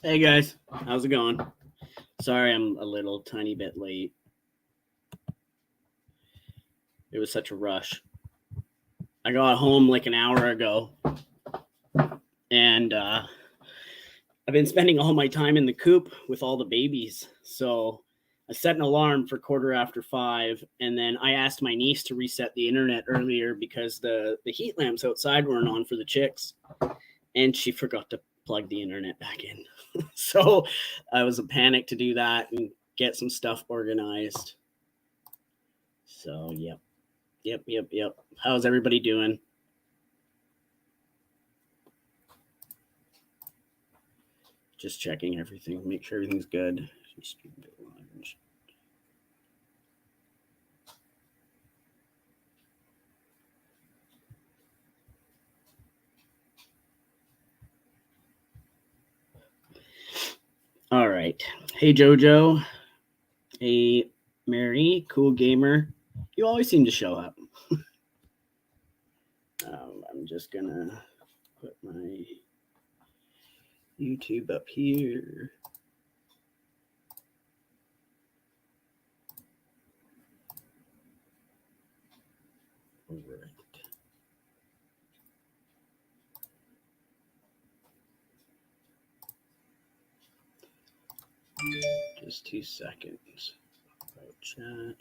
Hey guys, how's it going? Sorry I'm a little tiny bit late. It was such a rush. I got home like an hour ago and I've been spending all my time in the coop with all the babies. So I set an alarm for 5:15 and then I asked my niece to reset the internet earlier because the heat lamps outside weren't on for the chicks and she forgot to plug the internet back in. So I was a panic to do that and get some stuff organized. So yep. How's everybody doing? Just checking everything, make sure everything's good. All right. Hey Jojo. Hey Mary, cool gamer. You always seem to show up. I'm just gonna put my YouTube up here. All right. Just 2 seconds. About chat.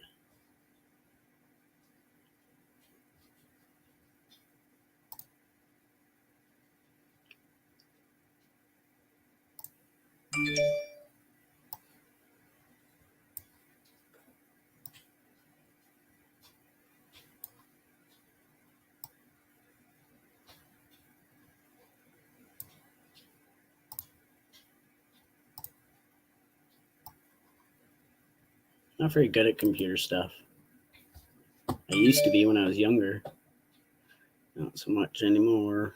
Not very good at computer stuff. I used to be when I was younger. Not so much anymore.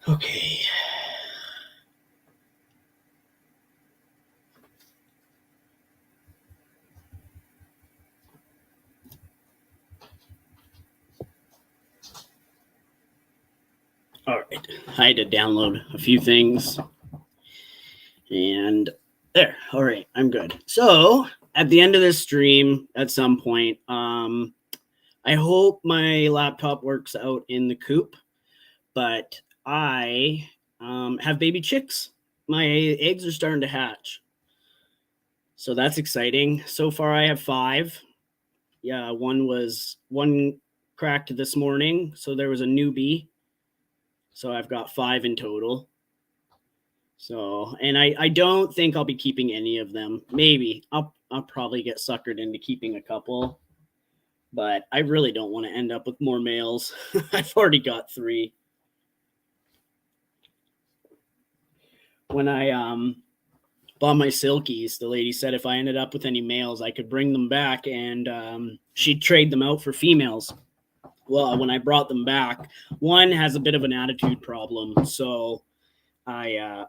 Okay. All right. I had to download a few things. And there. All right. I'm good. So at the end of this stream, at some point, I hope my laptop works out in the coop, but I have baby chicks. My eggs are starting to hatch. So that's exciting. So far, I have 5. Yeah, one cracked this morning. So there was a newbie. So I've got 5 in total. So, and I don't think I'll be keeping any of them. Maybe I'll probably get suckered into keeping a couple, but I really don't want to end up with more males. I've already got 3. When I bought my silkies, the lady said if I ended up with any males, I could bring them back and she'd trade them out for females. Well, when I brought them back, one has a bit of an attitude problem, so I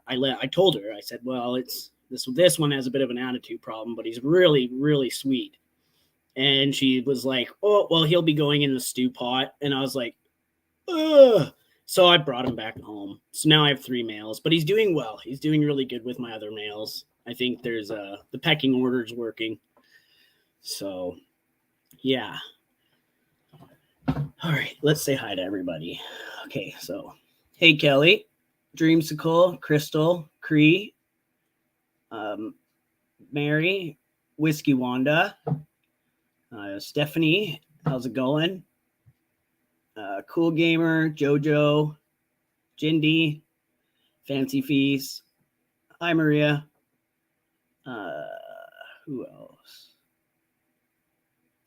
told her, I said, well, it's this one has a bit of an attitude problem, but he's really, really sweet. And she was like, oh, well, he'll be going in the stew pot. And I was like, ugh. So I brought him back home. So now I have 3 males, but he's doing well. He's doing really good with my other males. I think there's the pecking order's working. So yeah. All right, let's say hi to everybody. Okay, so hey Kelly, Dreamsicle, Crystal, Cree, Mary, Whiskey Wanda, Stephanie, how's it going? Cool Gamer, Jojo, Jindy, Fancy Feast. Hi Maria. Who else?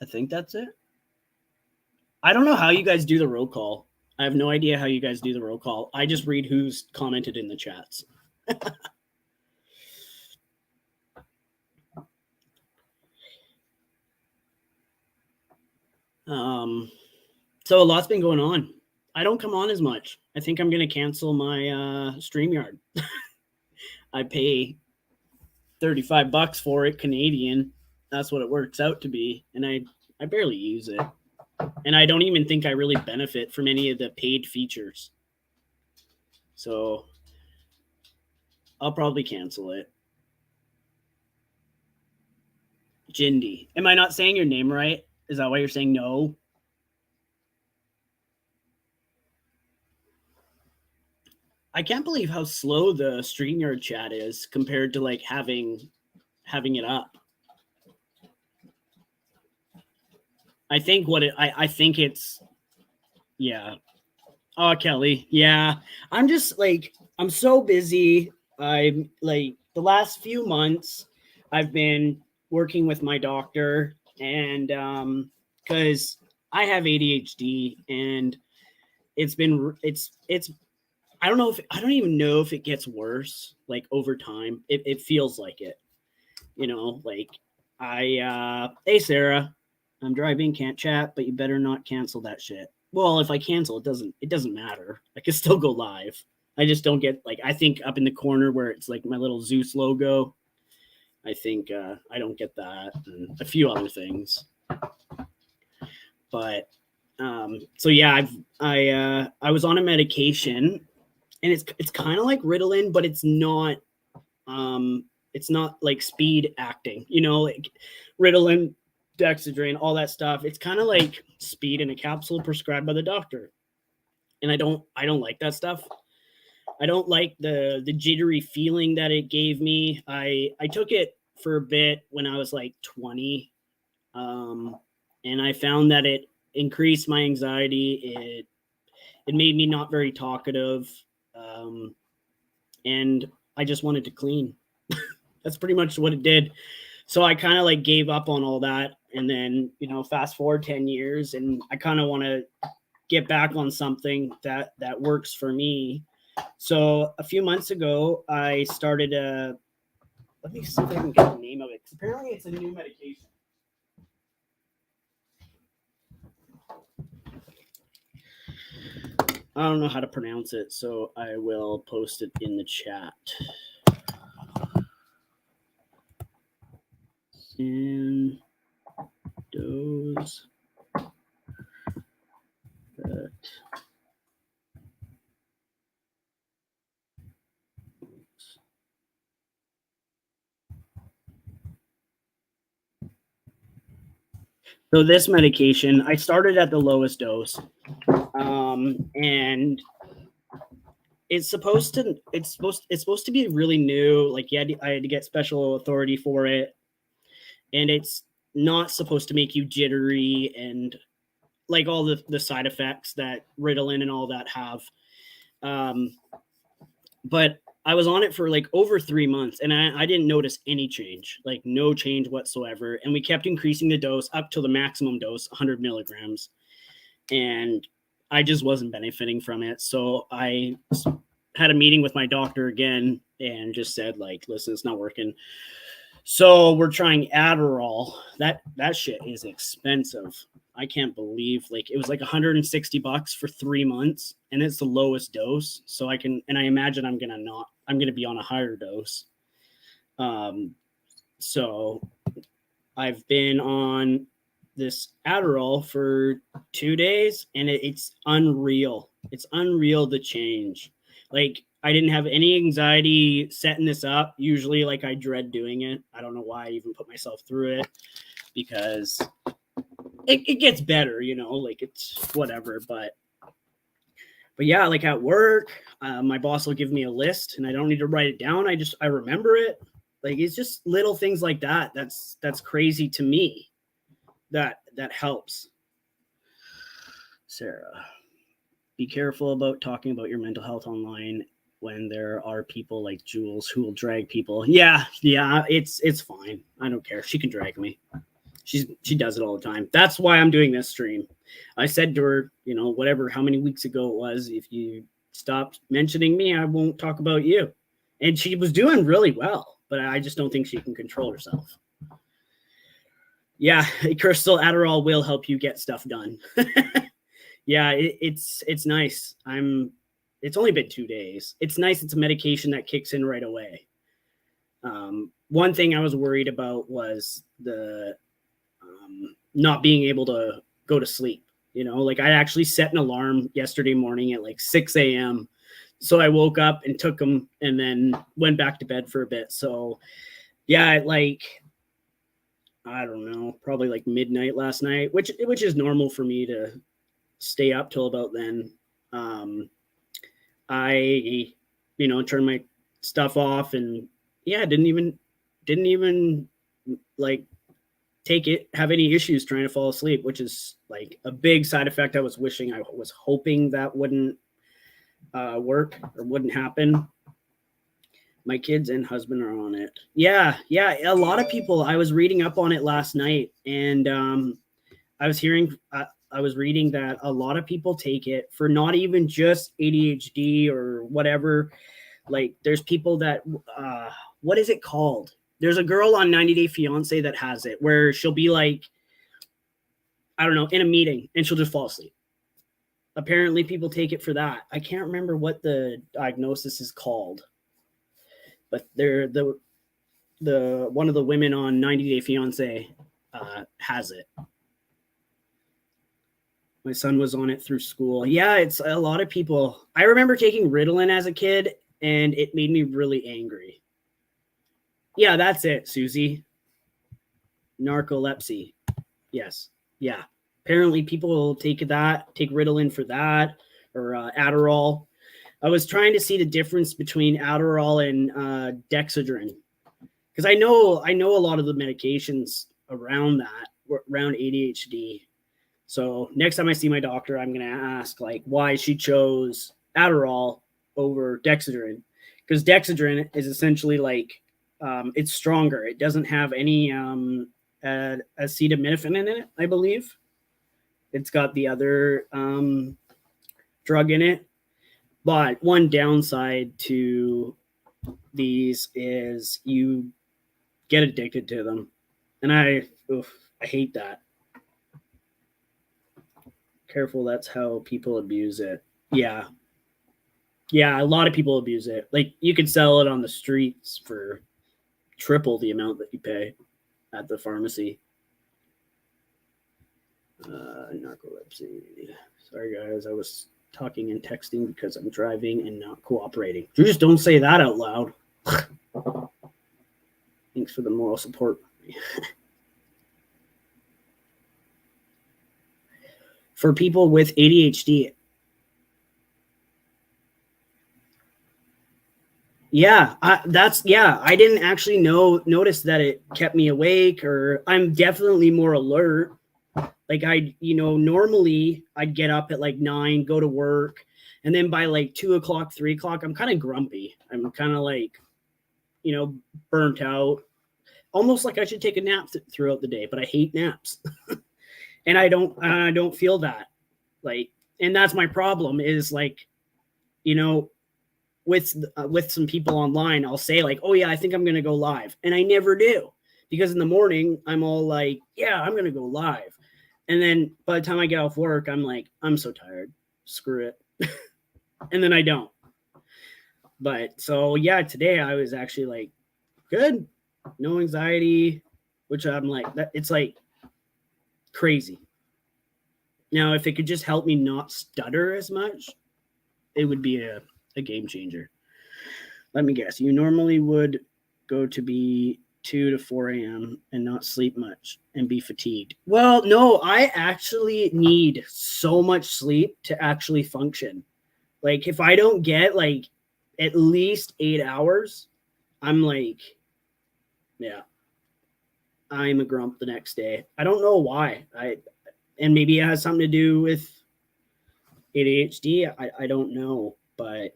I think that's it. I don't know how you guys do the roll call. I have no idea how you guys do the roll call. I just read who's commented in the chats. So a lot's been going on. I don't come on as much. I think I'm going to cancel my StreamYard. I pay $35 for it Canadian. That's what it works out to be, and I barely use it. And I don't even think I really benefit from any of the paid features. So I'll probably cancel it. Jindy. Am I not saying your name right? Is that why you're saying no? I can't believe how slow the StreamYard chat is compared to like having it up. I think I think it's, yeah. Oh, Kelly. Yeah. I'm just like, I'm so busy. I'm like, the last few months I've been working with my doctor, and because I have ADHD, and it's I don't know if, I don't even know if it gets worse like over time. It feels like it, like hey Sarah, I'm driving, can't chat, but you better not cancel that shit. Well, if I cancel, it doesn't matter. I can still go live. I just don't get, like, I think up in the corner where it's like my little Zeus logo, I think I don't get that, and a few other things. But so yeah, I was on a medication, and it's kind of like Ritalin, but it's not like speed acting, like Ritalin, Dexedrine, all that stuff. It's kind of like speed in a capsule prescribed by the doctor. And I don't like that stuff. I don't like the jittery feeling that it gave me. I took it for a bit when I was like 20. And I found that it increased my anxiety. It made me not very talkative. And I just wanted to clean. That's pretty much what it did. So I kind of like gave up on all that. And then, fast forward 10 years, and I kind of want to get back on something that works for me. So a few months ago, I started let me see if I can get the name of it, because apparently it's a new medication. I don't know how to pronounce it, so I will post it in the chat. And those that so this medication, I started at the lowest dose, and it's supposed to be really new. Like, I had to get special authority for it, and it's not supposed to make you jittery and like all the side effects that Ritalin and all that have. But I was on it for like over 3 months, and I didn't notice any change, like no change whatsoever. And we kept increasing the dose up to the maximum dose, 100 milligrams. And I just wasn't benefiting from it. So I had a meeting with my doctor again and just said, like, listen, it's not working. So we're trying Adderall. That shit is expensive. I can't believe, like, it was like $160 for 3 months, and it's the lowest dose. So I imagine I'm gonna be on a higher dose. So I've been on this Adderall for 2 days, and it's unreal. It's unreal, the change. Like, I didn't have any anxiety setting this up. Usually, like, I dread doing it. I don't know why I even put myself through it, because it gets better, like, it's whatever. But yeah, like at work, my boss will give me a list, and I don't need to write it down. I remember it. Like, it's just little things like that. That's crazy to me. That helps. Sarah, be careful about talking about your mental health online when there are people like Jules who will drag people. Yeah, it's fine. I don't care. She can drag me. She does it all the time. That's why I'm doing this stream. I said to her, whatever, how many weeks ago it was, if you stopped mentioning me, I won't talk about you. And she was doing really well, but I just don't think she can control herself. Yeah, Crystal, Adderall will help you get stuff done. Yeah, it's nice. It's only been 2 days. It's nice. It's a medication that kicks in right away. One thing I was worried about was the not being able to go to sleep. Like I actually set an alarm yesterday morning at like 6 a.m. So I woke up and took them and then went back to bed for a bit. So yeah, like, I don't know, probably like midnight last night, which is normal for me to stay up till about then. I, turned my stuff off and yeah, didn't even like have any issues trying to fall asleep, which is like a big side effect. I was hoping that wouldn't work or wouldn't happen. My kids and husband are on it. Yeah. A lot of people, I was reading up on it last night and I was reading that a lot of people take it for not even just ADHD or whatever. Like there's people that, what is it called? There's a girl on 90 Day Fiance that has it where she'll be like, I don't know, in a meeting and she'll just fall asleep. Apparently people take it for that. I can't remember what the diagnosis is called, but they're the one of the women on 90 Day Fiance has it. My son was on it through school. Yeah, it's a lot of people. I remember taking Ritalin as a kid and it made me really angry. Yeah, that's it, Susie. Narcolepsy. Yes. Yeah. Apparently people take Ritalin for that, or Adderall. I was trying to see the difference between Adderall and Dexedrine, because I know a lot of the medications around ADHD. So next time I see my doctor, I'm going to ask like why she chose Adderall over Dexedrine, because Dexedrine is essentially like it's stronger. It doesn't have any acetaminophen in it, I believe. It's got the other drug in it. But one downside to these is you get addicted to them. And I hate that. Careful, that's how people abuse it. Yeah. Yeah, a lot of people abuse it. Like you could sell it on the streets for triple the amount that you pay at the pharmacy. Narcolepsy. Sorry guys, I was talking and texting because I'm driving and not cooperating. Just don't say that out loud. Thanks for the moral support. For people with ADHD. Yeah, I didn't actually notice that it kept me awake, or I'm definitely more alert. Like normally I'd get up at like 9, go to work, and then by like 2 o'clock, 3 o'clock, I'm kind of grumpy. I'm kind of like, burnt out, almost like I should take a nap throughout the day, but I hate naps. And I don't feel that, like, and that's my problem is like, with some people online, I'll say like, oh yeah, I think I'm going to go live. And I never do, because in the morning I'm all like, yeah, I'm going to go live. And then by the time I get off work, I'm like, I'm so tired. Screw it. And then I don't. But so yeah, today I was actually like, good. No anxiety, which I'm like, it's like crazy. Now, if it could just help me not stutter as much, it would be a game changer. Let me guess. You normally would go to be 2 to 4 a.m. and not sleep much and be fatigued. Well, no, I actually need so much sleep to actually function. Like if I don't get like at least 8 hours, I'm like, yeah, I'm a grump the next day. I don't know why. And maybe it has something to do with ADHD. I don't know, but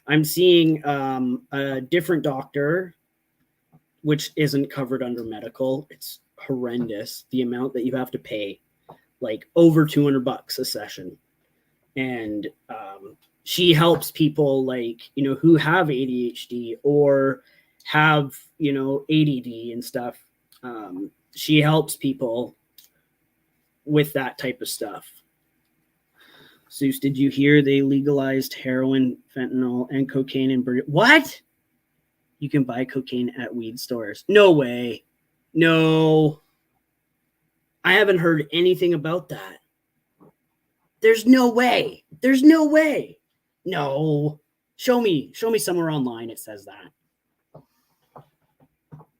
I'm seeing a different doctor, which isn't covered under medical. It's horrendous, the amount that you have to pay, like over $200 a session. And she helps people like, who have ADHD or have, ADD and stuff. She helps people with that type of stuff. Zeus, did you hear they legalized heroin, fentanyl, and cocaine in Britain? What? You can buy cocaine at weed stores. No way. No. I haven't heard anything about that. There's no way. There's no way. No. Show me somewhere online it says that.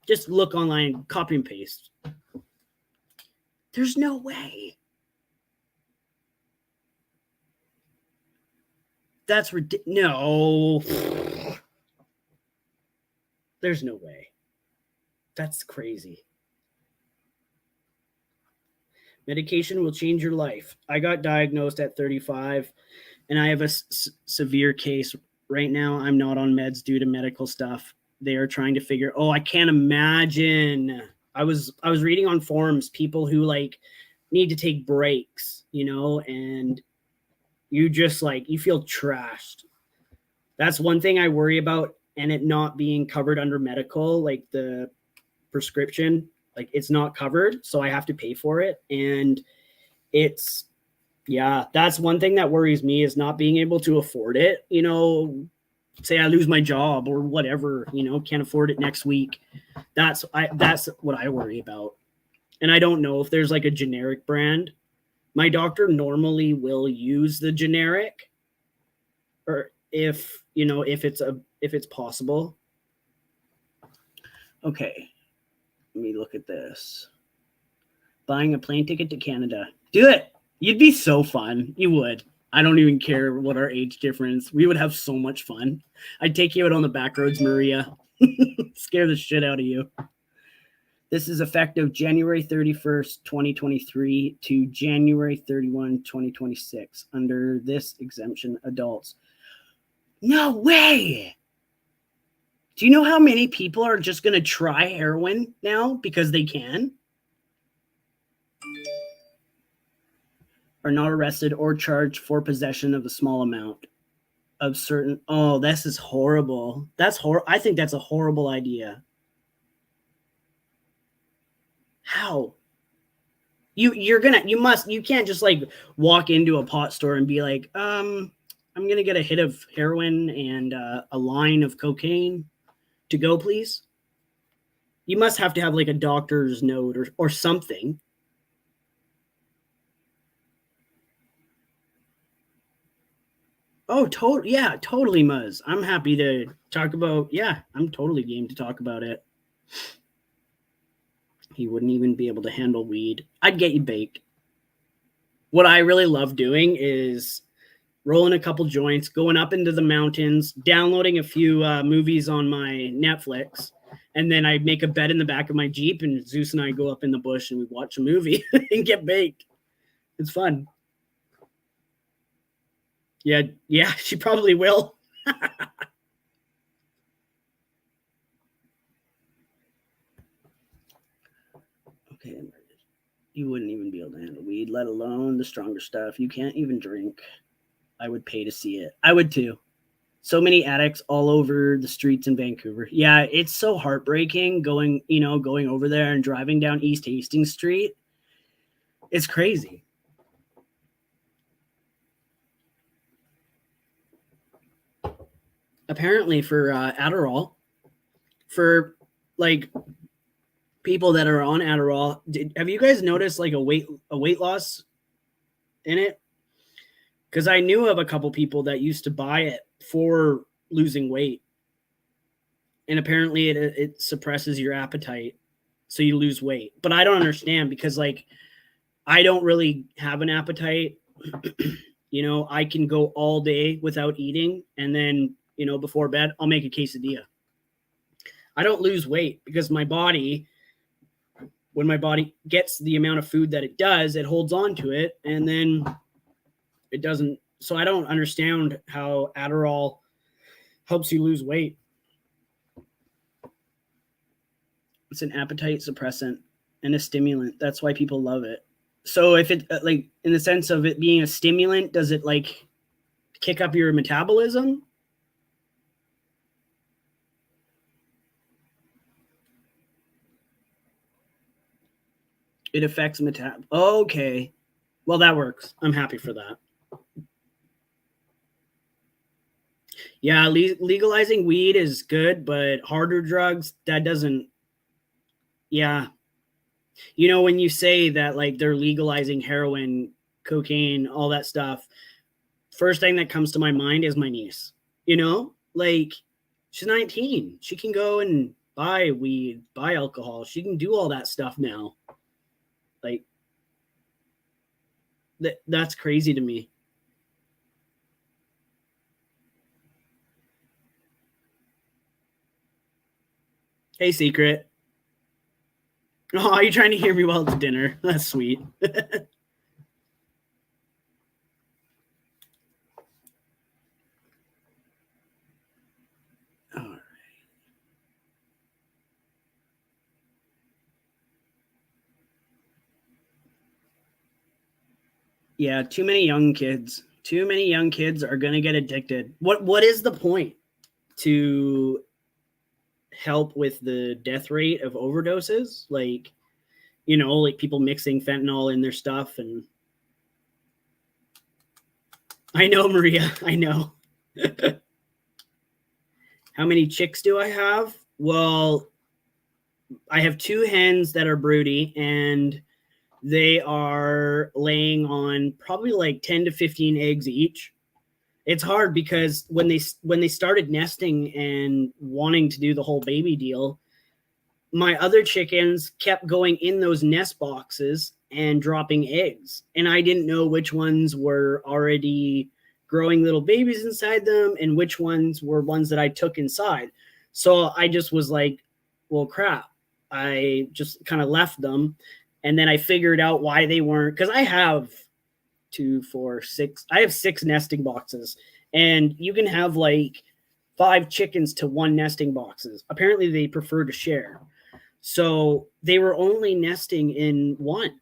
Just look online, copy and paste. There's no way. That's ridiculous. No. There's no way. That's crazy. Medication will change your life. I got diagnosed at 35, and I have a severe case right now. I'm not on meds due to medical stuff. They are trying to figure. Oh, I can't imagine. I was reading on forums people who like need to take breaks, you know, and you just like you feel trashed. That's one thing I worry about, and it not being covered under medical, like the prescription. Like it's not covered, so I have to pay for it. And it's, yeah, that's one thing that worries me is not being able to afford it. You know, say I lose my job or whatever, you know, can't afford it next week. That's what I worry about. And I don't know if there's like a generic brand. My doctor normally will use the generic, or if, you know, if it's possible. Okay. Let me look at this. Buying a plane ticket to Canada. Do it. You'd be so fun. You would. I don't even care what our age difference. We would have so much fun. I'd take you out on the back roads, Maria. Scare the shit out of you. This is effective January 31st, 2023 to January 31, 2026. Under this exemption, adults. No way. Do you know how many people are just going to try heroin now because they can? Are not arrested or charged for possession of a small amount of certain. Oh, this is horrible. That's horrible. I think that's a horrible idea. How? You can't just like walk into a pot store and be like, I'm going to get a hit of heroin and a line of cocaine. To go, please. You must have to have like a doctor's note or something. Oh, yeah, totally, Muzz. I'm happy to talk about. Yeah, I'm totally game to talk about it. He wouldn't even be able to handle weed. I'd get you baked. What I really love doing is rolling a couple joints, going up into the mountains, downloading a few movies on my Netflix, and then I make a bed in the back of my Jeep, and Zeus and I go up in the bush and we watch a movie and get baked. It's fun. Yeah, she probably will. Okay, you wouldn't even be able to handle weed, let alone the stronger stuff. You can't even drink. I would pay to see it. I would too. So many addicts all over the streets in Vancouver. Yeah, it's so heartbreaking going over there and driving down East Hastings Street. It's crazy. Apparently for Adderall, for like people that are on Adderall, have you guys noticed like a weight loss in it? Because I knew of a couple people that used to buy it for losing weight. And apparently it suppresses your appetite, so you lose weight. But I don't understand because, like, I don't really have an appetite. You know, I can go all day without eating. And then, you know, before bed, I'll make a quesadilla. I don't lose weight because my body, when my body gets the amount of food that it does, it holds on to it. And then it doesn't. So I don't understand how Adderall helps you lose weight. It's an appetite suppressant and a stimulant. That's why people love it. So if it, like, in the sense of it being a stimulant, does it like kick up your metabolism? It affects Okay. Well, that works. I'm happy for that. Yeah, legalizing weed is good, but harder drugs, that doesn't. Yeah. You know, when you say that, like, they're legalizing heroin, cocaine, all that stuff, first thing that comes to my mind is my niece. You know, like she's 19. She can go and buy weed, buy alcohol. She can do all that stuff now. Like that's crazy to me. Hey, Secret. Oh, are you trying to hear me while it's dinner? That's sweet. All right. Yeah, too many young kids. Too many young kids are going to get addicted. What is the point to help with the death rate of overdoses? Like, you know, like people mixing fentanyl in their stuff. And I know, Maria, I know. How many chicks do I have? Well, I have 2 hens that are broody, and they are laying on probably like 10 to 15 eggs each. It's hard because when they started nesting and wanting to do the whole baby deal, my other chickens kept going in those nest boxes and dropping eggs, and I didn't know which ones were already growing little babies inside them and which ones were ones that I took inside. So I just was like, well, crap. I just kind of left them, and then I figured out why they weren't, because I have 2, 4, 6. I have 6 nesting boxes, and you can have like 5 chickens to 1 nesting boxes. Apparently, they prefer to share. So they were only nesting in one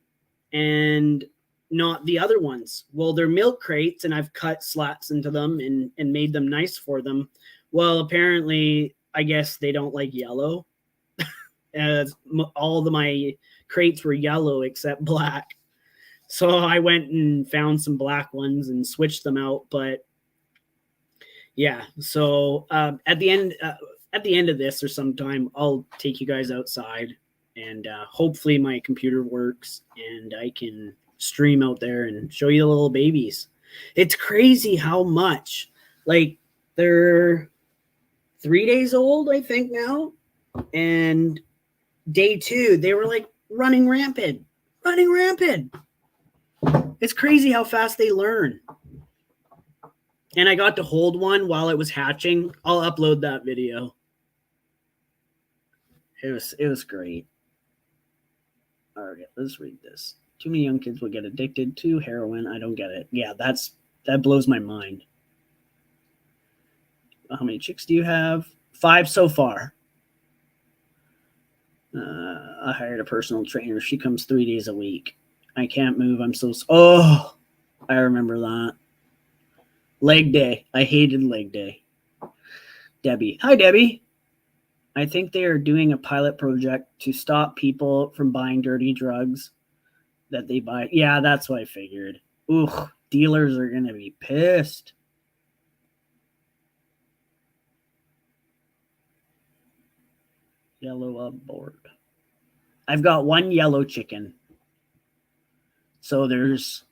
and not the other ones. Well, they're milk crates, and I've cut slats into them and made them nice for them. Well, apparently, I guess they don't like yellow. All of my crates were yellow except black. So I went and found some black ones and switched them out. But yeah, so at the end of this or sometime, I'll take you guys outside, and hopefully my computer works and I can stream out there and show you the little babies. It's crazy how much, like, they're 3 days old, I think now, and day 2 they were like running rampant. It's crazy how fast they learn. And I got to hold one while it was hatching. I'll upload that video. It was great. All right, let's read this. Too many young kids will get addicted to heroin. I don't get it. Yeah, that blows my mind. How many chicks do you have? 5 so far. I hired a personal trainer. She comes 3 days a week. I can't move. I'm so... Oh, I remember that. Leg day. I hated leg day. Debbie. Hi, Debbie. I think they are doing a pilot project to stop people from buying dirty drugs that they buy. Yeah, that's what I figured. Ugh, dealers are going to be pissed. Yellow aboard. I've got 1 yellow chicken. So there's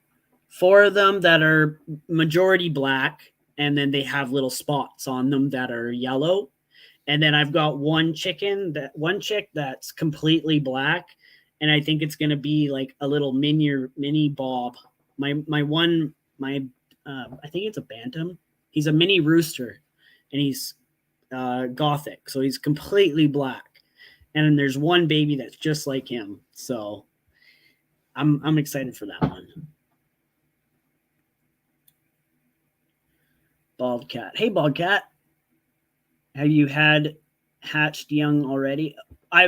4 of them that are majority black, and then they have little spots on them that are yellow. And then I've got 1 chick that's completely black, and I think it's gonna be like a little mini bob. I think it's a bantam. He's a mini rooster, and he's gothic, so he's completely black. And then there's 1 baby that's just like him. So I'm excited for that one. Bald cat. Hey, bald cat. Have you had hatched young already?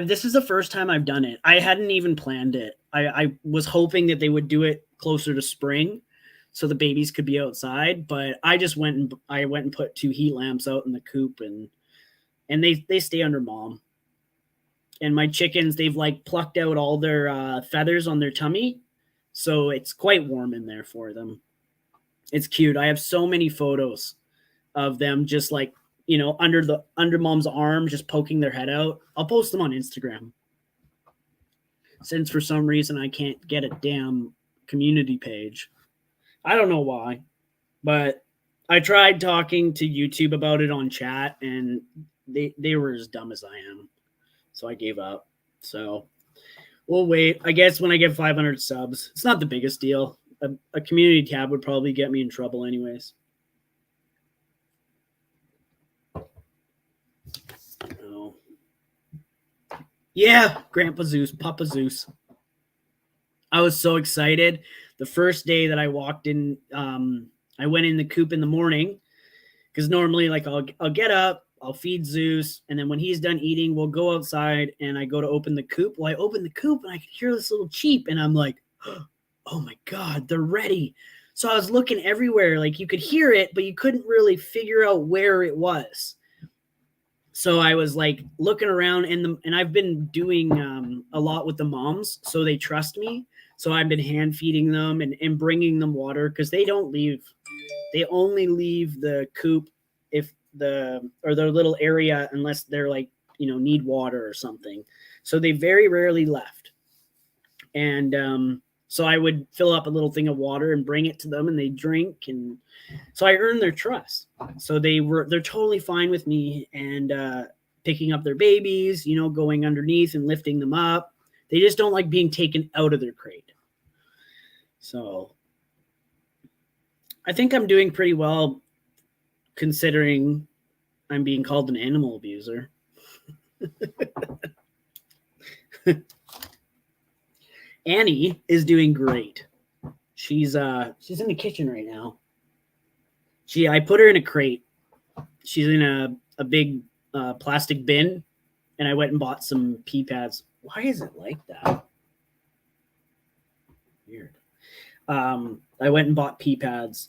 This is the first time I've done it. I hadn't even planned it. I was hoping that they would do it closer to spring so the babies could be outside, but I just went and put 2 heat lamps out in the coop, and they stay under mom. And my chickens, they've like plucked out all their feathers on their tummy, so it's quite warm in there for them. It's cute. I have so many photos of them just like, you know, under mom's arm, just poking their head out. I'll post them on Instagram. Since for some reason I can't get a damn community page. I don't know why, but I tried talking to YouTube about it on chat, and they were as dumb as I am, so I gave up. So we'll wait. I guess when I get 500 subs, it's not the biggest deal. A community tab would probably get me in trouble, anyways. Oh. Yeah, Grandpa Zeus, Papa Zeus. I was so excited. The first day that I walked in, I went in the coop in the morning because normally, like, I'll get up, I'll feed Zeus, and then when he's done eating, we'll go outside and I go to open the coop. Well, I open the coop and I could hear this little cheep, and I'm like, oh my God, they're ready. So I was looking everywhere, like you could hear it, but you couldn't really figure out where it was. So I was like looking around, and I've been doing a lot with the moms, so they trust me. So I've been hand feeding them and bringing them water because they don't leave. They only leave the coop if their little area unless they're like, need water or something. So they very rarely left. And so I would fill up a little thing of water and bring it to them, and they drink, and so I earned their trust. So they're totally fine with me and picking up their babies, going underneath and lifting them up. They just don't like being taken out of their crate. So I think I'm doing pretty well considering I'm being called an animal abuser. Annie is doing great. She's in the kitchen right now. I put her in a crate. She's in a big plastic bin, and I went and bought some pee pads. Why is it like that? Weird. I went and bought pee pads.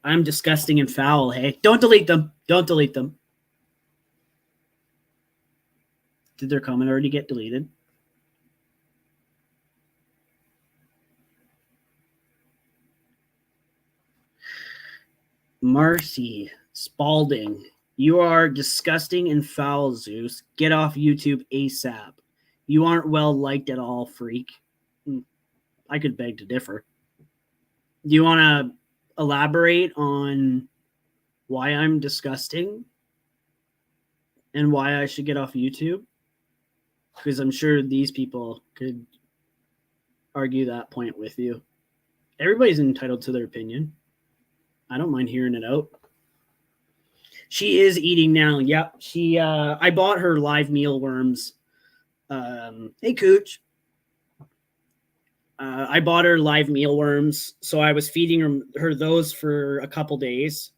I'm disgusting and foul, hey? Don't delete them. Don't delete them. Did their comment already get deleted? Marcy Spalding, you are disgusting and foul, Zeus. Get off YouTube ASAP. You aren't well liked at all, freak. I could beg to differ. Do you want to elaborate on why I'm disgusting and why I should get off YouTube? Because I'm sure these people could argue that point with you. Everybody's entitled to their opinion. I don't mind hearing it out. She is eating now. Yep. I bought her live mealworms. Hey, Cooch. I bought her live mealworms, so I was feeding her those for a couple days.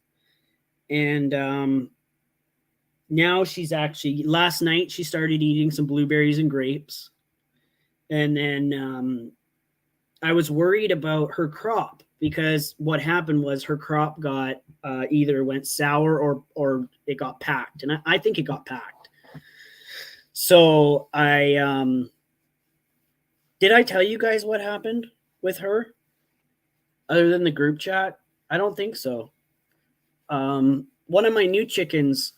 And now last night she started eating some blueberries and grapes. And then I was worried about her crop, because what happened was her crop got either went sour or it got packed. And I think it got packed. So did I tell you guys what happened with her other than the group chat? I don't think so. One of my new chickens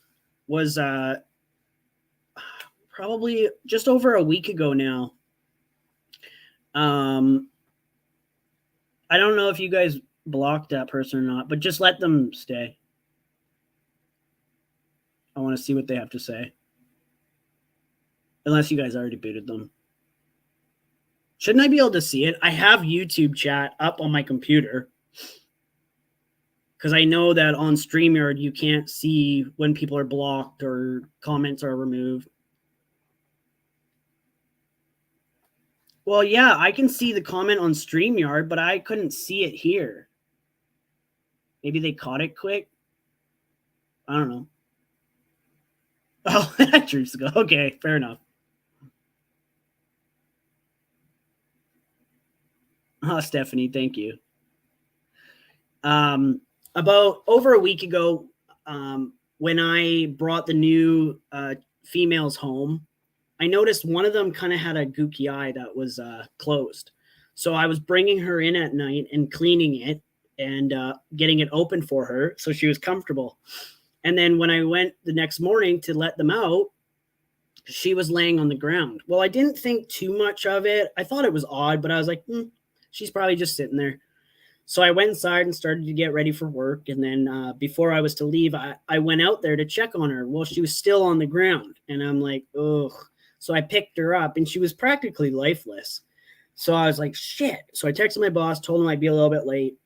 was probably just over a week ago now. I don't know if you guys blocked that person or not, but just let them stay. I want to see what they have to say. Unless you guys already booted them. Shouldn't I be able to see it? I have YouTube chat up on my computer. Because I know that on StreamYard, you can't see when people are blocked or comments are removed. Well, yeah, I can see the comment on StreamYard, but I couldn't see it here. Maybe they caught it quick. I don't know. Oh, that troops go. Okay, fair enough. Oh, Stephanie, thank you. About over a week ago, when I brought the new females home, I noticed one of them kind of had a gooky eye that was closed. So I was bringing her in at night and cleaning it and getting it open for her so she was comfortable. And then when I went the next morning to let them out, she was laying on the ground. Well, I didn't think too much of it. I thought it was odd, but I was like, she's probably just sitting there. So I went inside and started to get ready for work. And then before I was to leave, I went out there to check on her. Well, she was still on the ground. And I'm like, ugh. So I picked her up and she was practically lifeless. So I was like, shit. So I texted my boss, told him I'd be a little bit late.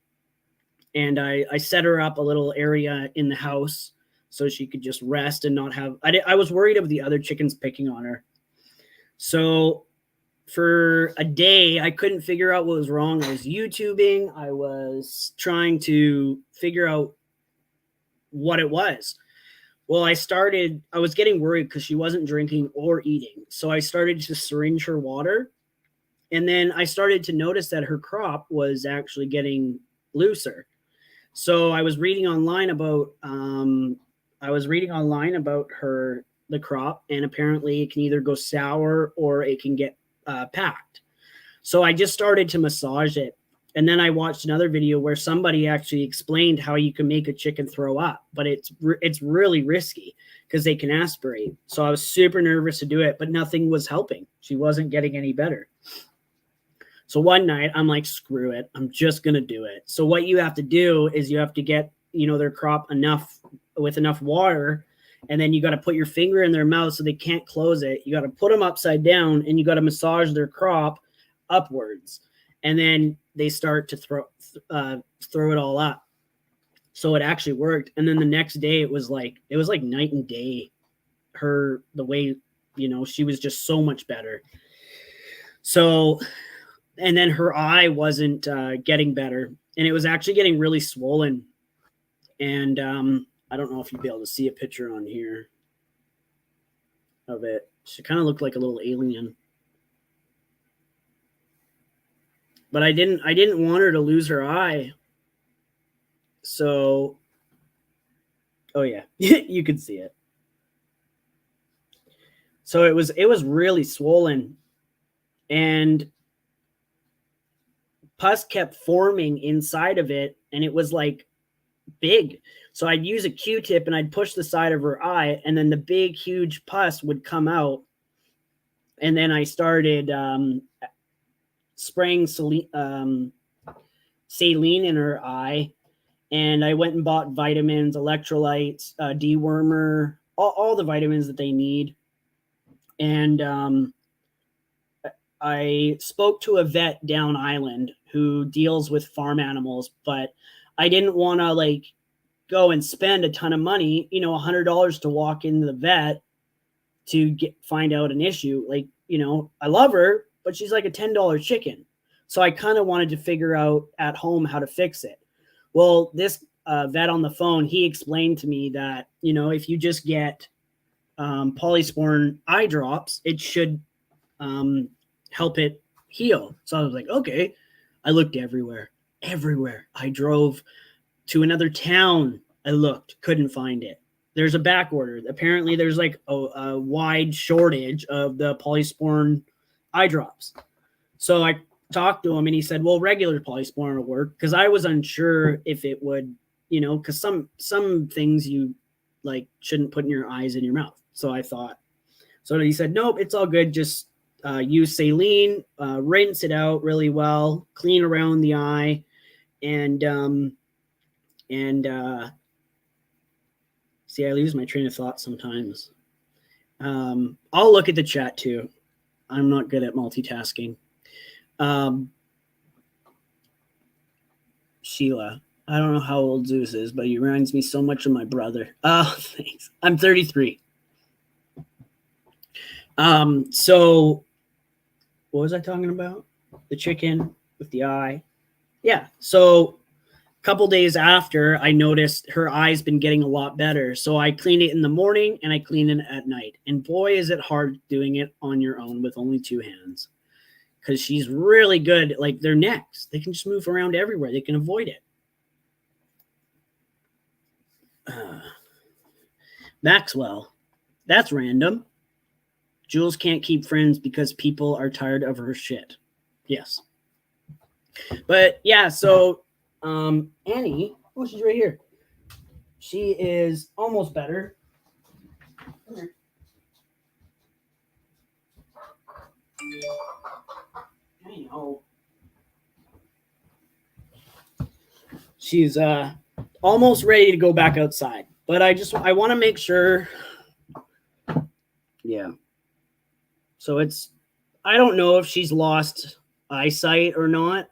And I set her up a little area in the house so she could just rest and not have, I was worried of the other chickens picking on her. So for a day, I couldn't figure out what was wrong. I was YouTubing. I was trying to figure out what it was. Well, I was getting worried because she wasn't drinking or eating. So I started to syringe her water. And then I started to notice that her crop was actually getting looser. So I was reading online about the crop, and apparently it can either go sour or it can get packed. So I just started to massage it. And then I watched another video where somebody actually explained how you can make a chicken throw up, but it's really risky because they can aspirate. So I was super nervous to do it, but nothing was helping. She wasn't getting any better. So one night I'm like, screw it. I'm just going to do it. So what you have to do is you have to get, their crop with enough water, and then you got to put your finger in their mouth so they can't close it. You got to put them upside down and you got to massage their crop upwards. And then they start to throw it all up. So it actually worked. And then the next day it was like night and day. The way, she was just so much better. So, and then her eye wasn't getting better, and it was actually getting really swollen. And I don't know if you'd be able to see a picture on here of it. She kind of looked like a little alien. But I didn't want her to lose her eye. So, oh yeah, you could see it. So it was really swollen, and pus kept forming inside of it, and it was like big. So I'd use a Q-tip and I'd push the side of her eye, and then the big, huge pus would come out. And then I started spraying saline in her eye, and I went and bought vitamins, electrolytes, dewormer, all the vitamins that they need. And I spoke to a vet down island who deals with farm animals, but I didn't want to go and spend a ton of money, $100 to walk into the vet to find out an issue. I love her, but she's like a $10 chicken. So I kind of wanted to figure out at home how to fix it. Well, this vet on the phone, he explained to me that, if you just get polysporin eye drops, it should help it heal. So I was like, okay. I looked everywhere. I drove to another town. I looked, couldn't find it. There's a back order. Apparently there's a wide shortage of the polysporin eye drops. So I talked to him and he said, well, regular polysporin will work, because I was unsure if it would, because some things you shouldn't put in your eyes and your mouth. So I thought, so he said, nope, it's all good. Just use saline, rinse it out really well, clean around the eye, and see, I lose my train of thought sometimes. I'll look at the chat too. I'm not good at multitasking. Sheila, I don't know how old Zeus is, but he reminds me so much of my brother. Oh, thanks. I'm 33. So what was I talking about? The chicken with the eye. Yeah. So a couple days after, I noticed her eye's been getting a lot better. So I clean it in the morning and I clean it at night. And boy, is it hard doing it on your own with only two hands, because she's really good. Like their necks, they can just move around everywhere. They can avoid it. Maxwell, that's random. Jules can't keep friends because people are tired of her shit. Yes. But yeah, so Annie, oh, she's right here. She is almost better. I know. she's almost ready to go back outside. But I want to make sure. Yeah. So I don't know if she's lost eyesight or not.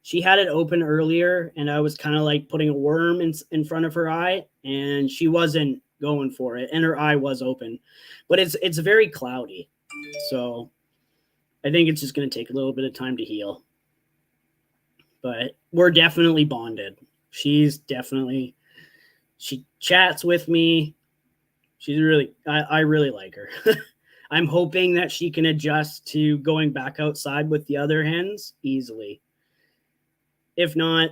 She had it open earlier, and I was kind of like putting a worm in front of her eye, and she wasn't going for it, and her eye was open. But it's very cloudy. So I think it's just going to take a little bit of time to heal. But we're definitely bonded. She chats with me. I really like her. I'm hoping that she can adjust to going back outside with the other hens easily. If not,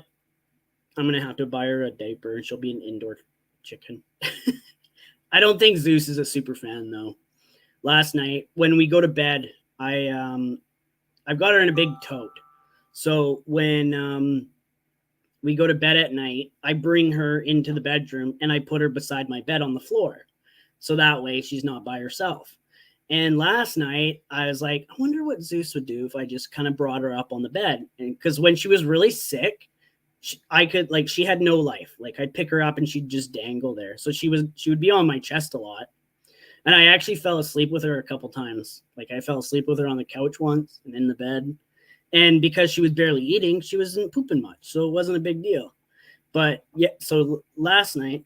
I'm going to have to buy her a diaper and she'll be an indoor chicken. I don't think Zeus is a super fan though. Last night when we go to bed, I've got her in a big tote. So when we go to bed at night, I bring her into the bedroom and I put her beside my bed on the floor. So that way she's not by herself. And last night I was like, I wonder what Zeus would do if I just kind of brought her up on the bed. And because when she was really sick, she had no life. Like I'd pick her up and she'd just dangle there. So she would be on my chest a lot. And I actually fell asleep with her a couple times. Like I fell asleep with her on the couch once and in the bed. And because she was barely eating, she wasn't pooping much. So it wasn't a big deal. But yeah, so last night,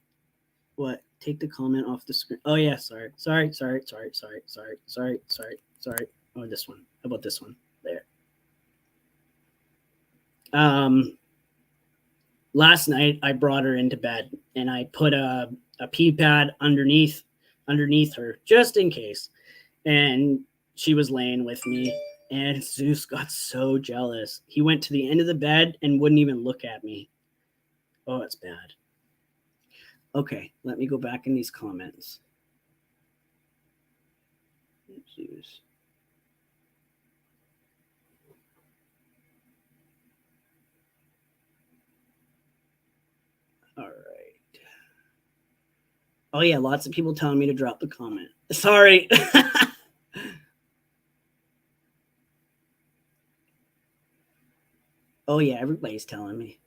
what? Take the comment off the screen. Oh yeah, sorry. Oh, this one. How about this one? There. Last night I brought her into bed and I put a pee pad underneath her just in case. And she was laying with me and Zeus got so jealous. He went to the end of the bed and wouldn't even look at me. Oh, it's bad. Okay, let me go back in these comments. Zeus. All right. Oh yeah, lots of people telling me to drop the comment. Sorry. Oh yeah, everybody's telling me.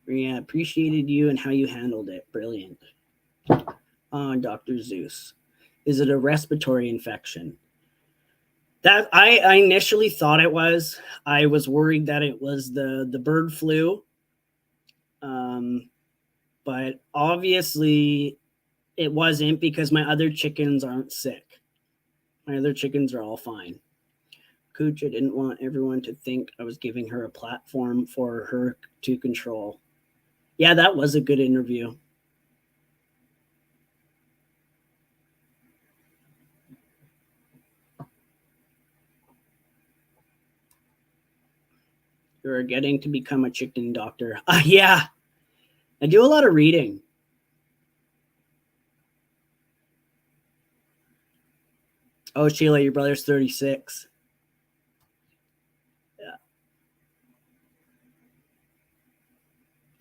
Yeah, appreciated you and how you handled it. Brilliant. Dr. Zeus. Is it a respiratory infection? That I initially thought it was. I was worried that it was the bird flu. But obviously it wasn't because my other chickens aren't sick. My other chickens are all fine. Cooch, I didn't want everyone to think I was giving her a platform for her to control. Yeah, that was a good interview. You're getting to become a chicken doctor. Yeah, I do a lot of reading. Oh, Sheila, your brother's 36. Yeah.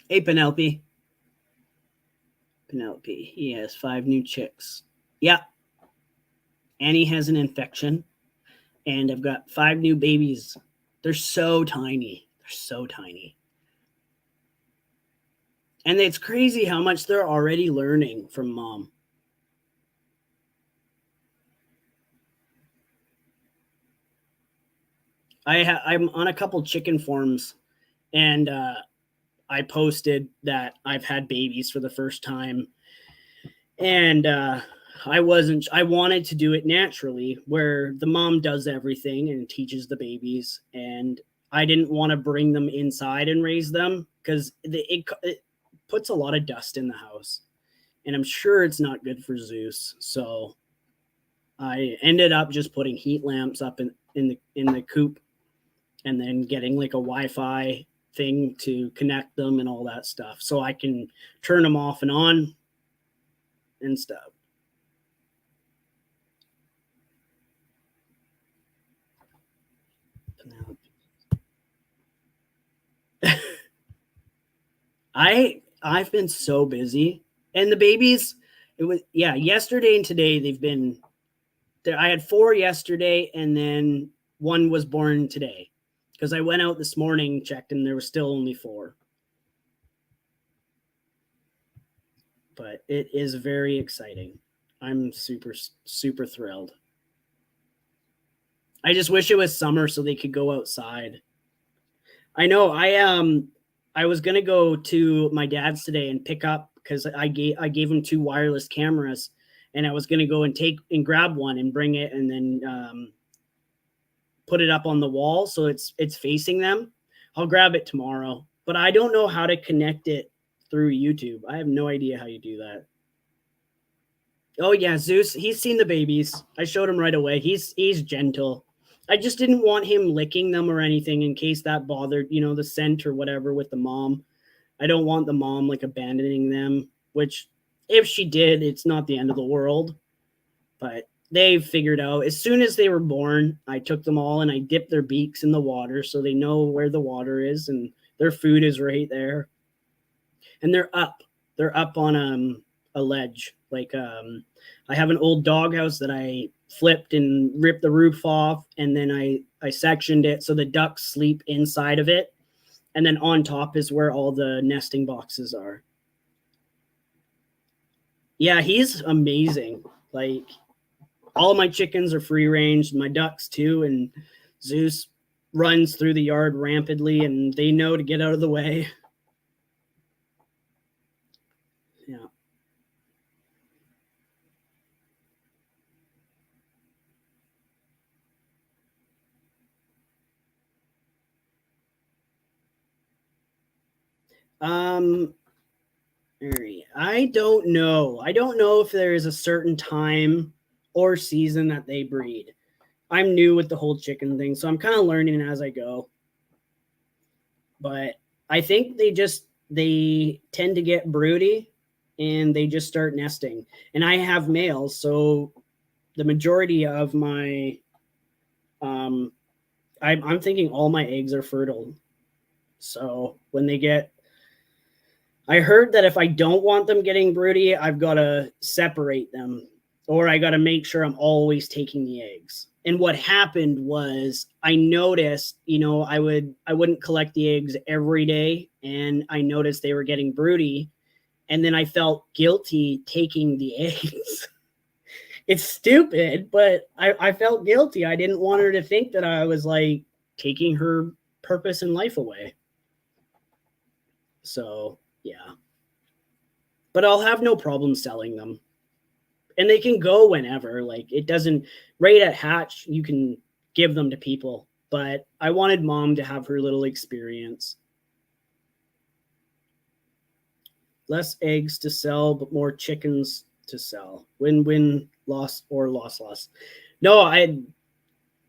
Hey, Penelope. Penelope, he has 5 new chicks. Yeah. Annie has an infection. And I've got 5 new babies. They're so tiny. And it's crazy how much they're already learning from mom. I'm on a couple chicken forums, and I posted that I've had babies for the first time, and I wanted to do it naturally, where the mom does everything and teaches the babies, and I didn't want to bring them inside and raise them because it puts a lot of dust in the house, and I'm sure it's not good for Zeus. So I ended up just putting heat lamps up in the coop, and then getting like a Wi-Fi thing to connect them and all that stuff, so I can turn them off and on and stuff. I've been so busy, and the babies, yesterday and today they've been there. I had 4 yesterday, and then 1 was born today because I went out this morning, checked, and there was still only 4. but it is very exciting. I'm super, super thrilled. I just wish it was summer so they could go outside. I know. I was gonna go to my dad's today and pick up because I gave him 2 wireless cameras, and I was gonna go and take and grab one and bring it and then put it up on the wall so it's facing them. I'll grab it tomorrow, but I don't know how to connect it through YouTube. I have no idea how you do that. Oh yeah, Zeus, he's seen the babies. I showed him right away. He's gentle. I just didn't want him licking them or anything in case that bothered, the scent or whatever with the mom. I don't want the mom like abandoning them, which if she did, it's not the end of the world. But they figured out as soon as they were born, I took them all and I dipped their beaks in the water so they know where the water is and their food is right there. And they're up. They're up on a ledge. Like I have an old doghouse that I flipped and ripped the roof off, and then I sectioned it so the ducks sleep inside of it, and then on top is where all the nesting boxes are. Yeah, he's amazing. Like all my chickens are free range, my ducks too, and Zeus runs through the yard rampantly, and they know to get out of the way. Yeah. Um, I don't know. I don't know if there is a certain time or season that they breed. I'm new with the whole chicken thing, so I'm kind of learning as I go. But I think they tend to get broody and they just start nesting. And I have males, so the majority of my I'm thinking all my eggs are fertile. So when they get I heard that if I don't want them getting broody, I've got to separate them or I got to make sure I'm always taking the eggs. And what happened was I noticed, I wouldn't collect the eggs every day, and I noticed they were getting broody, and then I felt guilty taking the eggs. It's stupid, but I felt guilty. I didn't want her to think that I was like taking her purpose in life away. So yeah, but I'll have no problem selling them, and they can go whenever. Like it doesn't right at hatch, you can give them to people, but I wanted mom to have her little experience. Less eggs to sell, but more chickens to sell. Win-win, loss or loss. No,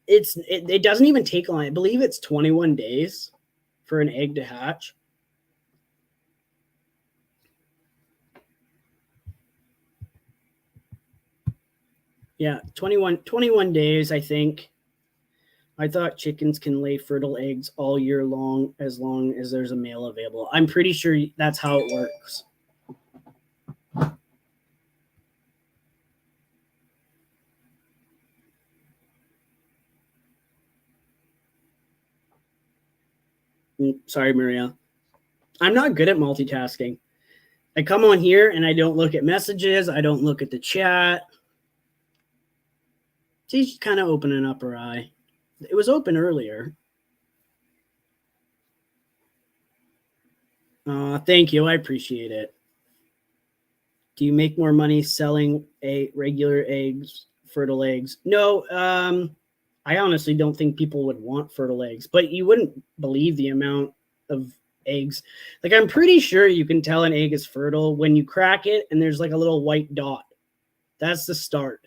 it doesn't even take long. I believe it's 21 days for an egg to hatch. Yeah, 21 days, I think. I thought chickens can lay fertile eggs all year long as there's a male available. I'm pretty sure that's how it works. Sorry, Maria. I'm not good at multitasking. I come on here and I don't look at messages. I don't look at the chat. She's kind of opening up her eye. It was open earlier. Thank you. I appreciate it. Do you make more money selling regular eggs, fertile eggs? No, I honestly don't think people would want fertile eggs, but you wouldn't believe the amount of eggs. Like I'm pretty sure you can tell an egg is fertile when you crack it and there's like a little white dot. That's the start.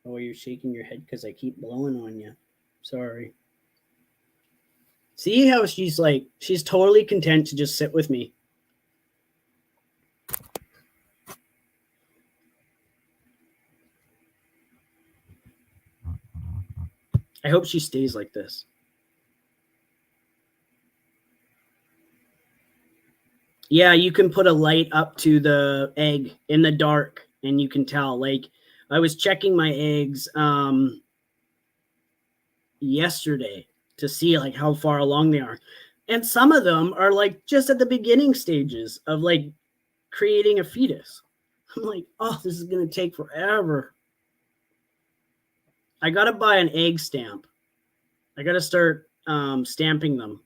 Oh, you're shaking your head because I keep blowing on you. Sorry. See how she's totally content to just sit with me. I hope she stays like this. Yeah, you can put a light up to the egg in the dark and you can tell. Like I was checking my eggs yesterday to see like how far along they are. And some of them are like just at the beginning stages of like creating a fetus. I'm like, oh, this is going to take forever. I got to buy an egg stamp. I got to start stamping them.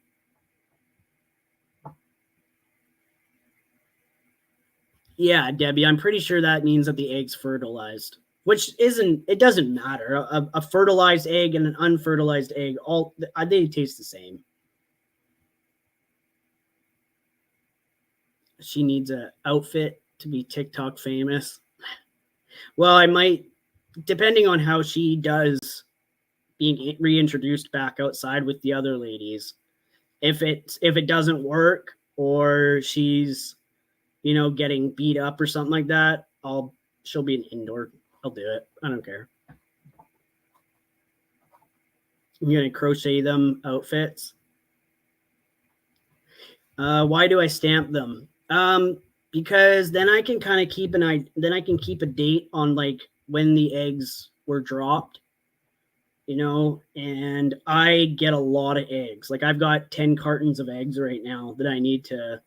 Yeah, Debbie, I'm pretty sure that means that the egg's fertilized, which it doesn't matter. A fertilized egg and an unfertilized egg, they taste the same. She needs an outfit to be TikTok famous. Well, I might, depending on how she does being reintroduced back outside with the other ladies. If it doesn't work or she's, getting beat up or something like that, she'll be an indoor. I'll do it. I don't care. I'm gonna crochet them outfits. Why do I stamp them? Because then I can kind of keep a date on like when the eggs were dropped, and I get a lot of eggs. Like I've got 10 cartons of eggs right now that I need to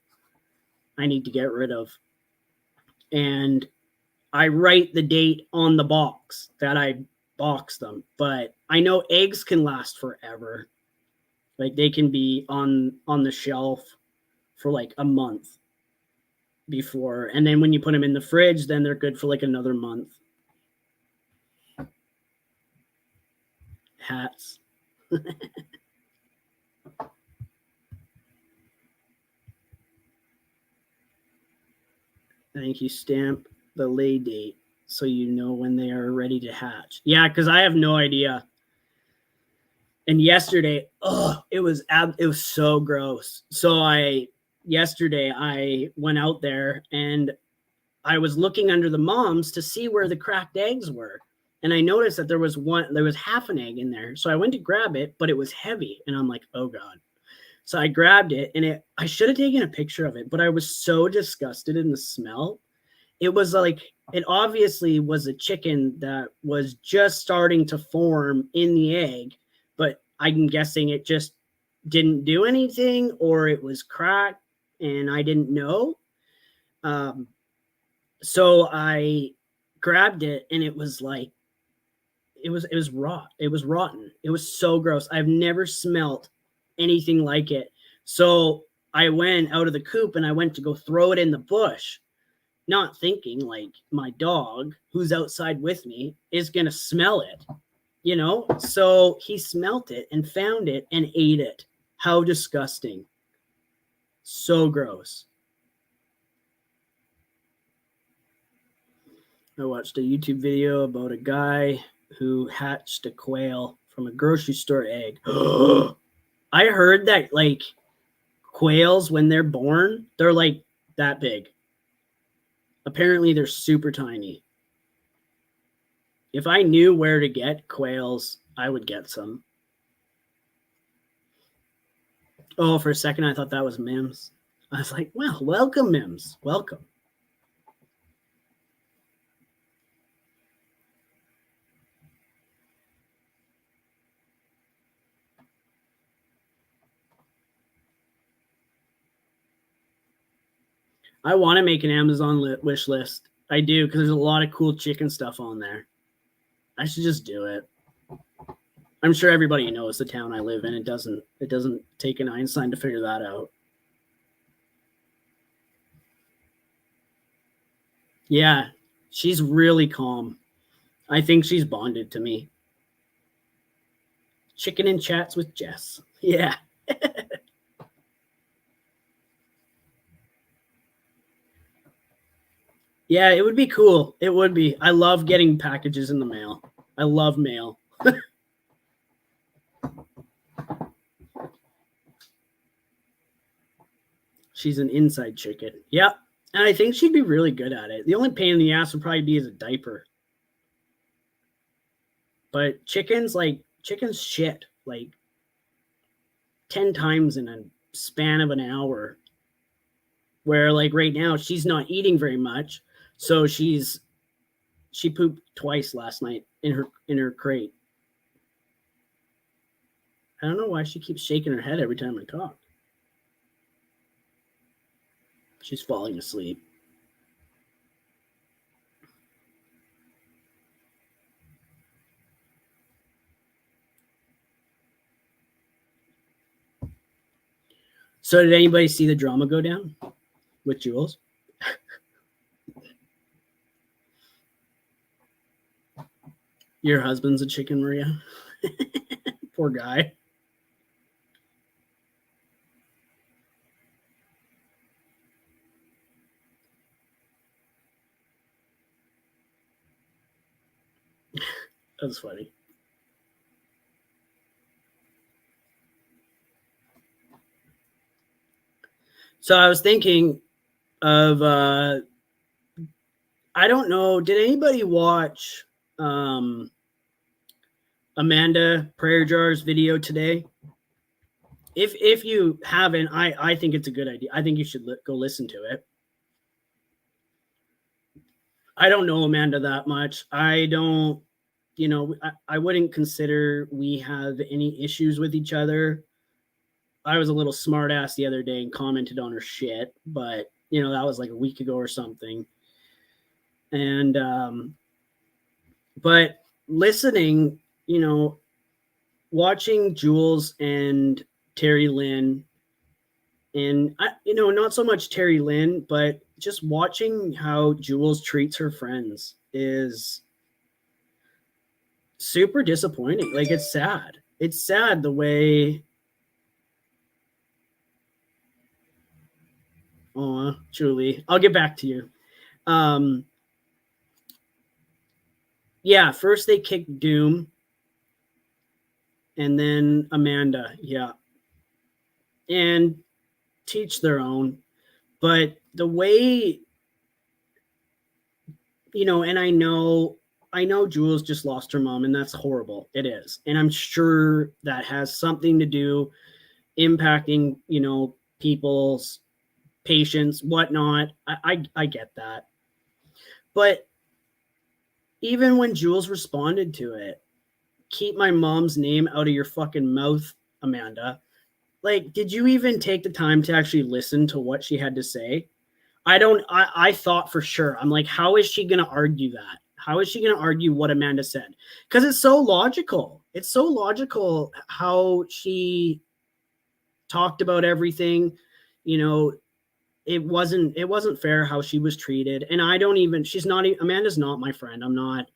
get rid of. And I write the date on the box that I box them, but I know eggs can last forever. Like they can be on the shelf for like a month before, and then when you put them in the fridge, then they're good for like another month. Hats. I think you stamp the lay date so you know when they are ready to hatch. Yeah, because I have no idea. And yesterday, it was so gross. So yesterday I went out there and I was looking under the moms to see where the cracked eggs were. And I noticed that there was half an egg in there. So I went to grab it, but it was heavy. And I'm like, oh God. So I grabbed it and I should have taken a picture of it, but I was so disgusted in the smell. It was like, it obviously was a chicken that was just starting to form in the egg, but I'm guessing it just didn't do anything or it was cracked and I didn't know. So I grabbed it and it was like, it was raw. It was rotten. It was so gross. I've never smelt anything like it. So I went out of the coop and I went to go throw it in the bush, not thinking like my dog who's outside with me is going to smell it, So he smelt it and found it and ate it. How disgusting. So gross. I watched a YouTube video about a guy who hatched a quail from a grocery store egg. I heard that like quails, when they're born, they're like that big. Apparently they're super tiny. If I knew where to get quails, I would get some. Oh, for a second, I thought that was Mims. I was like, well, welcome, Mims. Welcome. I want to make an Amazon wish list. I do, because there's a lot of cool chicken stuff on there. I should just do it. I'm sure everybody knows the town I live in. It doesn't take an Einstein to figure that out. Yeah, she's really calm. I think she's bonded to me. Chicken and chats with Jess. Yeah. Yeah, it would be cool. It would be. I love getting packages in the mail. I love mail. She's an inside chicken. Yep. And I think she'd be really good at it. The only pain in the ass would probably be as a diaper. But chickens shit like 10 times in a span of an hour. Where like right now she's not eating very much. So she pooped twice last night in her crate. I don't know why she keeps shaking her head every time I talk. She's falling asleep. So did anybody see the drama go down with Jules? Your husband's a chicken, Maria. Poor guy. That's funny. So I was thinking of I don't know, did anybody watch Amanda Prayer Jar's video today? If you haven't, I think it's a good idea. I think you should go listen to it. I don't know Amanda that much. I don't, I wouldn't consider we have any issues with each other. I was a little smart ass the other day and commented on her shit, but that was like a week ago or something. And but listening, watching Jules and Terry Lynn, and not so much Terry Lynn, but just watching how Jules treats her friends is super disappointing. Like, it's sad. It's sad the way. Oh, Julie, I'll get back to you. Yeah, first they kicked Doom, and then Amanda. Yeah, and teach their own. But the way, and I know Jules just lost her mom, and that's horrible. It is. And I'm sure that has something to do impacting, people's patience, whatnot. I get that. But even when Jules responded to it, keep my mom's name out of your fucking mouth, Amanda. Like, did you even take the time to actually listen to what she had to say? I thought for sure. I'm like, how is she going to argue that? How is she going to argue what Amanda said? Because it's so logical. It's so logical how she talked about everything. It wasn't fair how she was treated. And Amanda's not my friend. I'm not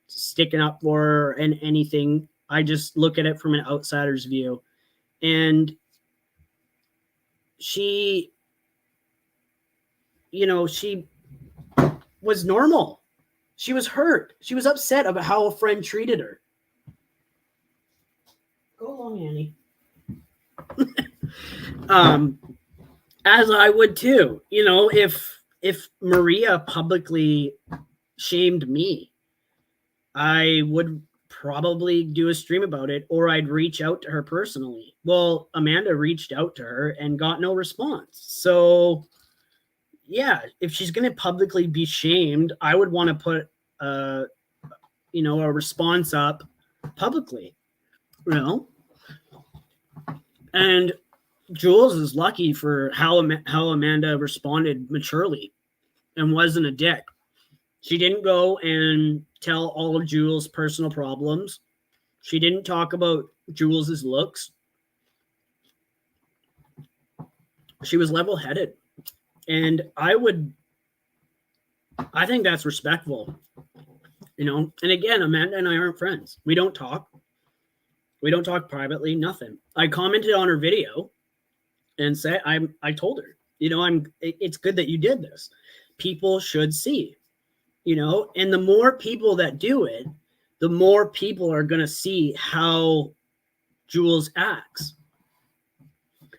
sticking up for her and anything. I just look at it from an outsider's view. And she was normal. She was hurt. She was upset about how a friend treated her. Go along, Annie. As I would too. If Maria publicly shamed me, I would probably do a stream about it, or I'd reach out to her personally. Well, Amanda reached out to her and got no response. So yeah, if she's going to publicly be shamed, I would want to put a response up publicly, and Jules is lucky for how Amanda responded maturely and wasn't a dick. She didn't go and tell all of Jules' personal problems. She didn't talk about Jules' looks. She was level-headed. And I think that's respectful. And again, Amanda and I aren't friends. We don't talk. We don't talk privately, nothing. I commented on her video and said, I told her, it's good that you did this. People should see, and the more people that do it, the more people are going to see how Jules acts.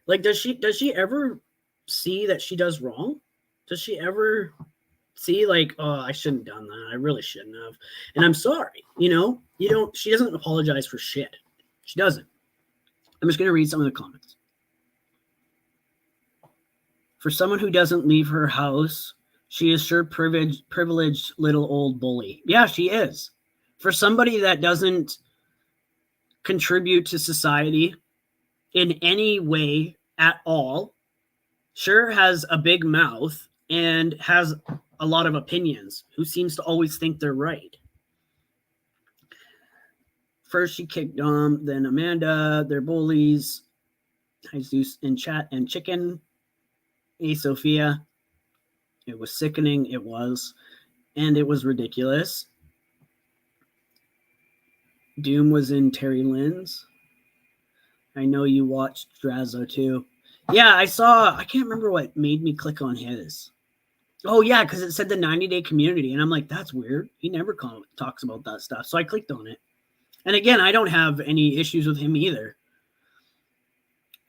Like, does she ever see that she does wrong? Does she ever see like, oh, I shouldn't have done that. I really shouldn't have. And I'm sorry, she doesn't apologize for shit. She doesn't. I'm just going to read some of the comments. For someone who doesn't leave her house, she is sure privileged little old bully. Yeah, she is. For somebody that doesn't contribute to society in any way at all, sure has a big mouth and has a lot of opinions, who seems to always think they're right. First she kicked Dom, then Amanda, they're bullies. Jesus and Chat and Chicken. A Sophia. It was sickening, it was. And it was ridiculous. Doom was in Terry Lynn's. I know you watched Drazzo too. Yeah, I can't remember what made me click on his. Oh, yeah, because it said the 90-day community. And I'm like, that's weird. He never talks about that stuff. So I clicked on it. And again, I don't have any issues with him either.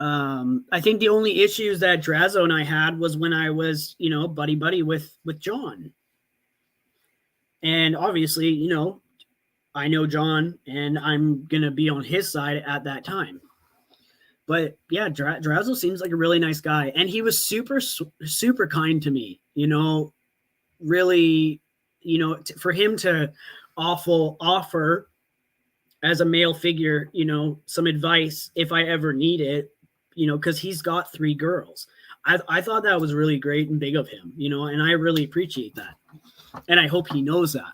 I think the only issues that Drazzo and I had was when I was, buddy with John. And obviously, I know John and I'm going to be on his side at that time. But yeah, Drazzo seems like a really nice guy. And he was super, super kind to me, really, for him to offer as a male figure, some advice if I ever need it, because he's got 3 girls. I thought that was really great and big of him, and I really appreciate that. And I hope he knows that.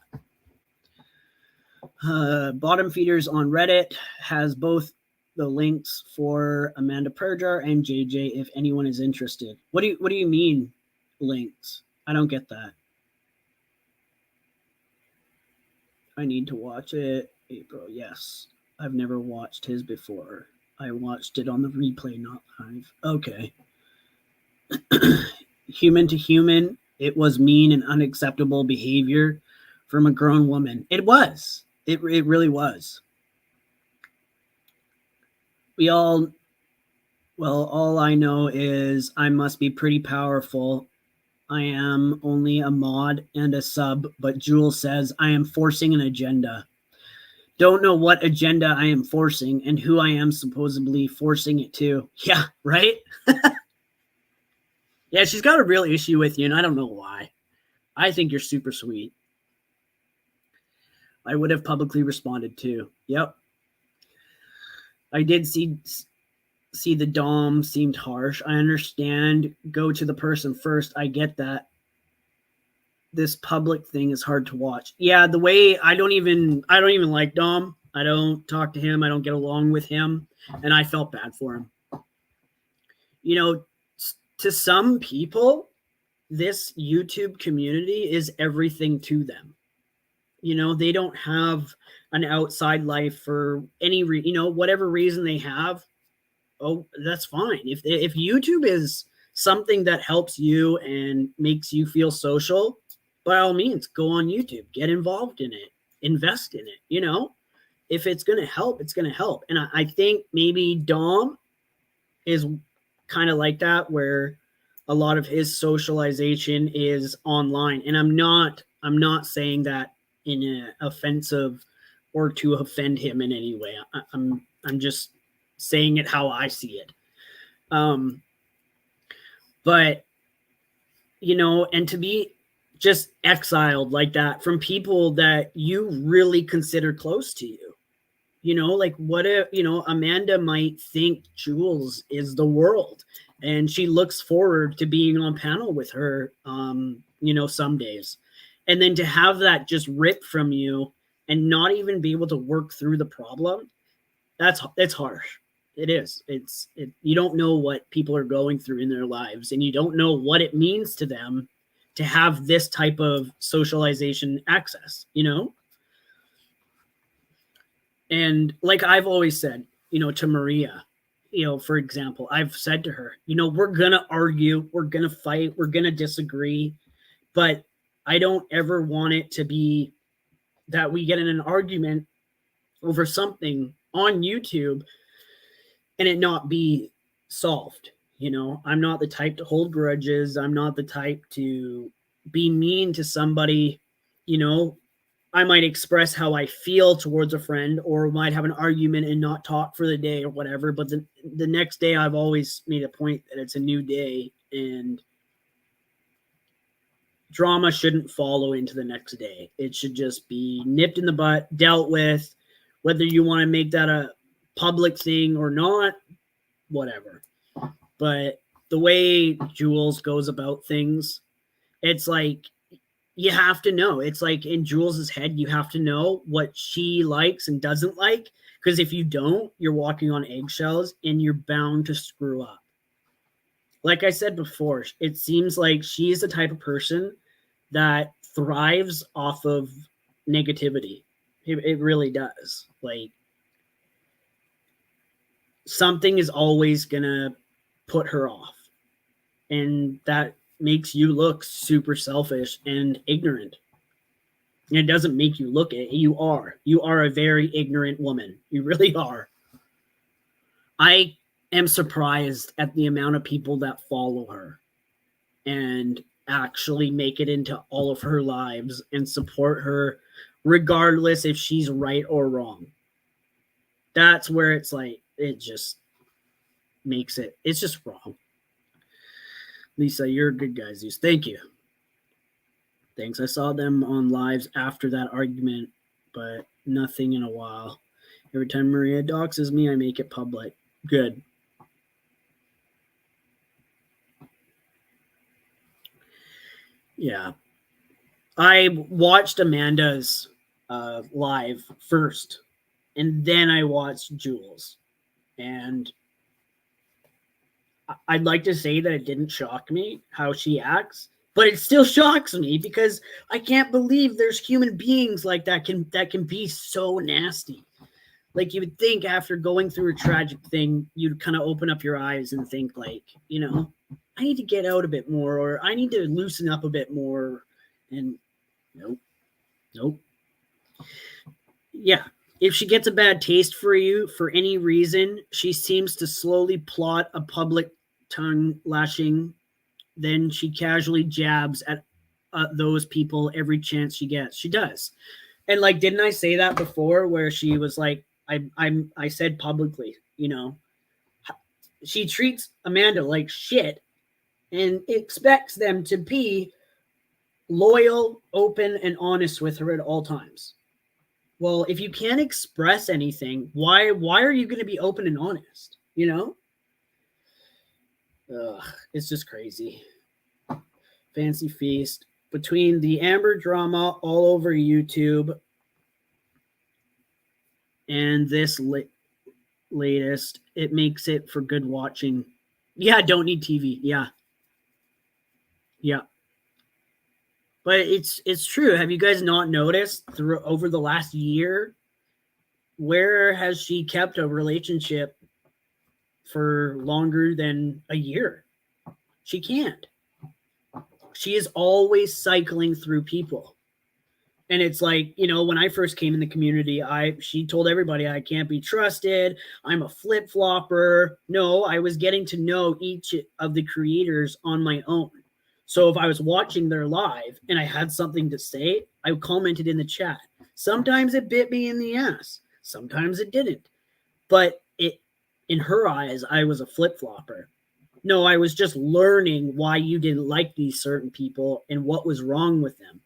Bottom Feeders on Reddit has both the links for Amanda Perjar and JJ if anyone is interested. What do you mean links? I don't get that. I need to watch it. April, yes. I've never watched his before. I watched it on the replay, not live. Okay. Human to human, it was mean and unacceptable behavior from a grown woman. It was. It really was. All I know is I must be pretty powerful. I am only a mod and a sub, but Jules says I am forcing an agenda. Don't know what agenda I am forcing and who I am supposedly forcing it to. Yeah, right? Yeah, she's got a real issue with you, and I don't know why. I think you're super sweet. I would have publicly responded too. Yep. I did see the Dom seemed harsh. I understand. Go to the person first. I get that. This public thing is hard to watch. Yeah, the way I don't even like Dom. I don't talk to him. I don't get along with him, and I felt bad for him. To some people, this YouTube community is everything to them. They don't have an outside life for any whatever reason they have. Oh, that's fine. If YouTube is something that helps you and makes you feel social, by all means, go on YouTube, get involved in it, invest in it. If it's going to help, it's going to help. And I think maybe Dom is kind of like that, where a lot of his socialization is online. And I'm not saying that in an offensive or to offend him in any way. I'm just saying it how I see it. But and to be just exiled like that from people that you really consider close to you, like what if, Amanda might think Jules is the world and she looks forward to being on panel with her, some days. And then to have that just ripped from you and not even be able to work through the problem, it's harsh. It is. You don't know what people are going through in their lives, and you don't know what it means to them to have this type of socialization access, And like I've always said, to Maria, for example, I've said to her, we're going to argue, we're going to fight, we're going to disagree, but I don't ever want it to be that we get in an argument over something on YouTube and it not be solved. I'm not the type to hold grudges. I'm not the type to be mean to somebody. I might express how I feel towards a friend, or might have an argument and not talk for the day or whatever. But the next day, I've always made a point that it's a new day and drama shouldn't follow into the next day. It should just be nipped in the butt, dealt with, whether you want to make that a public thing or not, whatever. But the way Jules goes about things, it's like you have to know. It's like in Jules's head, you have to know what she likes and doesn't like, because if you don't, you're walking on eggshells and you're bound to screw up. Like I said before, it seems like she is the type of person that thrives off of negativity. It really does. Like, something is always gonna put her off, and that makes you look super selfish and ignorant. And it doesn't make you look it. You are a very ignorant woman. You really are. I am surprised at the amount of people that follow her and actually make it into all of her lives and support her regardless if she's right or wrong. That's where it's like, it just makes it's just wrong. Lisa, you're a good guy, Zeus. Thank you. Thanks. I saw them on lives after that argument, but nothing in a while. Every time Maria doxes me, I make it public. Good. Yeah. I watched Amanda's live first, and then I watched Jules. And I'd like to say that it didn't shock me how she acts, but it still shocks me because I can't believe there's human beings like that can be so nasty. Like, you would think after going through a tragic thing, you'd kind of open up your eyes and think, like, you know, I need to get out a bit more, or I need to loosen up a bit more. And nope. Yeah. If she gets a bad taste for you for any reason, she seems to slowly plot a public tongue lashing. Then she casually jabs at those people every chance she gets. She does. And like, didn't I say that before, where she was like, I said publicly, you know, she treats Amanda like shit and expects them to be loyal, open, and honest with her at all times. Well, if you can't express anything, why are you going to be open and honest? You know? Ugh, it's just crazy. Fancy Feast. Between the Amber drama all over YouTube and this latest, it makes it for good watching. Yeah, don't need TV. Yeah. But it's true. Have you guys not noticed over the last year, where has she kept a relationship for longer than a year? She can't. She is always cycling through people. And it's like, you know, when I first came in the community, she told everybody I can't be trusted. I'm a flip-flopper. No, I was getting to know each of the creators on my own. So if I was watching their live and I had something to say, I commented in the chat. Sometimes it bit me in the ass. Sometimes it didn't. But in her eyes, I was a flip-flopper. No, I was just learning why you didn't like these certain people and what was wrong with them.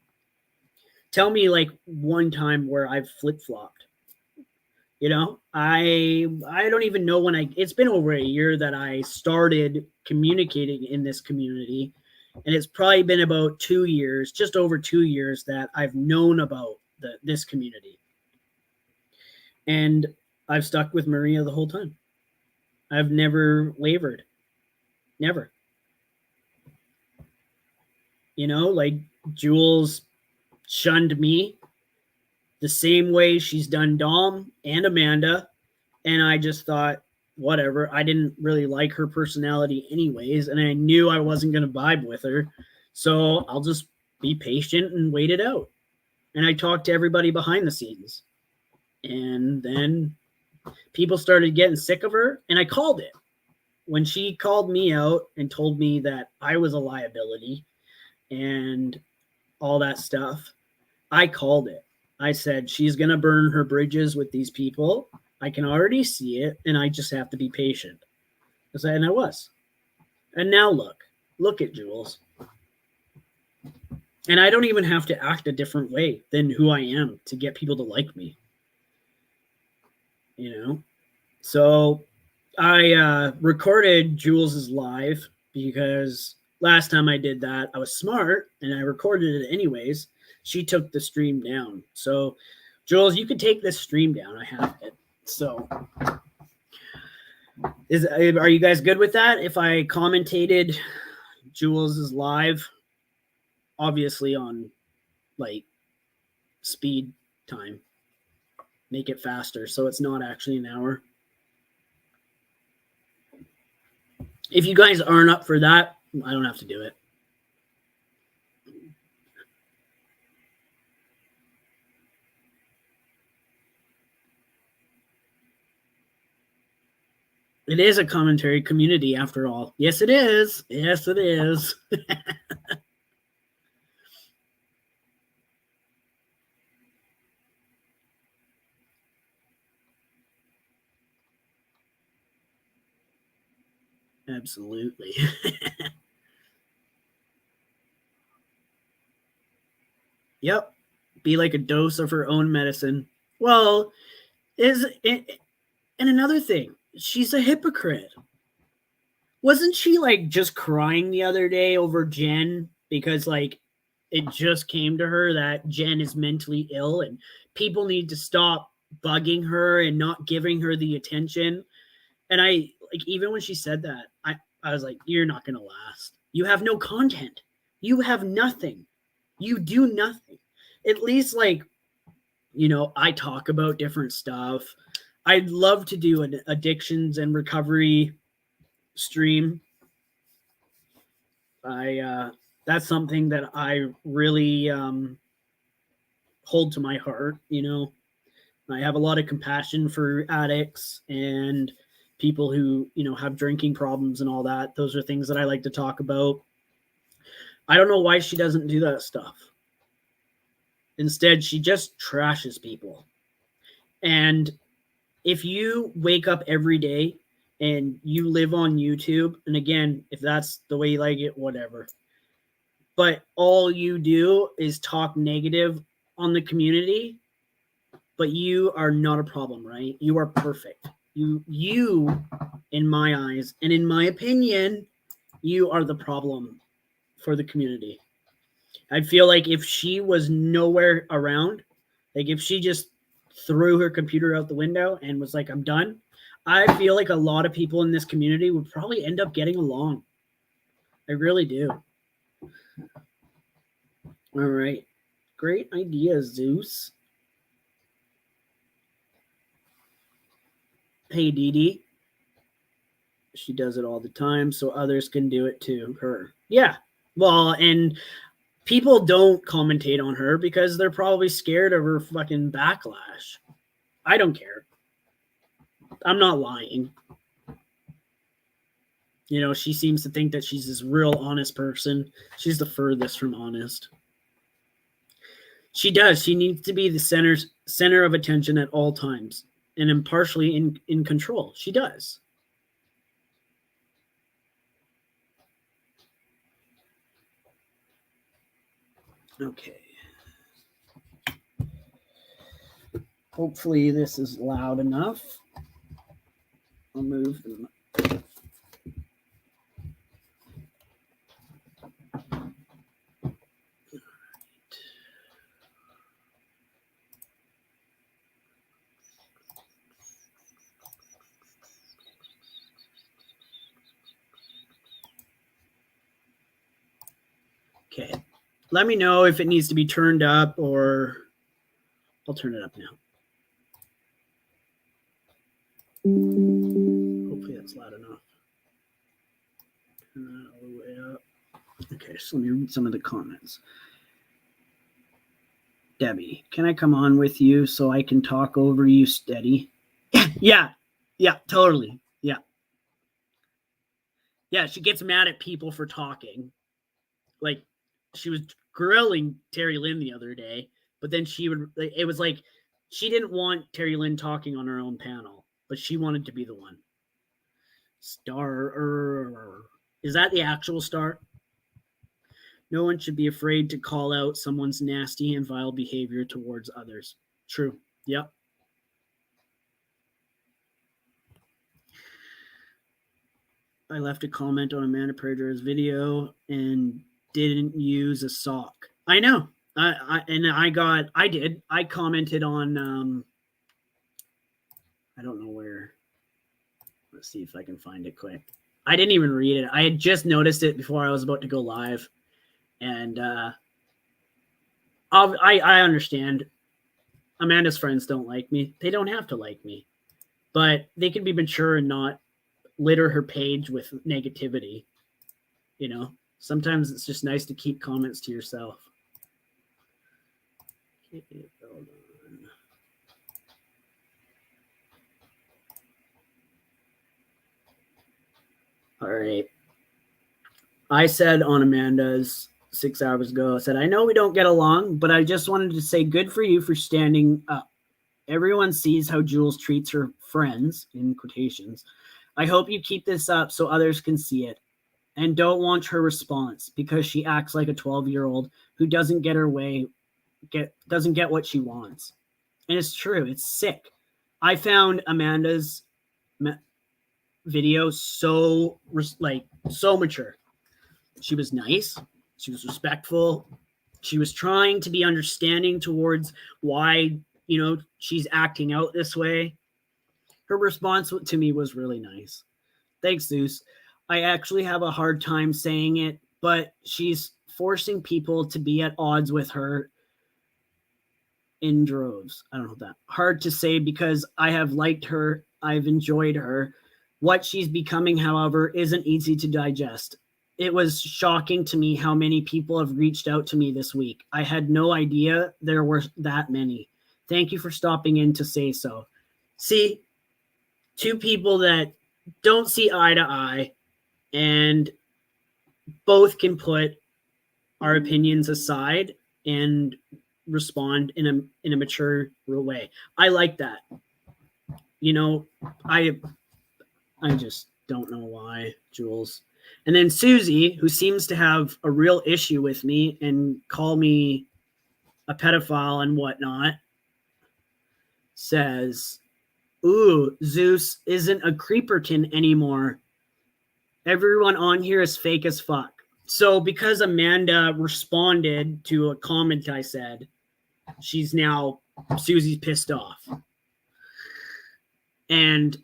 Tell me like one time where I've flip-flopped. You know, I don't even know when it's been over a year that I started communicating in this community. And it's probably been about 2 years, just over 2 years, that I've known about this community. And I've stuck with Maria the whole time. I've never wavered. Never. You know, like Jules shunned me the same way she's done Dom and Amanda. And I just thought, whatever. I didn't really like her personality anyways, and I knew I wasn't going to vibe with her. So I'll just be patient and wait it out. And I talked to everybody behind the scenes. And then people started getting sick of her, and I called it. When she called me out and told me that I was a liability and all that stuff, I called it. I said, she's going to burn her bridges with these people. I can already see it, and I just have to be patient. And I was. And now look at Jules. And I don't even have to act a different way than who I am to get people to like me. You know? So I recorded Jules's live because last time I did that, I was smart and I recorded it anyways. She took the stream down. So, Jules, you could take this stream down. I have it. So, are you guys good with that? If I commentated Jules' live, obviously on like speed time, make it faster so it's not actually an hour. If you guys aren't up for that, I don't have to do it. It is a commentary community after all. Yes, it is. Yes, it is. Absolutely. Yep. Be like a dose of her own medicine. Well, is it, and another thing, she's a hypocrite. Wasn't she like just crying the other day over Jen because like it just came to her that Jen is mentally ill and people need to stop bugging her and not giving her the attention? And I like, even when she said that, I was like, you're not gonna last. You have no content. You have nothing. You do nothing. At least like, you know, I talk about different stuff. I'd love to do an addictions and recovery stream. That's something that I really hold to my heart. You know, I have a lot of compassion for addicts and people who, you know, have drinking problems and all that. Those are things that I like to talk about. I don't know why she doesn't do that stuff. Instead, she just trashes people. And if you wake up every day and you live on YouTube, and again, if that's the way you like it, whatever. But all you do is talk negative on the community, but you are not a problem, right? You are perfect. You, in my eyes, and in my opinion, you are the problem for the community. I feel like if she was nowhere around, like if she just threw her computer out the window and was like, I'm done, I feel like a lot of people in this community would probably end up getting along. I really do. All right. Great idea, Zeus. Hey, Dee Dee. She does it all the time, so others can do it too. Her. Yeah. Well, and people don't commentate on her because they're probably scared of her fucking backlash. I don't care. I'm not lying. You know, she seems to think that she's this real honest person. She's the furthest from honest. She does. She needs to be the center of attention at all times and impartially in control. She does. Okay. Hopefully this is loud enough. I'll move them. Okay. Let me know if it needs to be turned up, or I'll turn it up now. Hopefully that's loud enough. Turn that all the way up. Okay, so let me read some of the comments. Debbie, can I come on with you so I can talk over you steady? Yeah, totally. Yeah, she gets mad at people for talking. Like, she was grilling Terry Lynn the other day, but then it was like she didn't want Terry Lynn talking on her own panel, but she wanted to be the one. Star. Is that the actual star? No one should be afraid to call out someone's nasty and vile behavior towards others. True. Yep. I left a comment on Amanda Prager's video and didn't use a sock. I know. I commented on I don't know where. Let's see if I can find it quick. I didn't even read it. I had just noticed it before I was about to go live. And I understand. Amanda's friends don't like me. They don't have to like me. But they can be mature and not litter her page with negativity. You know, sometimes it's just nice to keep comments to yourself. Okay, hold on. All right. I said on Amanda's 6 hours ago, I said, I know we don't get along, but I just wanted to say good for you for standing up. Everyone sees how Jules treats her friends, in quotations. I hope you keep this up so others can see it. And don't watch her response because she acts like a 12-year-old who doesn't get her way, doesn't get what she wants. And it's true. It's sick. I found Amanda's video so mature. She was nice. She was respectful. She was trying to be understanding towards why, she's acting out this way. Her response to me was really nice. Thanks, Zeus. I actually have a hard time saying it, but she's forcing people to be at odds with her in droves. I don't know that. Hard to say because I have liked her. I've enjoyed her. What she's becoming, however, isn't easy to digest. It was shocking to me how many people have reached out to me this week. I had no idea there were that many. Thank you for stopping in to say so. See, two people that don't see eye to eye and both can put our opinions aside and respond in a mature way. I like that. I just don't know why, Jules. And then Susie, who seems to have a real issue with me and call me a pedophile and whatnot, says, ooh, Zeus isn't a creeperton anymore. Everyone on here is fake as fuck. So because Amanda responded to a comment I said, Susie's pissed off. And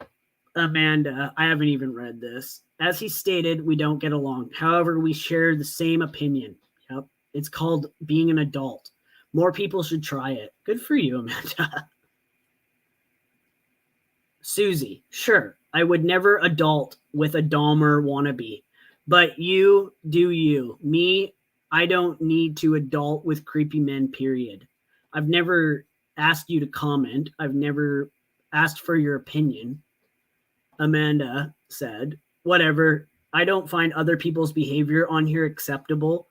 Amanda, I haven't even read this. As he stated, we don't get along. However, we share the same opinion. Yep. It's called being an adult. More people should try it. Good for you, Amanda. Susie, sure, I would never adult with a Dahmer wannabe. But you do you. Me, I don't need to adult with creepy men, period. I've never asked you to comment. I've never asked for your opinion. Amanda said, whatever. I don't find other people's behavior on here acceptable.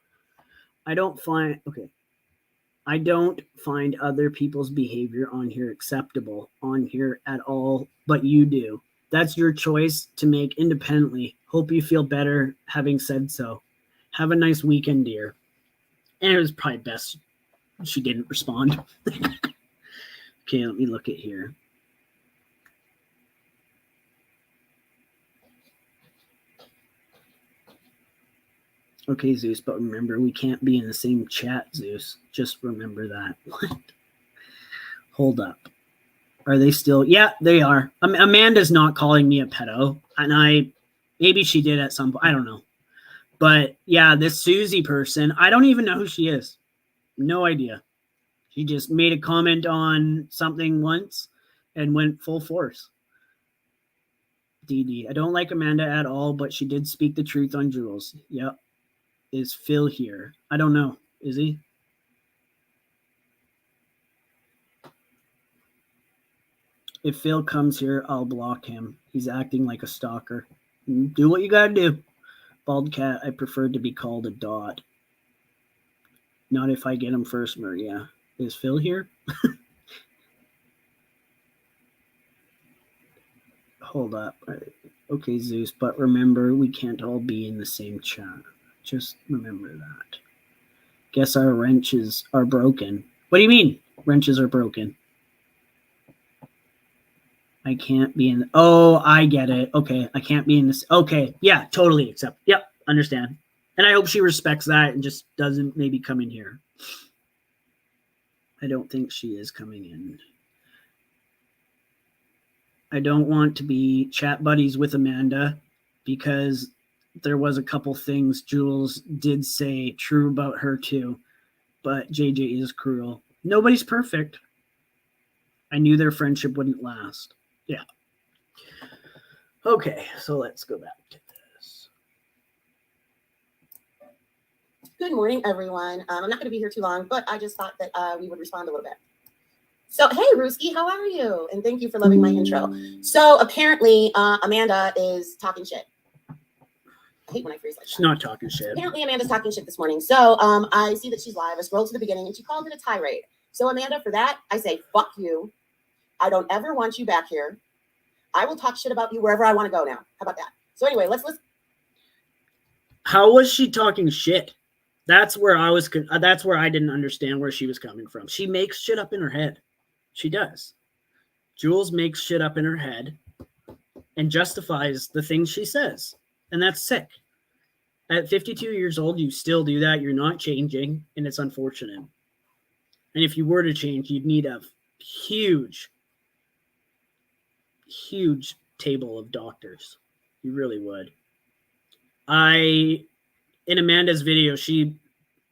I don't find other people's behavior on here acceptable on here at all, but you do. That's your choice to make independently. Hope you feel better having said so. Have a nice weekend, dear. And it was probably best she didn't respond. Okay, let me look at here. Okay, Zeus, but remember, we can't be in the same chat, Zeus. Just remember that. What? Hold up. Are they still? Yeah, they are. Amanda's not calling me a pedo. And maybe she did at some point. I don't know. But yeah, this Susie person, I don't even know who she is. No idea. She just made a comment on something once and went full force. DD. I don't like Amanda at all, but she did speak the truth on Jules. Yep. Is Phil here? I don't know. Is he? If Phil comes here, I'll block him. He's acting like a stalker. Do what you gotta do. Bald cat, I prefer to be called a dot. Not if I get him first, Maria. Is Phil here? Hold up. Okay, Zeus, but remember, we can't all be in the same chat. Just remember that. Guess our wrenches are broken. What do you mean wrenches are broken? I can't be in. Oh, I get it. Okay, I can't be in this. Okay, yeah, totally accept. Yep, understand. And I hope she respects that and just doesn't maybe come in here. I don't think she is coming in. I don't want to be chat buddies with Amanda because there was a couple things Jules did say true about her too. But JJ is cruel. Nobody's perfect. I knew their friendship wouldn't last. Yeah. Okay, so let's go back to this. Good morning, everyone. I'm not going to be here too long, but I just thought that we would respond a little bit. So, hey, Ruski, how are you? And thank you for loving my intro. So, apparently, Amanda is talking shit. I hate when I freeze like that. She's not talking shit. Apparently, Amanda's talking shit this morning. So, I see that she's live. I scrolled to the beginning, and she called it a tirade. So, Amanda, for that, I say, fuck you. I don't ever want you back here. I will talk shit about you wherever I want to go now. How about that? So, anyway, let's listen. How was she talking shit? That's where I was. That's where I didn't understand where she was coming from. She makes shit up in her head. She does. Jules makes shit up in her head and justifies the things she says. And that's sick. At 52 years old, you still do that. You're not changing, and it's unfortunate. And if you were to change, you'd need a huge table of doctors. You really would. In Amanda's video, she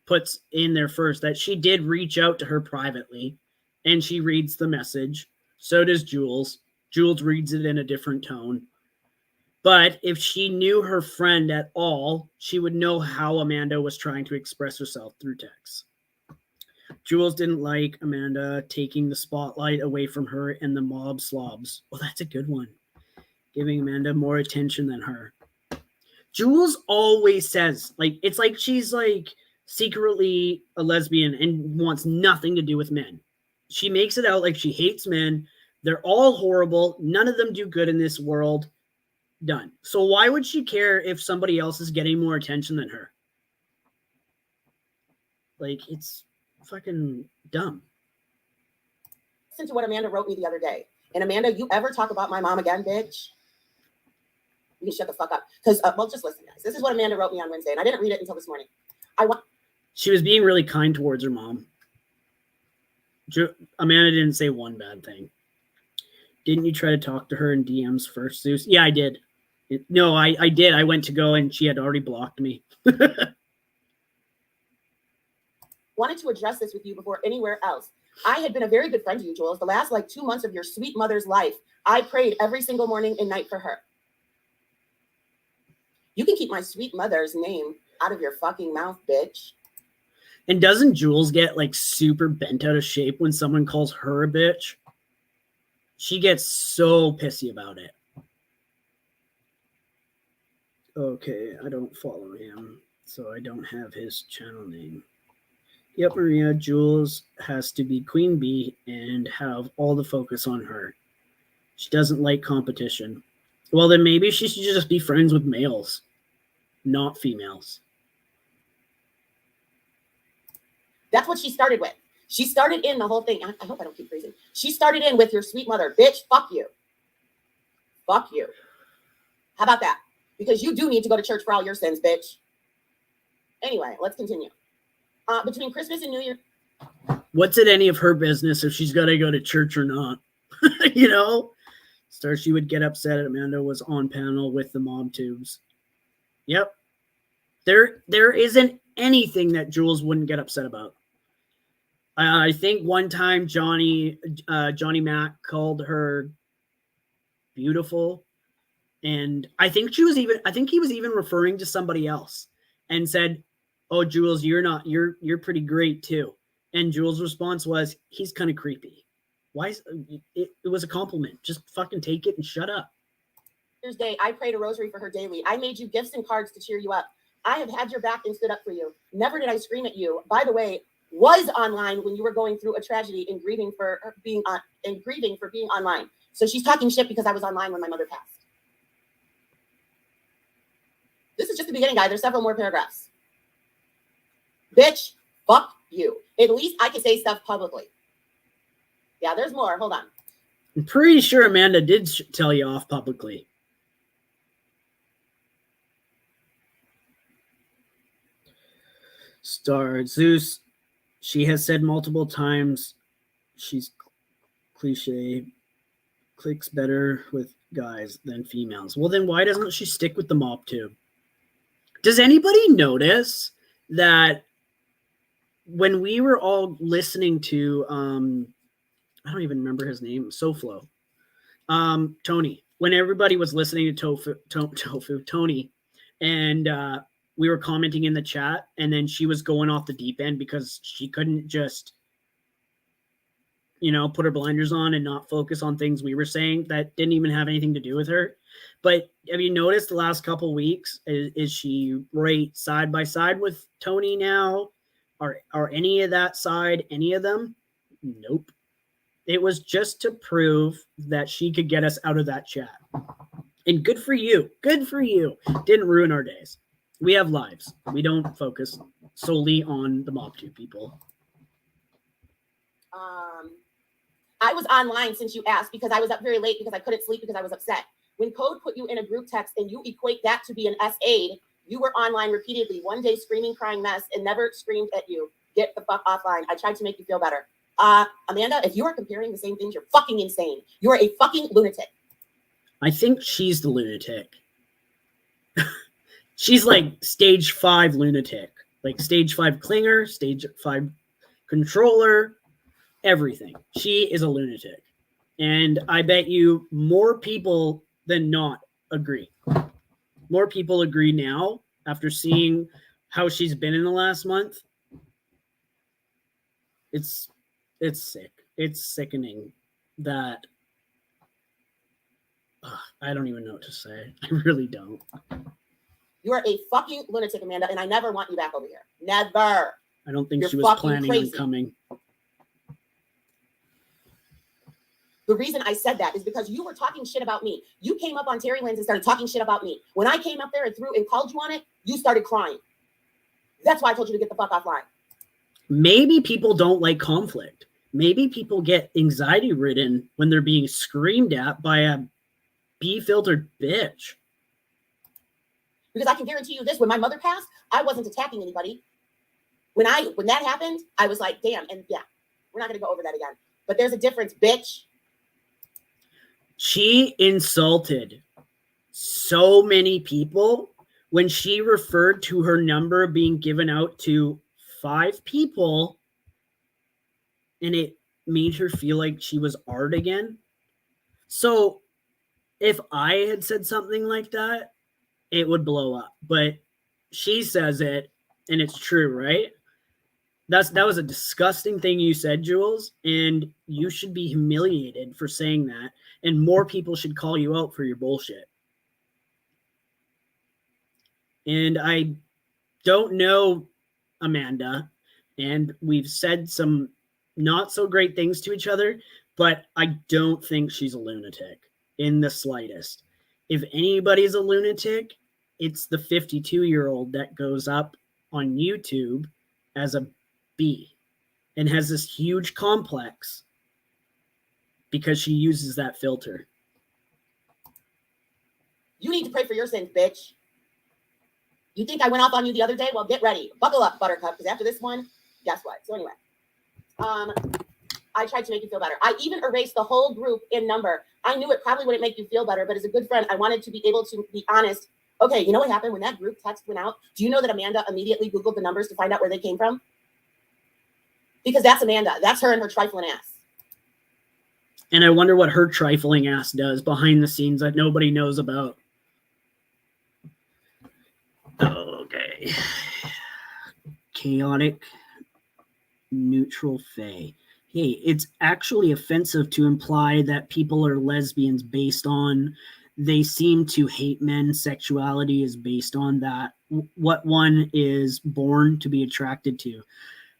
puts in there first that she did reach out to her privately, and she reads the message. So does Jules. Jules reads it in a different tone. But if she knew her friend at all, she would know how Amanda was trying to express herself through text. Jules didn't like Amanda taking the spotlight away from her and the mob slobs. Well, that's a good one. Giving Amanda more attention than her. Jules always says, like, it's like she's like secretly a lesbian and wants nothing to do with men. She makes it out like she hates men. They're all horrible. None of them do good in this world. Done. So why would she care if somebody else is getting more attention than her? Like, it's fucking dumb. Listen to what Amanda wrote me the other day. And Amanda, you ever talk about my mom again, bitch? You can shut the fuck up. Because, well, just listen, guys. This is what Amanda wrote me on Wednesday, and I didn't read it until this morning. She was being really kind towards her mom. Amanda didn't say one bad thing. Didn't you try to talk to her in DMs first, Zeus? Yeah, I did. No, I did. I went to go, and she had already blocked me. Wanted to address this with you before anywhere else. I had been a very good friend to you, Jules. The last, 2 months of your sweet mother's life, I prayed every single morning and night for her. You can keep my sweet mother's name out of your fucking mouth, bitch. And doesn't Jules get, super bent out of shape when someone calls her a bitch? She gets so pissy about it. Okay, I don't follow him, so I don't have his channel name. Yep, Maria, Jules has to be queen bee and have all the focus on her. She doesn't like competition. Well, then maybe she should just be friends with males, not females. That's what she started with. She started in the whole thing. I hope I don't keep freezing. She started in with your sweet mother. Bitch, fuck you. Fuck you. How about that? Because you do need to go to church for all your sins, bitch. Anyway, let's continue. Between Christmas and New Year. What's it any of her business if she's got to go to church or not? You know? So she would get upset at Amanda was on panel with the mob tubes. Yep. There isn't anything that Jules wouldn't get upset about. I think one time Johnny Mac called her beautiful, and I think he was even referring to somebody else and said, "Oh, Jules, you're pretty great too." And Jules' response was, "He's kind of creepy." Why? It was a compliment. Just fucking take it and shut up. Thursday, I prayed a rosary for her daily. I made you gifts and cards to cheer you up. I have had your back and stood up for you. Never did I scream at you. By the way, was online when you were going through a tragedy and grieving for being online. So she's talking shit because I was online when my mother passed. This is just the beginning, guys. There's several more paragraphs. Bitch, fuck you. At least I can say stuff publicly. Yeah, there's more. Hold on. I'm pretty sure Amanda did tell you off publicly. Star Zeus, she has said multiple times she's cliche, clicks better with guys than females. Well, then why doesn't she stick with the mop tube? Does anybody notice that when we were all listening to, I don't even remember his name, SoFlo, Tony, when everybody was listening to Tony, and we were commenting in the chat, and then she was going off the deep end because she couldn't just, put her blinders on and not focus on things we were saying that didn't even have anything to do with her. But have you noticed the last couple of weeks, is she right side by side with Tony now? Are any of that side, any of them? Nope. It was just to prove that she could get us out of that chat. And good for you. Good for you. Didn't ruin our days. We have lives. We don't focus solely on the mob 2 people. I was online since you asked because I was up very late because I couldn't sleep because I was upset. When Code put you in a group text and you equate that to be an S-aid, you were online repeatedly, one day screaming, crying mess, and never screamed at you. Get the fuck offline. I tried to make you feel better. Amanda, if you are comparing the same things, you're fucking insane. You are a fucking lunatic. I think she's the lunatic. She's like stage 5 lunatic. Like stage 5 clinger, stage 5 controller, everything. She is a lunatic. And I bet you more people than not agree. More people agree now after seeing how she's been in the last month. It's sick. It's sickening that I don't even know what to say. I really don't. You are a fucking lunatic, Amanda, and I never want you back over here. Never. I don't think she was planning on coming. The reason I said that is because you were talking shit about me. You came up on Terry Lynn's and started talking shit about me. When I came up there and threw and called you on it, you started crying. That's why I told you to get the fuck offline. Maybe people don't like conflict. Maybe people get anxiety ridden when they're being screamed at by a bee-filtered bitch. Because I can guarantee you this, when my mother passed, I wasn't attacking anybody. When that happened, I was like, damn, and yeah, we're not going to go over that again. But there's a difference, bitch. She insulted so many people when she referred to her number being given out to 5 people, and it made her feel like she was art again. So if I had said something like that, it would blow up. But she says it, and it's true, right? That was a disgusting thing you said, Jules, and you should be humiliated for saying that, and more people should call you out for your bullshit. And I don't know Amanda, and we've said some not so great things to each other, but I don't think she's a lunatic in the slightest. If anybody's a lunatic, it's the 52-year-old that goes up on YouTube as a bee and has this huge complex because she uses that filter. You need to pray for your sins, bitch. You think I went off on you the other day? Well, get ready. Buckle up, Buttercup, because after this one, guess what? So anyway, I tried to make you feel better. I even erased the whole group in number. I knew it probably wouldn't make you feel better, but as a good friend, I wanted to be able to be honest. Okay, you know what happened when that group text went out? Do you know that Amanda immediately Googled the numbers to find out where they came from? Because that's Amanda. That's her and her trifling ass. And I wonder what her trifling ass does behind the scenes that nobody knows about. Okay. Chaotic neutral fae. Hey, it's actually offensive to imply that people are lesbians based on they seem to hate men. Sexuality is based on that. What one is born to be attracted to.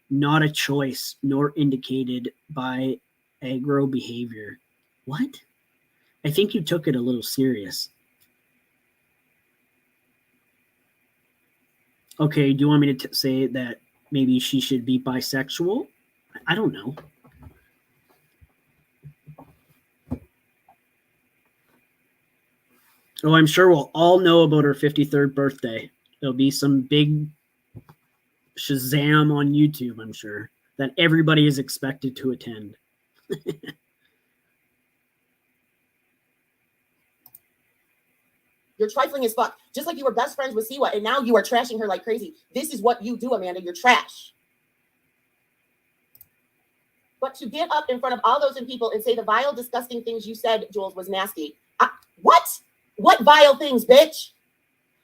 Not a choice, nor indicated by aggro behavior. What? I think you took it a little serious. Okay, do you want me to say that maybe she should be bisexual? I don't know. Oh, I'm sure we'll all know about her 53rd birthday. There'll be some big Shazam on YouTube, I'm sure, that everybody is expected to attend. You're trifling as fuck. Just like you were best friends with Siwa, and now you are trashing her like crazy. This is what you do, Amanda. You're trash. But to get up in front of all those people and say the vile, disgusting things you said, Jules, was nasty. What? What vile things, bitch?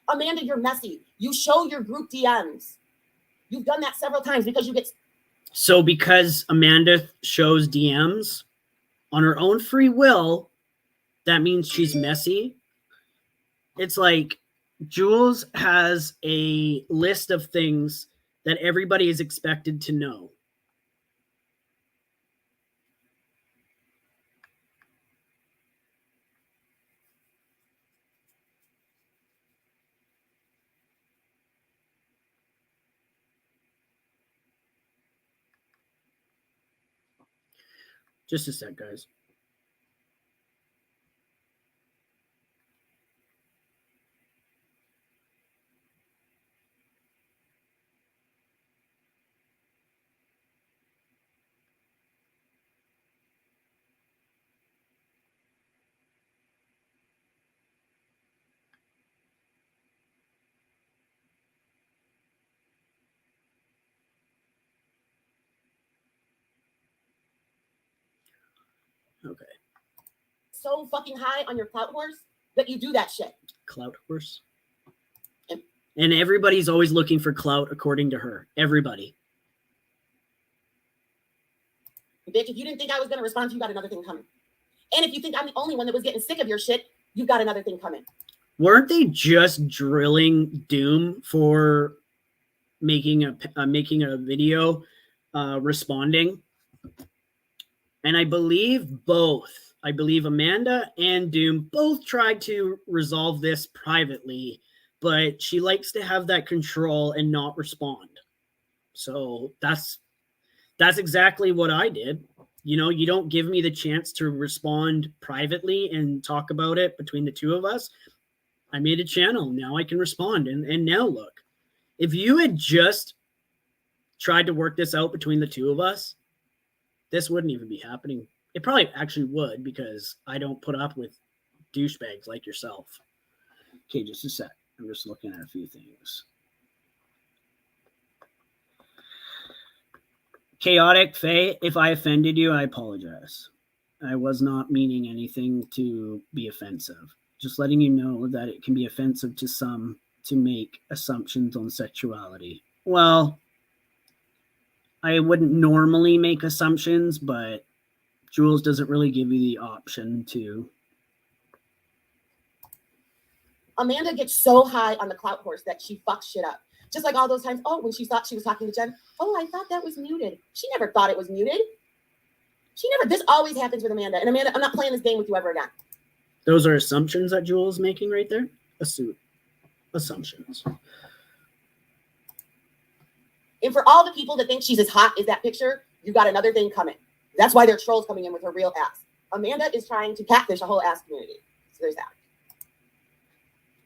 Amanda, you're messy. You show your group DMs. You've done that several times because you get... So because Amanda shows DMs on her own free will, that means she's messy? It's like Jules has a list of things that everybody is expected to know. Just a sec, guys. Okay. So fucking high on your clout horse that you do that shit. Clout horse? And everybody's always looking for clout, according to her. Everybody. Bitch, if you didn't think I was going to respond to you, got another thing coming. And if you think I'm the only one that was getting sick of your shit, you got another thing coming. Weren't they just drilling Doom for making a video responding? And I believe Amanda and Doom both tried to resolve this privately, but she likes to have that control and not respond. So that's exactly what I did. You know, you don't give me the chance to respond privately and talk about it between the two of us. I made a channel. Now I can respond. And now look, if you had just tried to work this out between the two of us, this wouldn't even be happening. It probably actually would, because I don't put up with douchebags like yourself. Okay, just a sec. I'm just looking at a few things. Chaotic Faye, if I offended you, I apologize. I was not meaning anything to be offensive. Just letting you know that it can be offensive to some to make assumptions on sexuality. Well, I wouldn't normally make assumptions, but Jules doesn't really give you the option to. Amanda gets so high on the clout horse that she fucks shit up. Just like all those times, when she thought she was talking to Jen, I thought that was muted. She never thought it was muted. This always happens with Amanda. And Amanda, I'm not playing this game with you ever again. Those are assumptions that Jules is making right there? Assumptions. And for all the people that think she's as hot as that picture, you got another thing coming. That's why there are trolls coming in with her real ass. Amanda is trying to catfish a whole ass community. So there's that.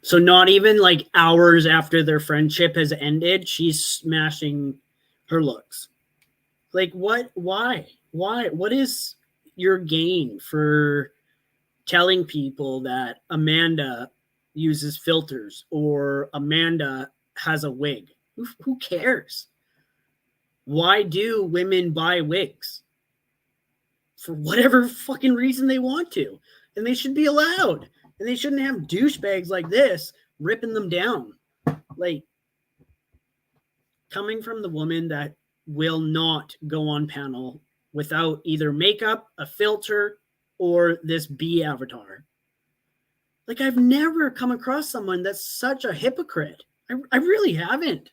So not even like hours after their friendship has ended, she's smashing her looks. Like what? Why? What is your gain for telling people that Amanda uses filters or Amanda has a wig? Who cares? Why do women buy wigs? For whatever fucking reason they want to. And they should be allowed. And they shouldn't have douchebags like this ripping them down. Like, coming from the woman that will not go on panel without either makeup, a filter, or this bee avatar. Like, I've never come across someone that's such a hypocrite. I really haven't.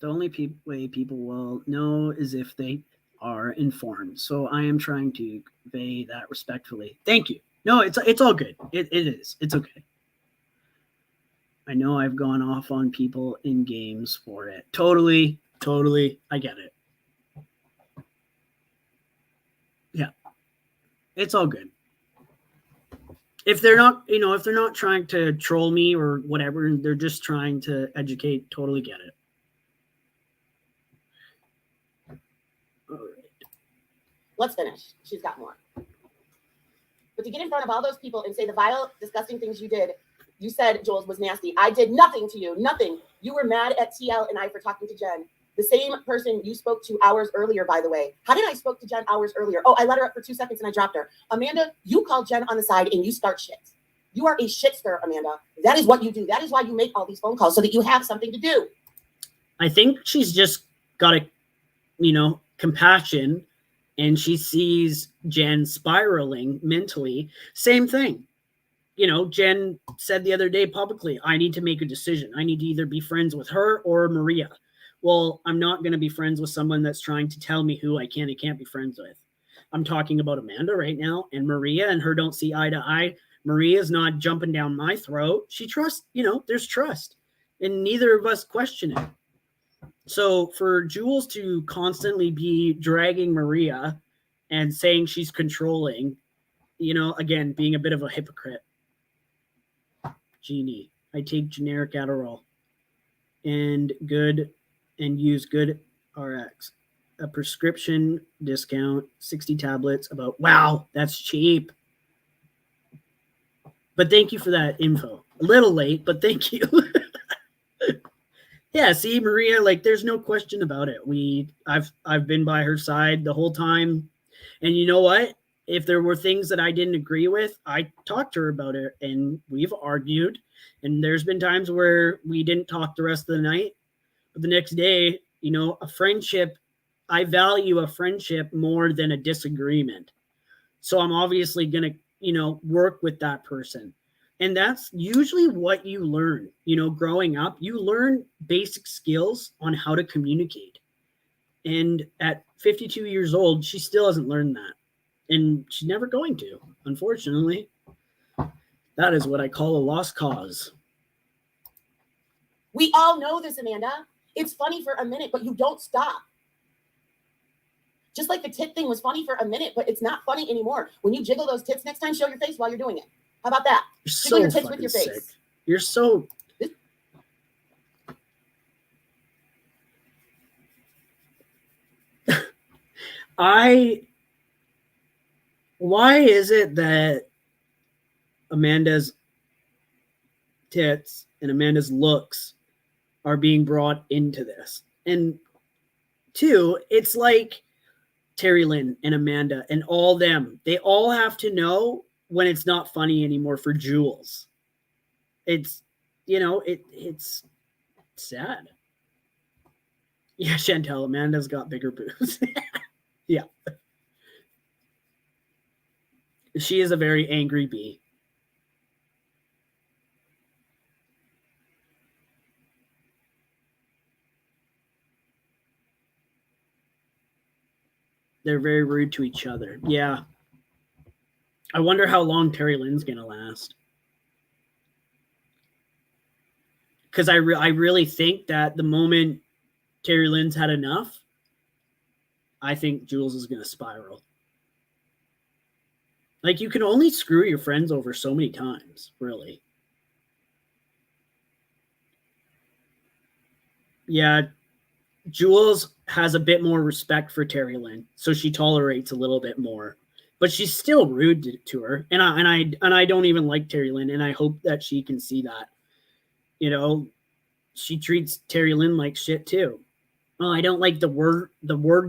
The only way people will know is if they are informed. So I am trying to convey that respectfully. Thank you. No, it's all good. It is. It's okay. I know I've gone off on people in games for it. Totally. I get it. It's all good. If they're not, if they're not trying to troll me or whatever, they're just trying to educate, totally get it. All right. Let's finish. She's got more. But to get in front of all those people and say the vile, disgusting things you did, you said Jules was nasty. I did nothing to you, nothing. You were mad at TL and I for talking to Jen. The same person you spoke to hours earlier, by the way. How did I spoke to Jen hours earlier? Oh, I let her up for 2 seconds and I dropped her. Amanda, you called Jen on the side and you start shit. You are a shitster, Amanda. That is what you do. That is why you make all these phone calls, so that you have something to do. I think she's just got a, compassion, and she sees Jen spiraling mentally. Same thing. Jen said the other day publicly, I need to make a decision. I need to either be friends with her or Maria. Well, I'm not going to be friends with someone that's trying to tell me who I can and can't be friends with. I'm talking about Amanda right now, and Maria and her don't see eye to eye. Maria's not jumping down my throat. She trusts, there's trust, and neither of us question it. So for Jules to constantly be dragging Maria and saying she's controlling, again, being a bit of a hypocrite. Jeannie, I take generic Adderall and use good RX. A prescription discount, 60 tablets, wow, that's cheap. But thank you for that info. A little late, but thank you. Yeah, see, Maria, there's no question about it. I've been by her side the whole time. And you know what? If there were things that I didn't agree with, I talked to her about it, and we've argued. And there's been times where we didn't talk the rest of the night. But the next day, a friendship, I value a friendship more than a disagreement. So I'm obviously going to, work with that person. And that's usually what you learn, growing up. You learn basic skills on how to communicate. And at 52 years old, she still hasn't learned that. And she's never going to, unfortunately. That is what I call a lost cause. We all know this, Amanda. It's funny for a minute, but you don't stop. Just like the tit thing was funny for a minute, but it's not funny anymore. When you jiggle those tits next time, show your face while you're doing it. How about that? Jiggle your tits with your face. Sick. You're so... Why is it that Amanda's tits and Amanda's looks are being brought into this? And two, it's like Terry Lynn and Amanda and all them, they all have to know when it's not funny anymore for Jules. It's, it's sad. Yeah, Chantel, Amanda's got bigger boobs. Yeah. She is a very angry bee. They're very rude to each other. Yeah. I wonder how long Terry Lynn's going to last. Because I really think that the moment Terry Lynn's had enough, I think Jules is going to spiral. You can only screw your friends over so many times, really. Yeah, Jules has a bit more respect for Terry Lynn, so she tolerates a little bit more. But she's still rude to her, and I don't even like Terry Lynn, and I hope that she can see that. She treats Terry Lynn like shit too. Oh, I don't like the word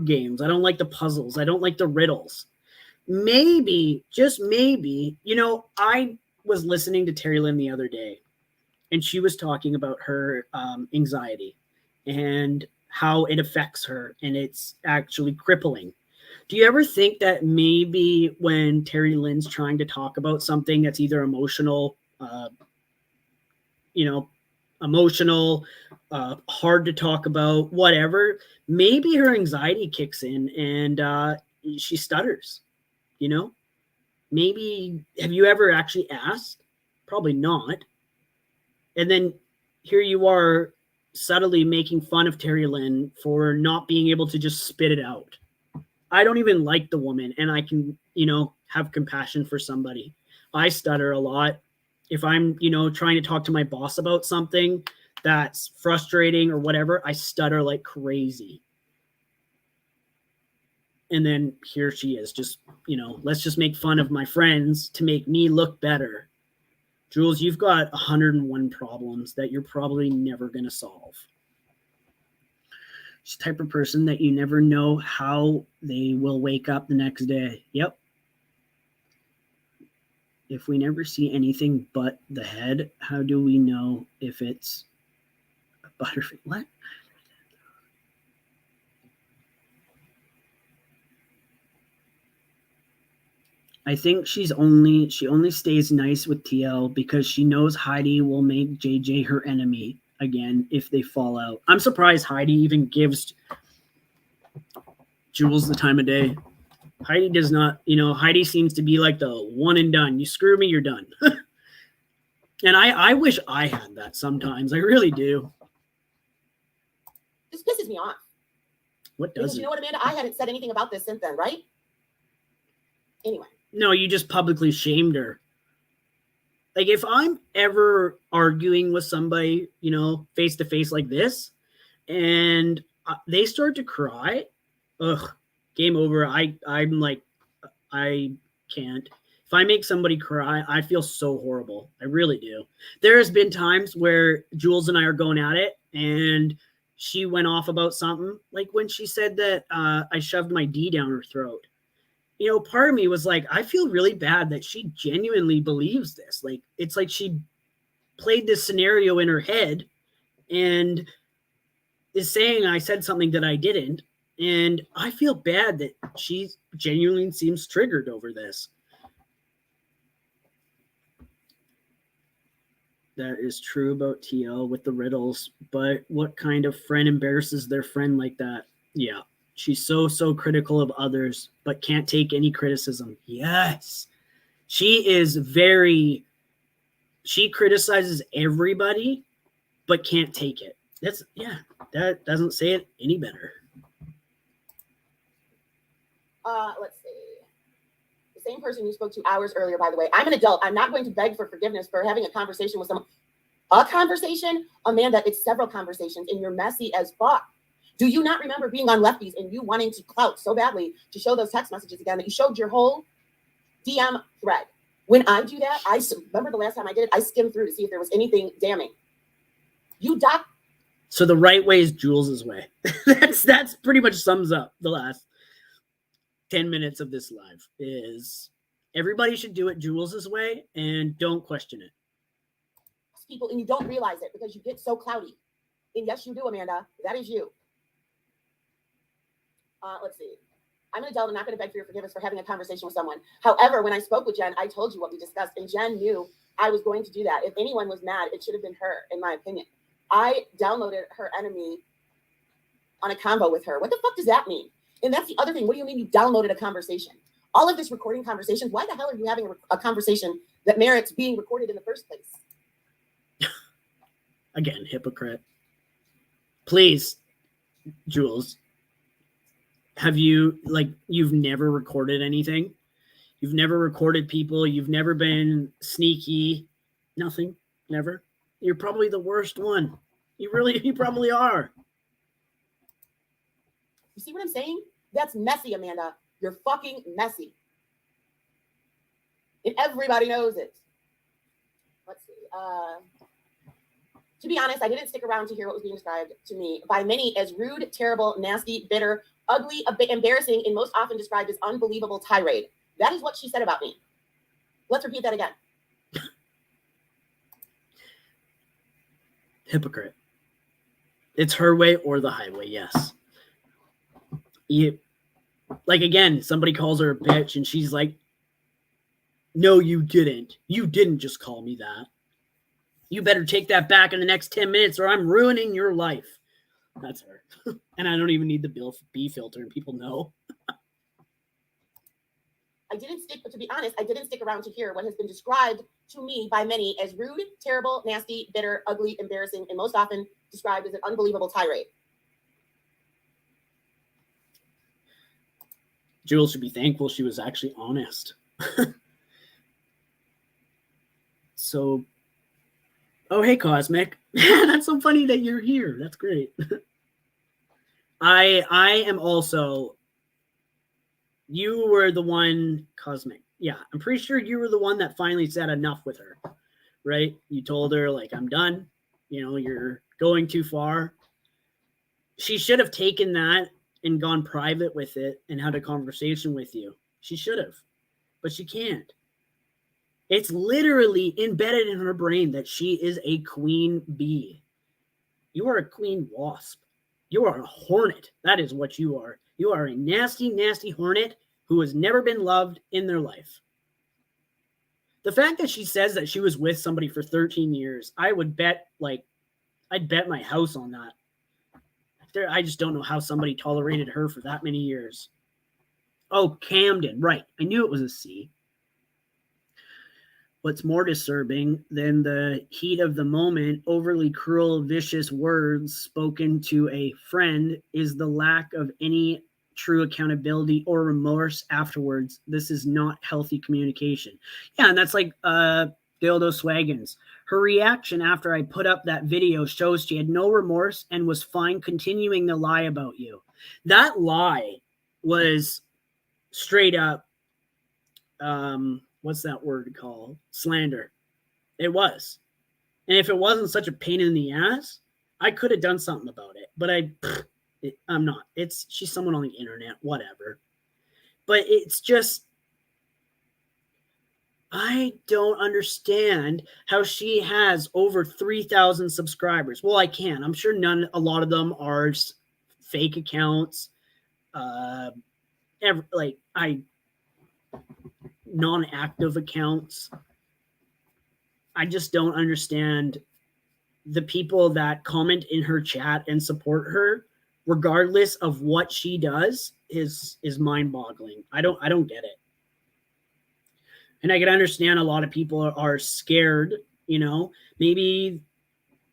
games. I don't like the puzzles. I don't like the riddles. Maybe, just maybe, I was listening to Terry Lynn the other day, and she was talking about her anxiety and how it affects her, and it's actually crippling. Do you ever think that maybe when Terry Lynn's trying to talk about something that's either emotional, hard to talk about, whatever, maybe her anxiety kicks in and she stutters? Maybe, have you ever actually asked? Probably not. And then here you are subtly making fun of Terry Lynn for not being able to just spit it out. I don't even like the woman, and I can, have compassion for somebody. I stutter a lot. If I'm, trying to talk to my boss about something that's frustrating or whatever, I stutter like crazy. And then here she is, just, let's just make fun of my friends to make me look better. Jules, you've got 101 problems that you're probably never going to solve. She's the type of person that you never know how they will wake up the next day. Yep. If we never see anything but the head, how do we know if it's a butterfly? What? I think she only stays nice with TL because she knows Heidi will make JJ her enemy again if they fall out. I'm surprised Heidi even gives Jules the time of day. Heidi does not, Heidi seems to be like the one and done. You screw me, you're done. And I wish I had that sometimes. I really do. This pisses me off. What does because it? You know what, Amanda? I hadn't said anything about this since then, right? Anyway. No, you just publicly shamed her. Like, if I'm ever arguing with somebody, face to face like this, and they start to cry, game over. I'm like, I can't. If I make somebody cry, I feel so horrible. I really do. There has been times where Jules and I are going at it, and she went off about something, like when she said that I shoved my D down her throat. Part of me was like, I feel really bad that she genuinely believes this. Like, it's like she played this scenario in her head and is saying I said something that I didn't. And I feel bad that she genuinely seems triggered over this. That is true about TL with the riddles, but what kind of friend embarrasses their friend like that? Yeah. She's so critical of others, but can't take any criticism. Yes. She criticizes everybody, but can't take it. That doesn't say it any better. Let's see. The same person you spoke to hours earlier, by the way. I'm an adult. I'm not going to beg for forgiveness for having a conversation with someone. A conversation? Amanda, it's several conversations, and you're messy as fuck. Do you not remember being on Lefties and you wanting to clout so badly to show those text messages again that you showed your whole DM thread? When I do that, I remember the last time I did it, I skimmed through to see if there was anything damning. So the right way is Jules' way. That's pretty much sums up the last 10 minutes of this live. Is everybody should do it Jules' way and don't question it. People, and you don't realize it because you get so cloudy. And yes, you do, Amanda. That is you. Let's see. I'm an adult. I'm not going to beg for your forgiveness for having a conversation with someone. However, when I spoke with Jen, I told you what we discussed, and Jen knew I was going to do that. If anyone was mad, it should have been her, in my opinion. I downloaded her enemy on a convo with her. What the fuck does that mean? And that's the other thing. What do you mean you downloaded a conversation? All of this recording conversations, why the hell are you having a conversation that merits being recorded in the first place? Again, hypocrite. Please, Jules. Have you, you've never recorded anything? You've never recorded people? You've never been sneaky? Nothing? Never? You're probably the worst one. You probably are. You see what I'm saying? That's messy, Amanda. You're fucking messy. And everybody knows it. Let's see. To be honest, I didn't stick around to hear what was being described to me by many as rude, terrible, nasty, bitter, ugly, embarrassing, and most often described as unbelievable tirade. That is what she said about me. Let's repeat that again. Hypocrite. It's her way or the highway, yes. Again, somebody calls her a bitch and she's like, no, you didn't. You didn't just call me that. You better take that back in the next 10 minutes or I'm ruining your life. That's her. And I don't even need the B filter and people know. To be honest, I didn't stick around to hear what has been described to me by many as rude, terrible, nasty, bitter, ugly, embarrassing, and most often described as an unbelievable tirade. Jules should be thankful she was actually honest. So, oh, hey, Cosmic. That's so funny that you're here. That's great. I am also, you were the one, Cosmic. Yeah, I'm pretty sure you were the one that finally said enough with her, right? You told her, like, I'm done. You know, you're going too far. She should have taken that and gone private with it and had a conversation with you. She should have, but she can't. It's literally embedded in her brain that she is a queen bee. You are a queen wasp. You are a hornet. That is what you are. You are a nasty, nasty hornet who has never been loved in their life. The fact that she says that she was with somebody for 13 years, I would bet, like, I'd bet my house on that. I just don't know how somebody tolerated her for that many years. Oh, Camden. Right. I knew it was a C. What's more disturbing than the heat of the moment, overly cruel, vicious words spoken to a friend is the lack of any true accountability or remorse afterwards. This is not healthy communication. Yeah, and that's like Dildo Swaggins. Her reaction after I put up that video shows she had no remorse and was fine continuing the lie about you. That lie was straight up what's that word called? Slander. It was. And if it wasn't such a pain in the ass, I could have done something about it. But I'm not. She's someone on the internet, whatever. But it's just, I don't understand how she has over 3,000 subscribers. Well, I can. I'm sure a lot of them are fake accounts. Non-active accounts. I just don't understand the people that comment in her chat and support her, regardless of what she does, is mind-boggling. I don't get it. And I can understand a lot of people are scared, you know, maybe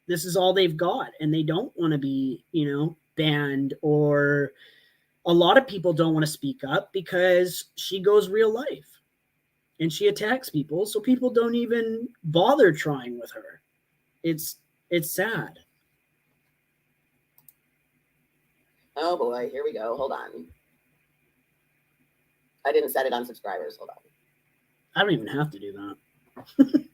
this is all they've got and they don't want to be, you know, banned, or a lot of people don't want to speak up because she goes real life. And she attacks people, so people don't even bother trying with her. It's sad. Oh boy, here we go. Hold on. I didn't set it on subscribers. Hold on. I don't even have to do that.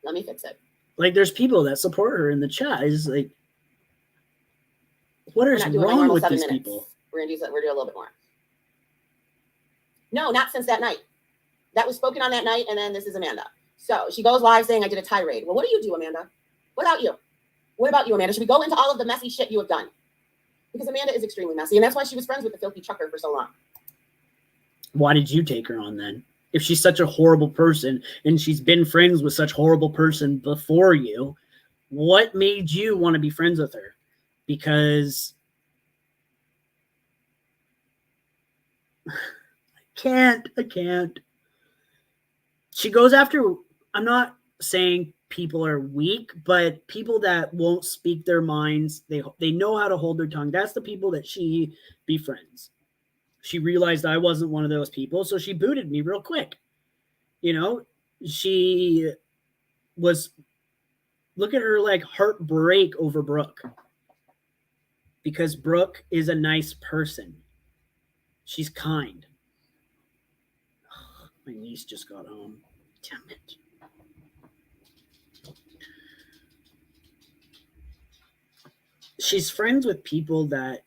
Let me fix it. Like, there's people that support her in the chat. It's like, what is wrong with these people? We're gonna do a little bit more. No, not since that night. That was spoken on that night, and then this is Amanda. So she goes live saying I did a tirade. Well, what do you do, Amanda? What about you? What about you, Amanda? Should we go into all of the messy shit you have done? Because Amanda is extremely messy, and that's why she was friends with the filthy trucker for so long. Why did you take her on then? If she's such a horrible person, and she's been friends with such horrible person before you, what made you want to be friends with her? Because I can't. She goes after, I'm not saying people are weak, but people that won't speak their minds, they know how to hold their tongue. That's the people that she befriends. She realized I wasn't one of those people, so she booted me real quick. You know, she was, look at her like heartbreak over Brooke. Because Brooke is a nice person. She's kind. Oh, my niece just got home. Damn it. She's friends with people that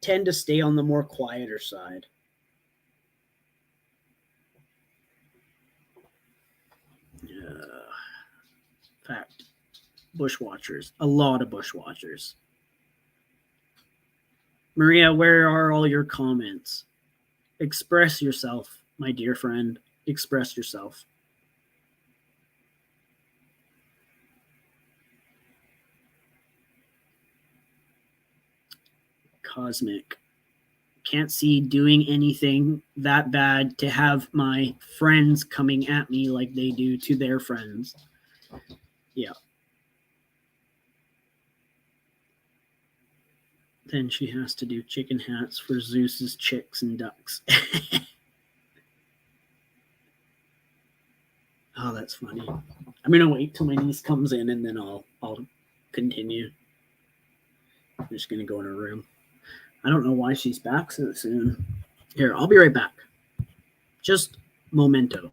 tend to stay on the more quieter side. In fact, bushwatchers. A lot of bushwatchers. Maria, where are all your comments? Express yourself, my dear friend. Express yourself. Cosmic. Can't see doing anything that bad to have my friends coming at me like they do to their friends. Yeah. Then she has to do chicken hats for Zeus's chicks and ducks. Oh, that's funny. I'm gonna wait till my niece comes in and then I'll continue. I'm just gonna go in her room. I don't know why she's back so soon. Here, I'll be right back. Just momento.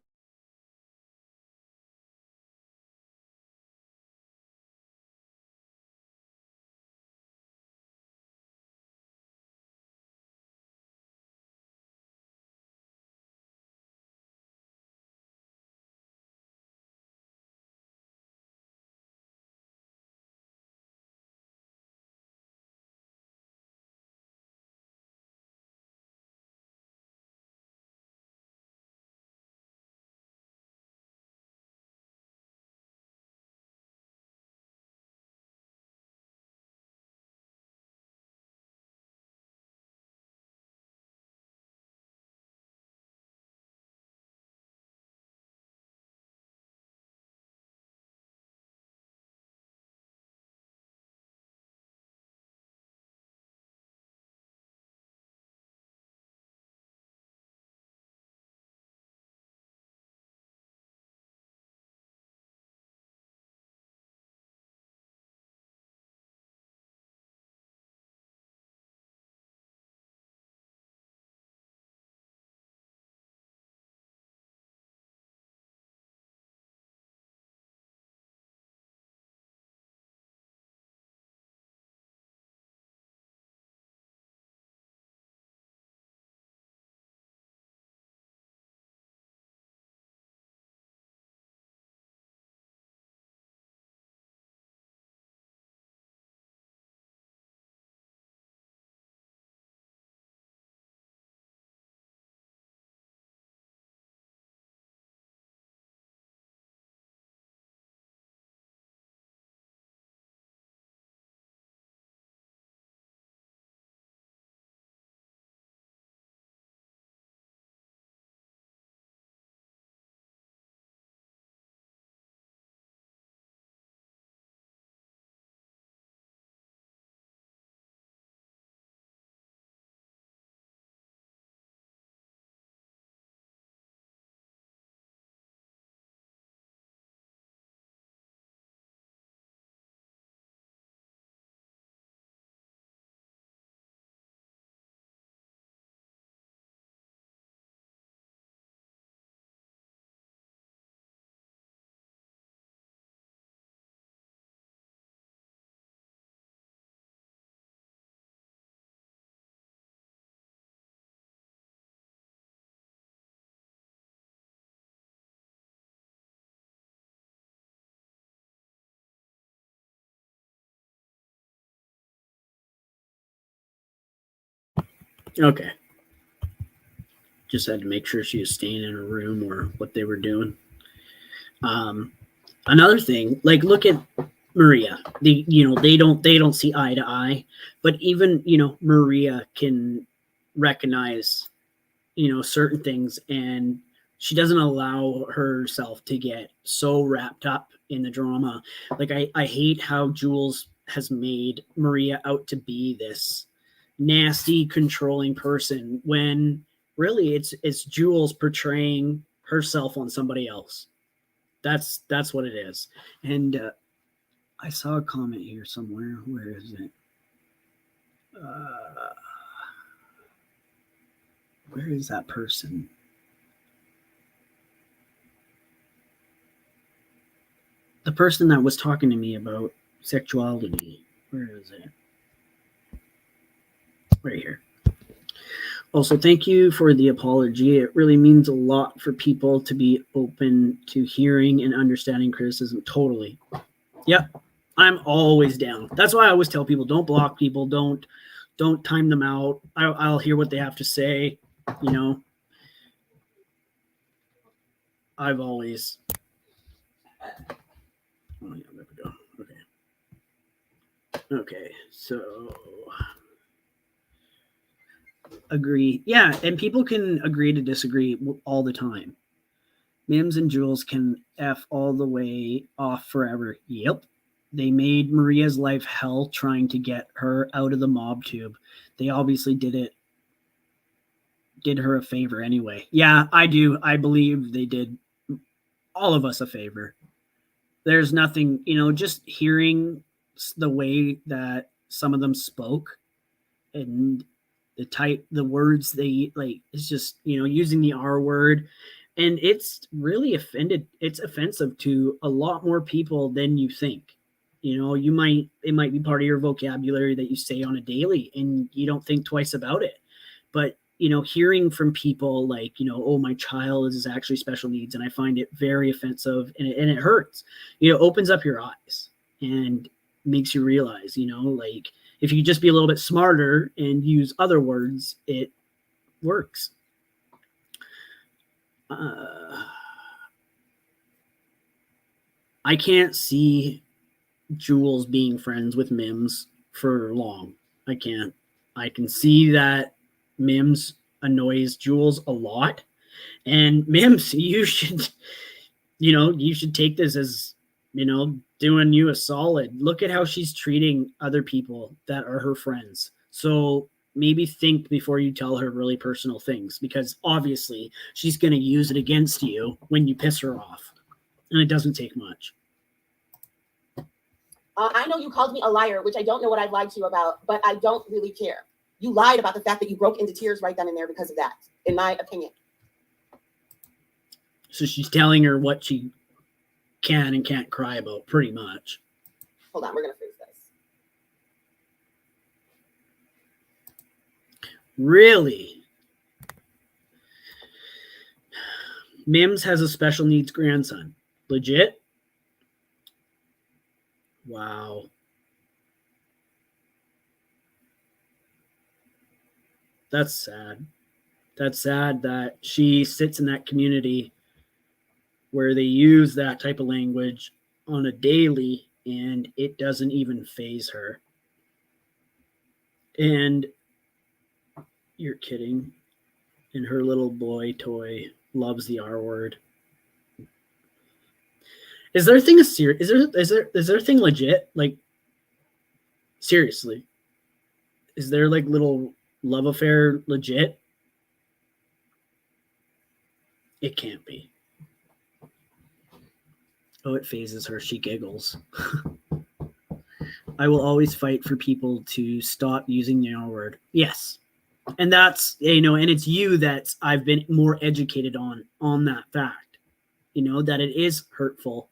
Okay. Just had to make sure she was staying in her room or what they were doing. Another thing, like look at Maria. They don't see eye to eye, but even Maria can recognize certain things, and she doesn't allow herself to get so wrapped up in the drama. Like I hate how Jules has made Maria out to be this nasty, controlling person when really it's Jules portraying herself on somebody else. That's what it is. And I saw a comment here somewhere. Where is it? Where is that person? The person that was talking to me about sexuality. Where is it? Right here. Also, thank you for the apology. It really means a lot for people to be open to hearing and understanding criticism. Totally. Yep. I'm always down. That's why I always tell people, don't block people. Don't time them out. I'll hear what they have to say. I've always. Oh, yeah, there we go. Okay. So agree. Yeah, and people can agree to disagree all the time. Mims and Jules can F all the way off forever. Yep. They made Maria's life hell trying to get her out of the mob tube. They obviously did her a favor anyway. Yeah, I do. I believe they did all of us a favor. There's nothing, just hearing the way that some of them spoke and the words they like, it's just, using the R word. And it's really it's offensive to a lot more people than you think. It might be part of your vocabulary that you say on a daily and you don't think twice about it. But, hearing from people like, oh, my child is actually special needs, and I find it very offensive, and it hurts. Opens up your eyes and makes you realize, like, if you just be a little bit smarter and use other words, it works. I can't see Jules being friends with Mims for long. I can't. I can see that Mims annoys Jules a lot. And Mims, you should take this as, doing you a solid. Look at how she's treating other people that are her friends. So maybe think before you tell her really personal things, because obviously she's going to use it against you when you piss her off. And it doesn't take much. I know you called me a liar, which I don't know what I've lied to you about, but I don't really care. You lied about the fact that you broke into tears right then and there because of that, in my opinion. So she's telling her what she can and can't cry about, pretty much. Hold on, we're going to freeze this. Really? Mims has a special needs grandson. Legit? Wow. That's sad. That's sad that she sits in that community where they use that type of language on a daily and it doesn't even faze her. And you're kidding. And her little boy toy loves the R word. Is there a thing is there a thing legit? Like, seriously. Is there like little love affair legit? It can't be. Oh, it phases her. She giggles. I will always fight for people to stop using the R word. Yes. And that's, and it's you that I've been more educated on that fact, that it is hurtful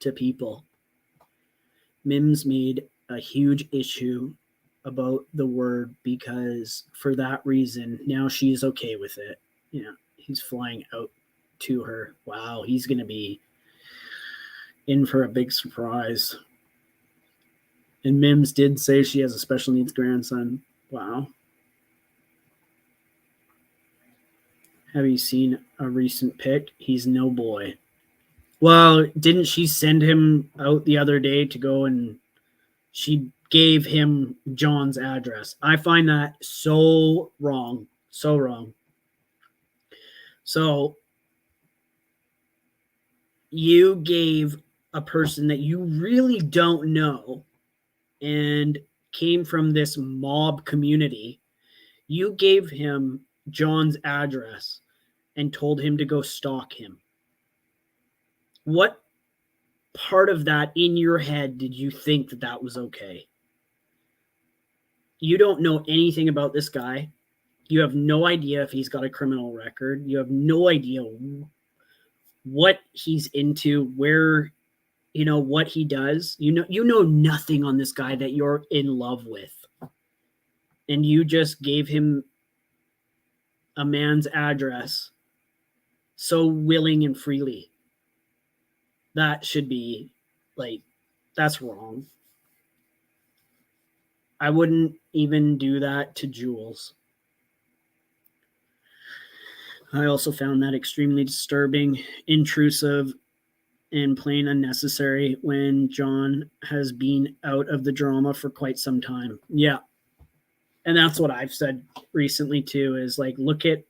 to people. Mims made a huge issue about the word because for that reason, now she's okay with it. He's flying out to her. Wow, he's going to be in for a big surprise. And Mims did say she has a special needs grandson. Wow. Have you seen a recent pic? He's no boy. Well, didn't she send him out the other day to go and she gave him John's address? I find that so wrong. So wrong. So you gave a person that you really don't know and came from this mob community, you gave him John's address and told him to go stalk him. What part of that in your head did you think that was okay? You don't know anything about this guy. You have no idea if he's got a criminal record. You have no idea what he's into, where, what he does. You know nothing on this guy that you're in love with. And you just gave him a man's address so willing and freely. That should be that's wrong. I wouldn't even do that to Jules. I also found that extremely disturbing, intrusive, and plain unnecessary when John has been out of the drama for quite some time. Yeah. And that's what I've said recently too, is look at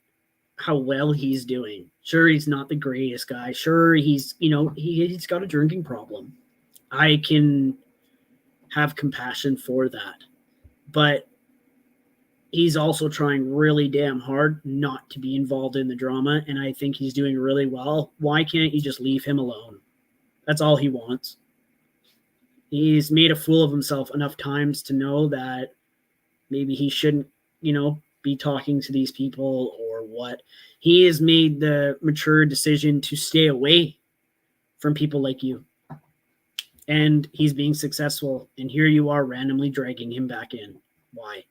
how well he's doing. Sure, he's not the greatest guy. Sure, he's got a drinking problem. I can have compassion for that. But he's also trying really damn hard not to be involved in the drama, and I think he's doing really well. Why can't you just leave him alone? That's all he wants. He's made a fool of himself enough times to know that maybe he shouldn't, be talking to these people or what. He has made the mature decision to stay away from people like you. And he's being successful, and here you are randomly dragging him back in. Why?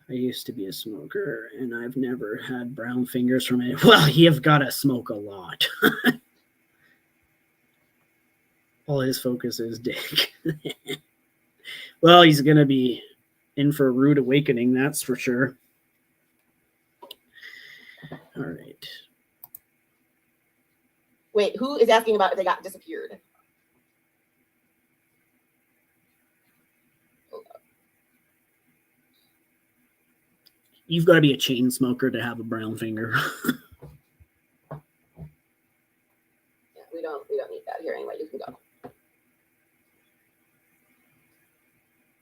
I used to be a smoker, and I've never had brown fingers from it. Well, you've got to smoke a lot. All his focus is dick. Well, he's going to be in for a rude awakening, that's for sure. All right. Wait, who is asking about if they got disappeared? You've got to be a chain smoker to have a brown finger. Yeah, we don't need that here anyway. You can go.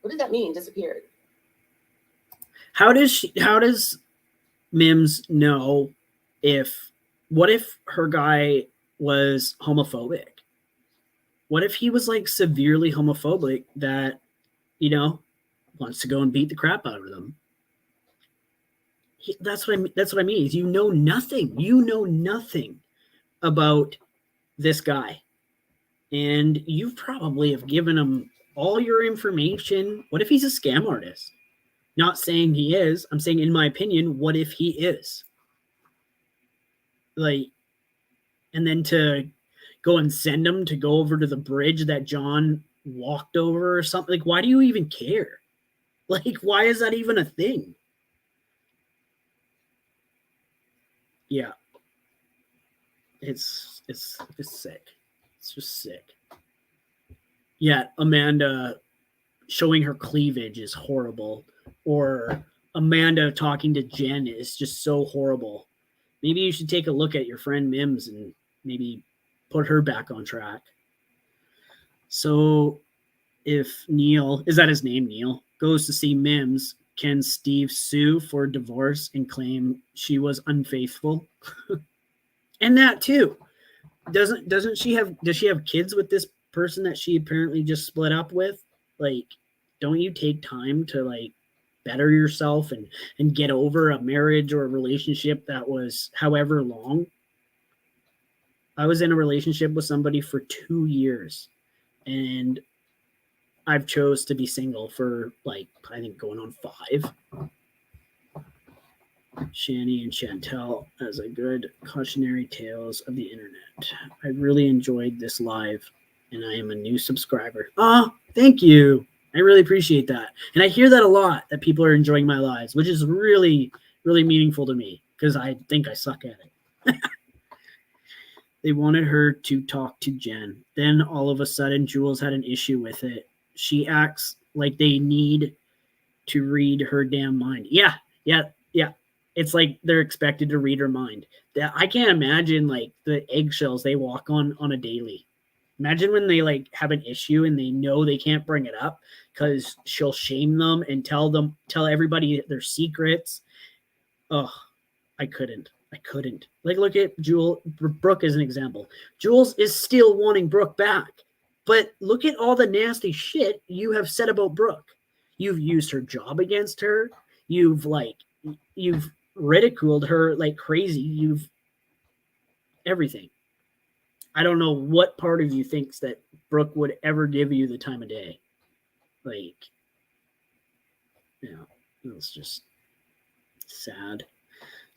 What does that mean? Disappeared. How does Mims know what if her guy was homophobic? What if he was like severely homophobic that, wants to go and beat the crap out of them? That's what I mean. You know nothing. You know nothing about this guy. And you probably have given him all your information. What if he's a scam artist? Not saying he is. I'm saying, in my opinion, what if he is? Like, and then to go and send him to go over to the bridge that John walked over or something. Like, why do you even care? Like, why is that even a thing? Yeah. It's sick. It's just sick. Yeah, Amanda showing her cleavage is horrible. Or Amanda talking to Jen is just so horrible. Maybe you should take a look at your friend Mims and maybe put her back on track. So if Neil, is that his name, Neil, goes to see Mims, can Steve sue for divorce and claim she was unfaithful? And that too. Does she have kids with this person that she apparently just split up with? Like, don't you take time to like better yourself and get over a marriage or a relationship that was however long? I was in a relationship with somebody for 2 years, and I've chose to be single for like, I think going on 5. Shani and Chantel as a good cautionary tales of the internet. I really enjoyed this live, and I am a new subscriber. Oh, thank you. I really appreciate that. And I hear that a lot, that people are enjoying my lives, which is really, really meaningful to me because I think I suck at it. They wanted her to talk to Jen. Then all of a sudden, Jules had an issue with it. She acts like they need to read her damn mind. Yeah. It's like they're expected to read her mind. I can't imagine like the eggshells they walk on a daily. Imagine when they like have an issue and they know they can't bring it up because she'll shame them and tell everybody their secrets. Oh, I couldn't. Like, look at Brooke as an example. Jules is still wanting Brooke back, but look at all the nasty shit you have said about Brooke. You've used her job against her. You've ridiculed her like crazy. You've everything. I don't know what part of you thinks that Brooke would ever give you the time of day. Like, it's just sad.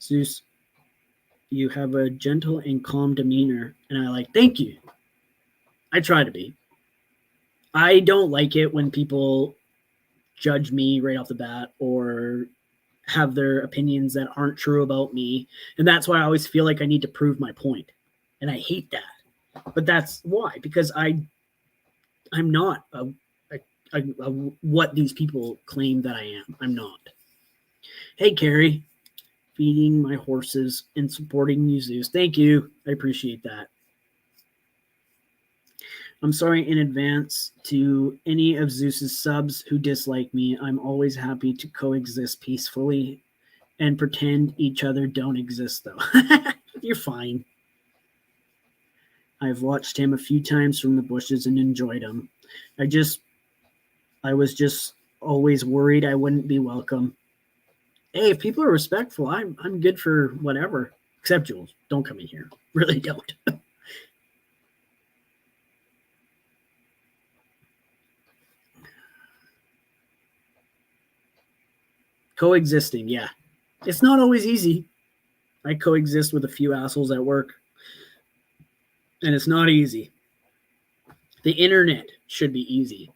Zeus, you have a gentle and calm demeanor, and I thank you. I try to be. I don't like it when people judge me right off the bat or have their opinions that aren't true about me. And that's why I always feel like I need to prove my point. And I hate that. But that's why, because I'm not what these people claim that I am. I'm not. Hey, Carrie, feeding my horses and supporting you, Zeus. Thank you. I appreciate that. I'm sorry in advance to any of Zeus's subs who dislike me. I'm always happy to coexist peacefully and pretend each other don't exist, though. You're fine. I've watched him a few times from the bushes and enjoyed him. I was just always worried I wouldn't be welcome. Hey, if people are respectful, I'm good for whatever. Except Jules. Don't come in here. Really don't. Coexisting, yeah. It's not always easy. I coexist with a few assholes at work, and it's not easy. The internet should be easy.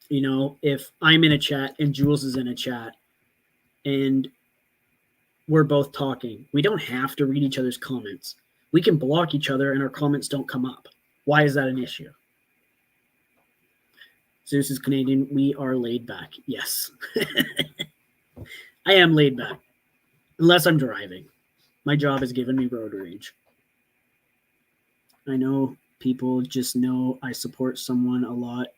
You know, if I'm in a chat and Jules is in a chat and we're both talking, we don't have to read each other's comments. We can block each other and our comments don't come up. Why is that an issue? Zeus is Canadian. We are laid back. Yes. I am laid back. Unless I'm driving. My job has given me road rage. I know people just know I support someone a lot,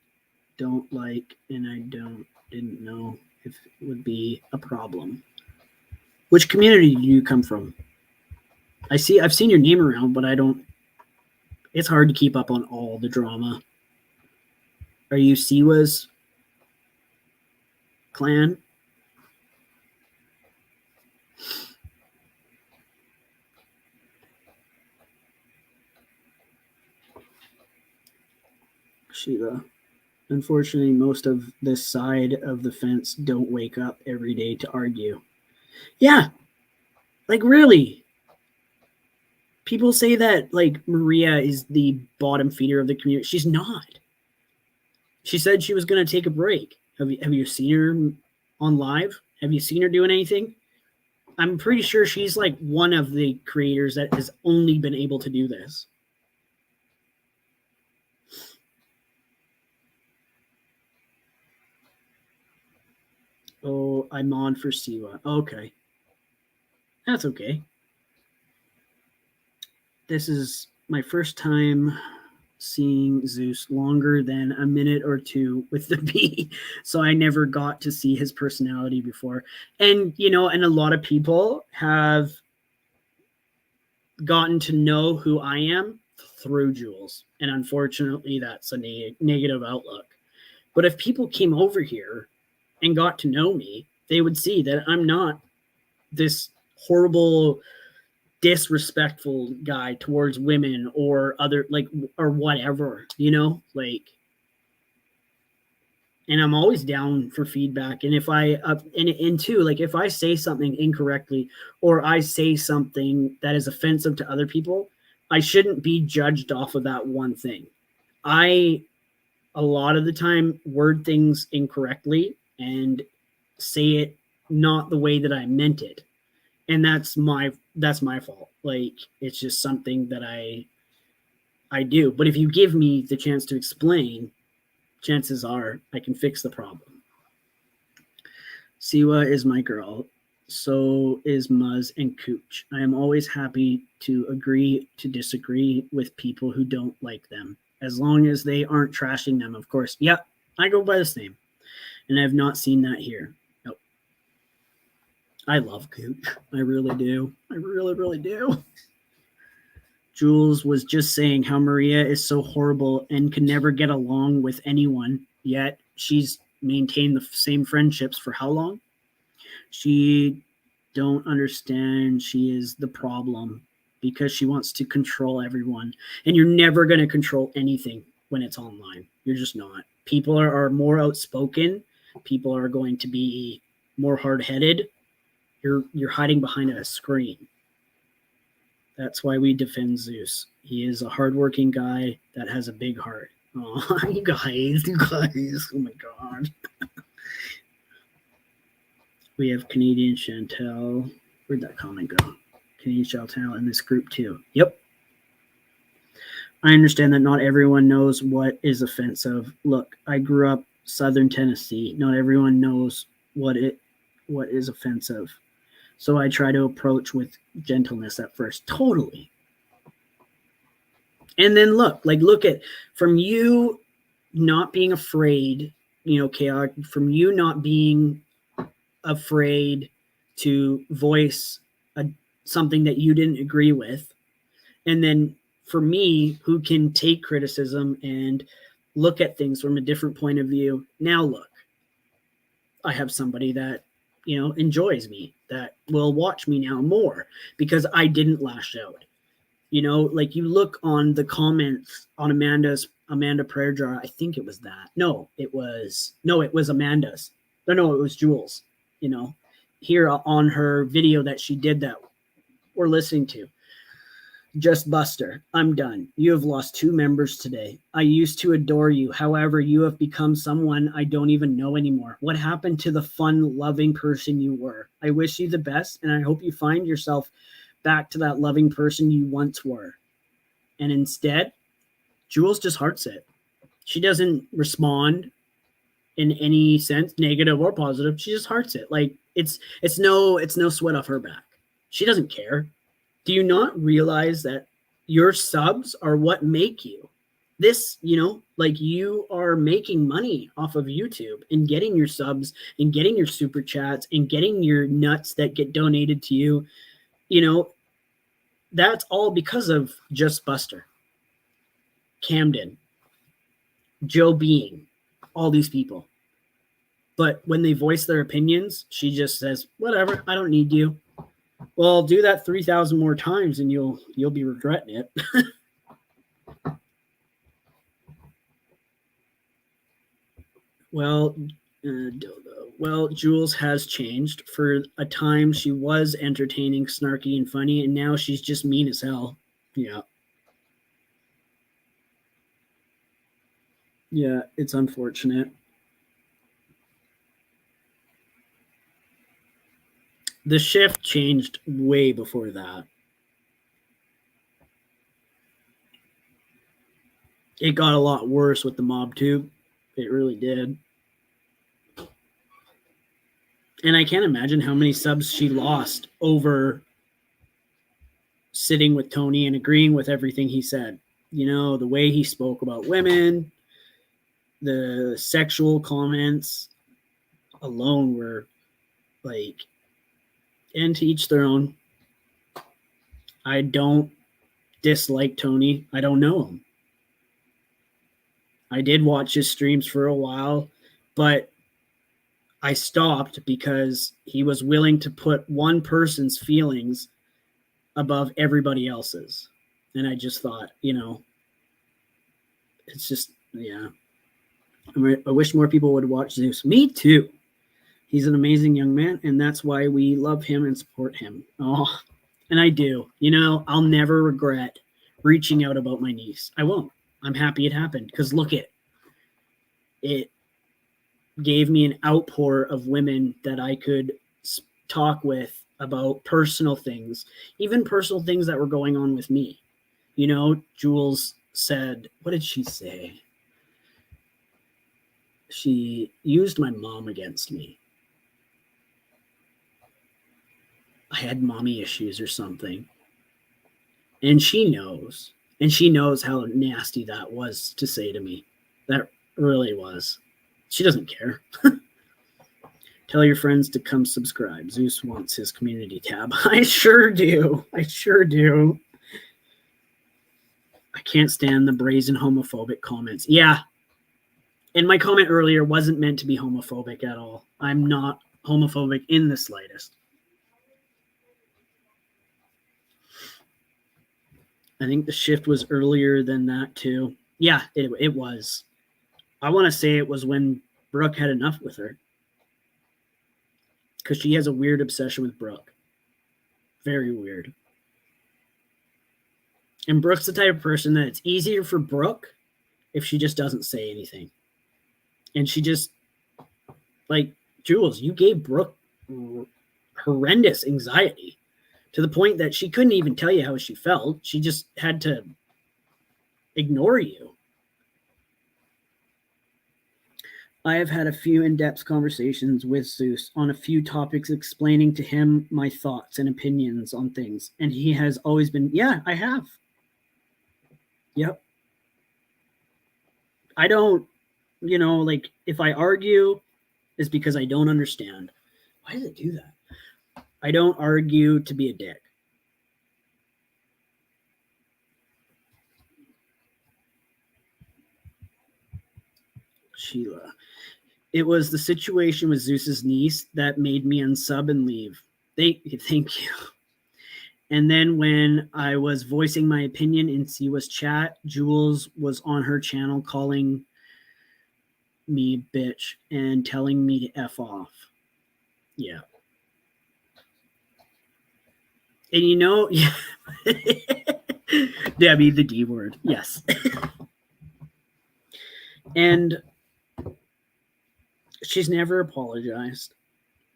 don't like, and I didn't know if it would be a problem. Which community do you come from? I've seen your name around, but I don't. It's hard to keep up on all the drama. Are you Siwa's clan? Shiva. Unfortunately, most of this side of the fence don't wake up every day to argue. Yeah, like really. People say that like Maria is the bottom feeder of the community. She's not. She said she was going to take a break. Have you seen her on live? Have you seen her doing anything? I'm pretty sure she's like one of the creators that has only been able to do this. Oh, I'm on for Siwa. Okay. That's okay. This is my first time seeing Zeus longer than a minute or two with the bee, so I never got to see his personality before. And you know, and a lot of people have gotten to know who I am through Jules, and unfortunately that's a negative outlook. But if people came over here and got to know me, they would see that I'm not this horrible, disrespectful guy towards women or other, like, or whatever, you know, like. And I'm always down for feedback. And if I and two, like if I say something incorrectly or I say something that is offensive to other people, I shouldn't be judged off of that one thing. I a lot of the time word things incorrectly and say it not the way that I meant it. And that's my fault. Like it's just something that I do. But if you give me the chance to explain, chances are I can fix the problem. Siwa is my girl. So is Muzz and Cooch. I am always happy to agree to disagree with people who don't like them, as long as they aren't trashing them, of course. Yep, I go by the same. And I have not seen that here. Nope. I love Cooch. I really do. I really, really do. Jules was just saying how Maria is so horrible and can never get along with anyone, yet she's maintained the same friendships for how long? She don't understand she is the problem because she wants to control everyone. And you're never going to control anything when it's online. You're just not. People are more outspoken. People are going to be more hard-headed. You're hiding behind a screen. That's why we defend Zeus. He is a hardworking guy that has a big heart. Oh, you guys. Oh my God. We have Canadian Chantel. Where'd that comment go? Canadian Chantel in this group too. Yep. I understand that not everyone knows what is offensive. Look, I grew up Southern Tennessee. Not everyone knows what is offensive. So I try to approach with gentleness at first. Totally. And then look at from you not being afraid, chaotic, from you not being afraid to voice something that you didn't agree with. And then for me, who can take criticism and look at things from a different point of view. Now look, I have somebody that, enjoys me, that will watch me now more because I didn't lash out. Like you look on the comments on Amanda prayer jar. I think it was that. No, it was Amanda's. No, it was Jules, here on her video that she did that we're listening to. Just Buster, I'm done. You have lost 2 members today. I used to adore you. However, you have become someone I don't even know anymore. What happened to the fun, loving person you were? I wish you the best, and I hope you find yourself back to that loving person you once were. And instead, Jules just hearts it. She doesn't respond in any sense, negative or positive. She just hearts it. Like it's no sweat off her back. She doesn't care. Do you not realize that your subs are what make you? This, like you are making money off of YouTube and getting your subs and getting your super chats and getting your nuts that get donated to you. That's all because of Just Buster, Camden, Joe Being, all these people. But when they voice their opinions, she just says, whatever, I don't need you. Well, do that 3,000 more times and you'll be regretting it. Well, Jules has changed. For a time, she was entertaining, snarky, and funny, and now she's just mean as hell. Yeah. Yeah, it's unfortunate. The shift changed way before that. It got a lot worse with the mob tube. It really did. And I can't imagine how many subs she lost over sitting with Tony and agreeing with everything he said. The way he spoke about women, the sexual comments alone were like, and to each their own. I don't dislike Tony. I don't know him. I did watch his streams for a while, but I stopped because he was willing to put one person's feelings above everybody else's. And I just thought, it's just, yeah. I wish more people would watch Zeus. Me too. He's an amazing young man, and that's why we love him and support him. Oh, and I do. I'll never regret reaching out about my niece. I won't. I'm happy it happened because look it gave me an outpour of women that I could talk with about personal things, even personal things that were going on with me. Jules said, what did she say? She used my mom against me. I had mommy issues or something. And she knows. And she knows how nasty that was to say to me. That really was. She doesn't care. Tell your friends to come subscribe. Zeus wants his community tab. I sure do. I can't stand the brazen homophobic comments. Yeah. And my comment earlier wasn't meant to be homophobic at all. I'm not homophobic in the slightest. I think the shift was earlier than that too. Yeah, it was. I want to say it was when Brooke had enough with her. Because she has a weird obsession with Brooke. Very weird. And Brooke's the type of person that it's easier for Brooke if she just doesn't say anything. And she just, like, Jules, you gave Brooke horrendous anxiety to the point that she couldn't even tell you how she felt. She just had to ignore you. I have had a few in-depth conversations with Zeus on a few topics, explaining to him my thoughts and opinions on things. And he has always been, yeah, I have. Yep. I don't, like if I argue, it's because I don't understand. Why does it do that? I don't argue to be a dick. Sheila. It was the situation with Zeus's niece that made me unsub and leave. Thank you. And then when I was voicing my opinion in Siwa's chat, Jules was on her channel calling me bitch and telling me to F off. Yeah. And yeah. Debbie, the D word. Yes. And she's never apologized.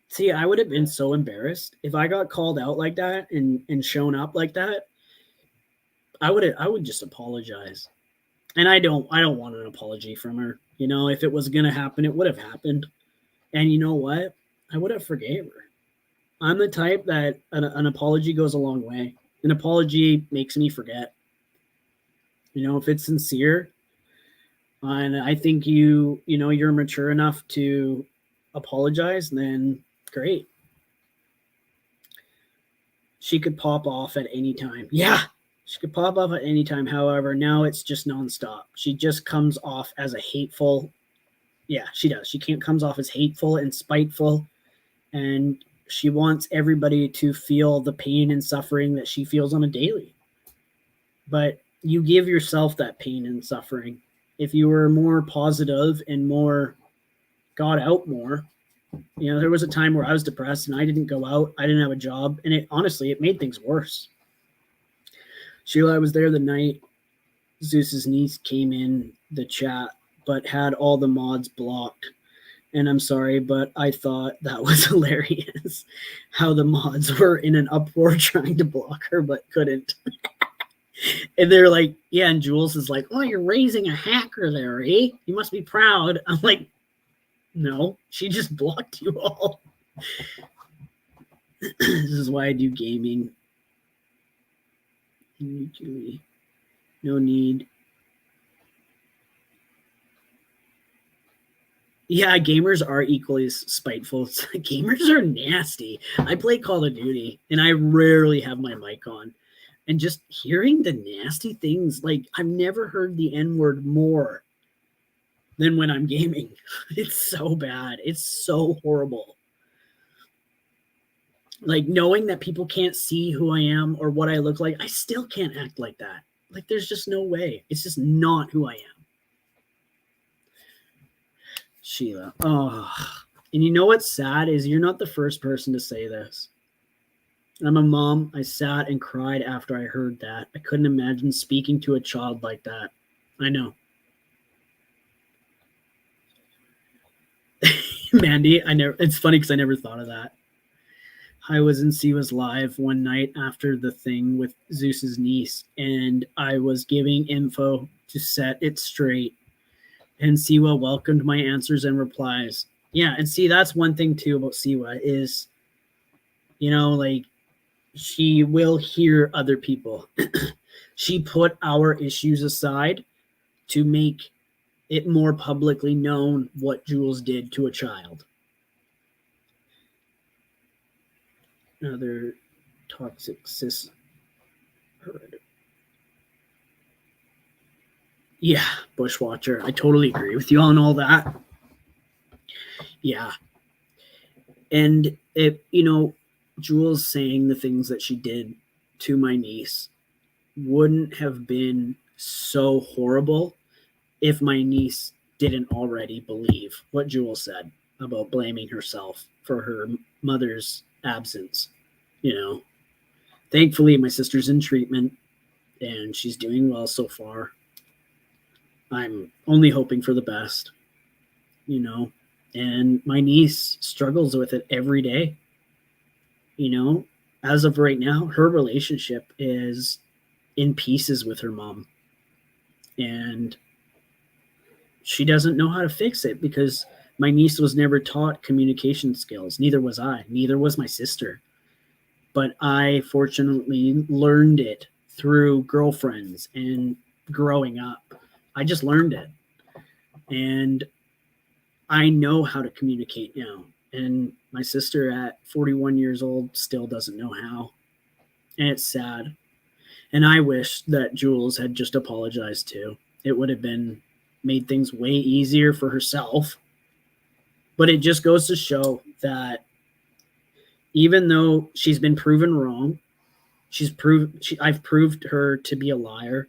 See, I would have been so embarrassed if I got called out like that and shown up like that. I would just apologize. And I don't want an apology from her. If it was gonna happen, it would have happened. And you know what? I would have forgave her. I'm the type that an apology goes a long way. An apology makes me forget. If it's sincere, and I think you're mature enough to apologize, then great. She could pop off at any time. Yeah, she could pop off at any time. However, now it's just nonstop. She just comes off as a hateful. Yeah, she does. She comes off as hateful and spiteful, and she wants everybody to feel the pain and suffering that she feels on a daily. But you give yourself that pain and suffering. If you were more positive and more got out more, there was a time where I was depressed and I didn't go out. I didn't have a job. And it made things worse. Sheila, I was there the night Zeus's niece came in the chat, but had all the mods blocked. And I'm sorry, but I thought that was hilarious how the mods were in an uproar trying to block her, but couldn't. And they're like, yeah, and Jules is like, oh, you're raising a hacker there, eh? You must be proud. I'm like, no, she just blocked you all. This is why I do gaming. No need. Yeah, gamers are equally spiteful. Gamers are nasty. I play Call of Duty, and I rarely have my mic on. And just hearing the nasty things, like I've never heard the N-word more than when I'm gaming. It's so bad. It's so horrible. Like knowing that people can't see who I am or what I look like, I still can't act like that. Like there's just no way. It's just not who I am. Sheila. Oh. And you know what's sad is you're not the first person to say this. I'm a mom. I sat and cried after I heard that. I couldn't imagine speaking to a child like that. I know. Mandy, it's funny because I never thought of that. I was in Siwa's live one night after the thing with Zeus's niece, and I was giving info to set it straight. And Siwa welcomed my answers and replies. Yeah, and see, that's one thing too about Siwa is, like she will hear other people. She put our issues aside to make it more publicly known what Jules did to a child. Another toxic cis. Yeah, Bushwatcher. I totally agree with you on all that. Yeah. And Jules saying the things that she did to my niece wouldn't have been so horrible if my niece didn't already believe what Jules said about blaming herself for her mother's absence. Thankfully, my sister's in treatment and she's doing well so far. I'm only hoping for the best, and my niece struggles with it every day. As of right now, her relationship is in pieces with her mom, and she doesn't know how to fix it because my niece was never taught communication skills. Neither was I. Neither was my sister. But I fortunately learned it through girlfriends and growing up. I just learned it. And I know how to communicate now. And my sister at 41 years old still doesn't know how. And it's sad. And I wish that Jules had just apologized too. It would have been made things way easier for herself. But it just goes to show that even though she's been proven wrong, I've proved her to be a liar.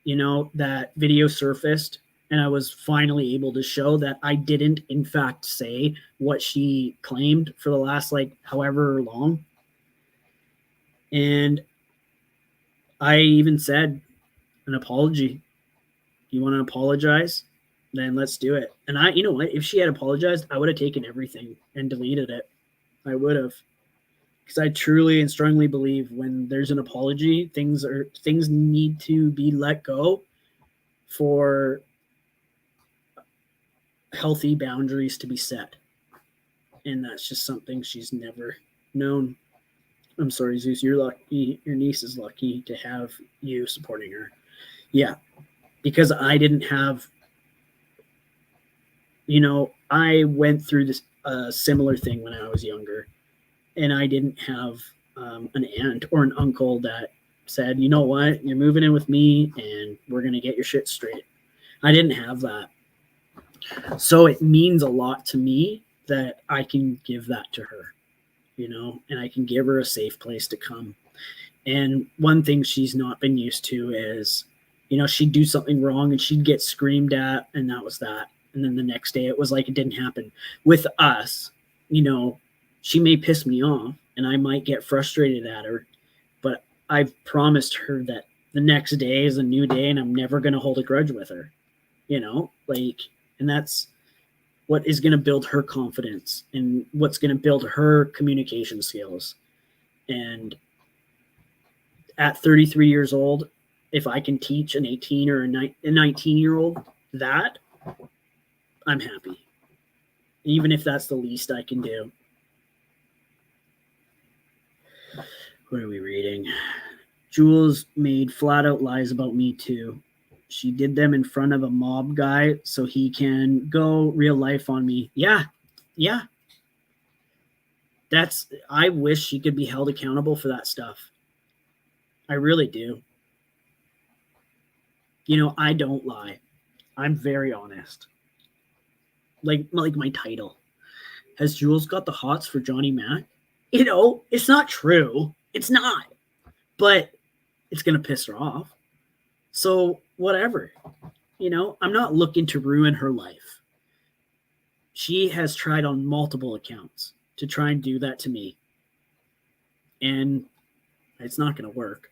You know, that video surfaced and I was finally able to show that I didn't in fact say what she claimed for the last like however long. And I even said an apology. You want to apologize? Then let's do it. And you know what? If she had apologized, I would have taken everything and deleted it. I would have. Because I truly and strongly believe when there's an apology, things need to be let go for healthy boundaries to be set. And that's just something she's never known. I'm sorry, Zeus, you're lucky. Your niece is lucky to have you supporting her. Yeah, because I didn't have, I went through this similar thing when I was younger, and I didn't have an aunt or an uncle that said, you know what, you're moving in with me and we're going to get your shit straight. I didn't have that. So it means a lot to me that I can give that to her, and I can give her a safe place to come. And one thing she's not been used to is, she'd do something wrong and she'd get screamed at, and that was that. And then the next day it was like it didn't happen. With us, she may piss me off and I might get frustrated at her, but I've promised her that the next day is a new day and I'm never going to hold a grudge with her, and that's what is going to build her confidence and what's going to build her communication skills. And at 33 years old, if I can teach an 18 or a 19-year-old that, I'm happy. Even if that's the least I can do. What are we reading? Jules made flat out lies about me too. She did them in front of a mob guy so he can go real life on me. Yeah. I wish she could be held accountable for that stuff. I really do. I don't lie. I'm very honest. Like my title. Has Jules got the hots for Johnny Mac? It's not true. It's not. But it's going to piss her off. So whatever. I'm not looking to ruin her life. She has tried on multiple accounts to try and do that to me. And it's not going to work.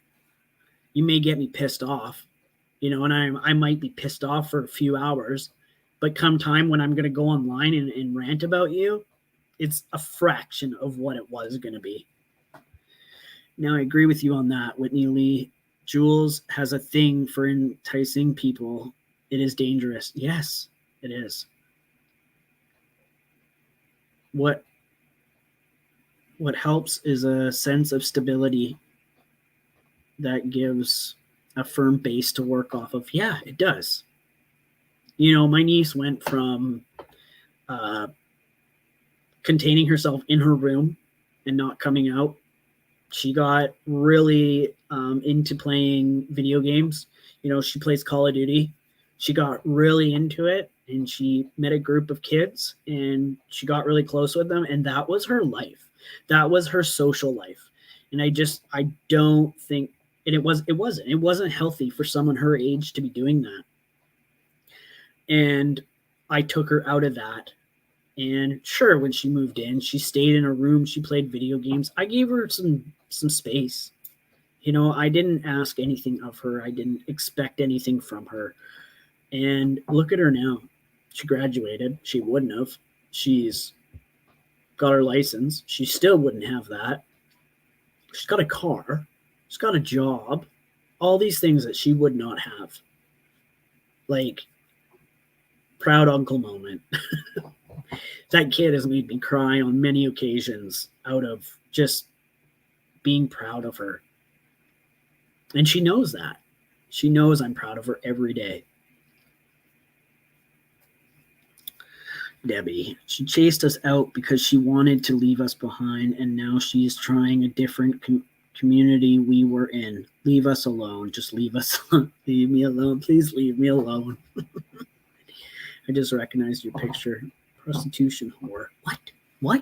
You may get me pissed off, and I might be pissed off for a few hours, but come time when I'm going to go online and rant about you, it's a fraction of what it was going to be. Now, I agree with you on that, Whitney Lee. Jules has a thing for enticing people. It is dangerous. Yes, it is. What helps is a sense of stability that gives a firm base to work off of. Yeah, it does. My niece went from containing herself in her room and not coming out. She got really into playing video games. She plays Call of Duty. She got really into it, and she met a group of kids, and she got really close with them, and that was her life. That was her social life. And I don't think, and it wasn't healthy for someone her age to be doing that. And I took her out of that. And sure, when she moved in, she stayed in her room. She played video games. I gave her some space. I didn't ask anything of her. I didn't expect anything from her. And look at her now. She graduated. She wouldn't have. She's got her license. She still wouldn't have that. She's got a car. She's got a job. All these things that she would not have. Like, proud uncle moment. That kid has made me cry on many occasions out of just being proud of her. And she knows that. She knows I'm proud of her every day. Debbie, she chased us out because she wanted to leave us behind, and now she's trying a different community we were in. Leave us alone. Just leave us alone. Leave me alone. Please leave me alone. I just recognized your picture. Prostitution whore. What?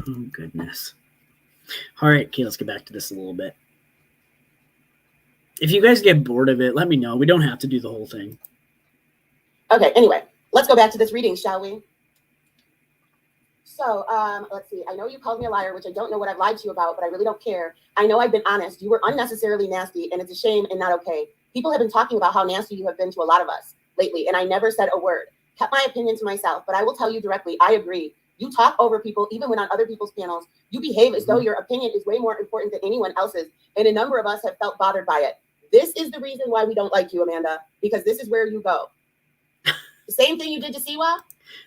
Oh, goodness. All right, okay, let's get back to this a little bit. If you guys get bored of it, let me know. We don't have to do the whole thing. Okay, anyway, let's go back to this reading, shall we? So, let's see. I know you called me a liar, which I don't know what I've lied to you about, but I really don't care. I know I've been honest. You were unnecessarily nasty, and it's a shame and not okay. People have been talking about how nasty you have been to a lot of us lately, and I never said a word. Kept my opinion to myself, but I will tell you directly, I agree. You talk over people, even when on other people's panels. You behave as though your opinion is way more important than anyone else's, and a number of us have felt bothered by it. This is the reason why we don't like you, Amanda, because this is where you go. The same thing you did to Siwa?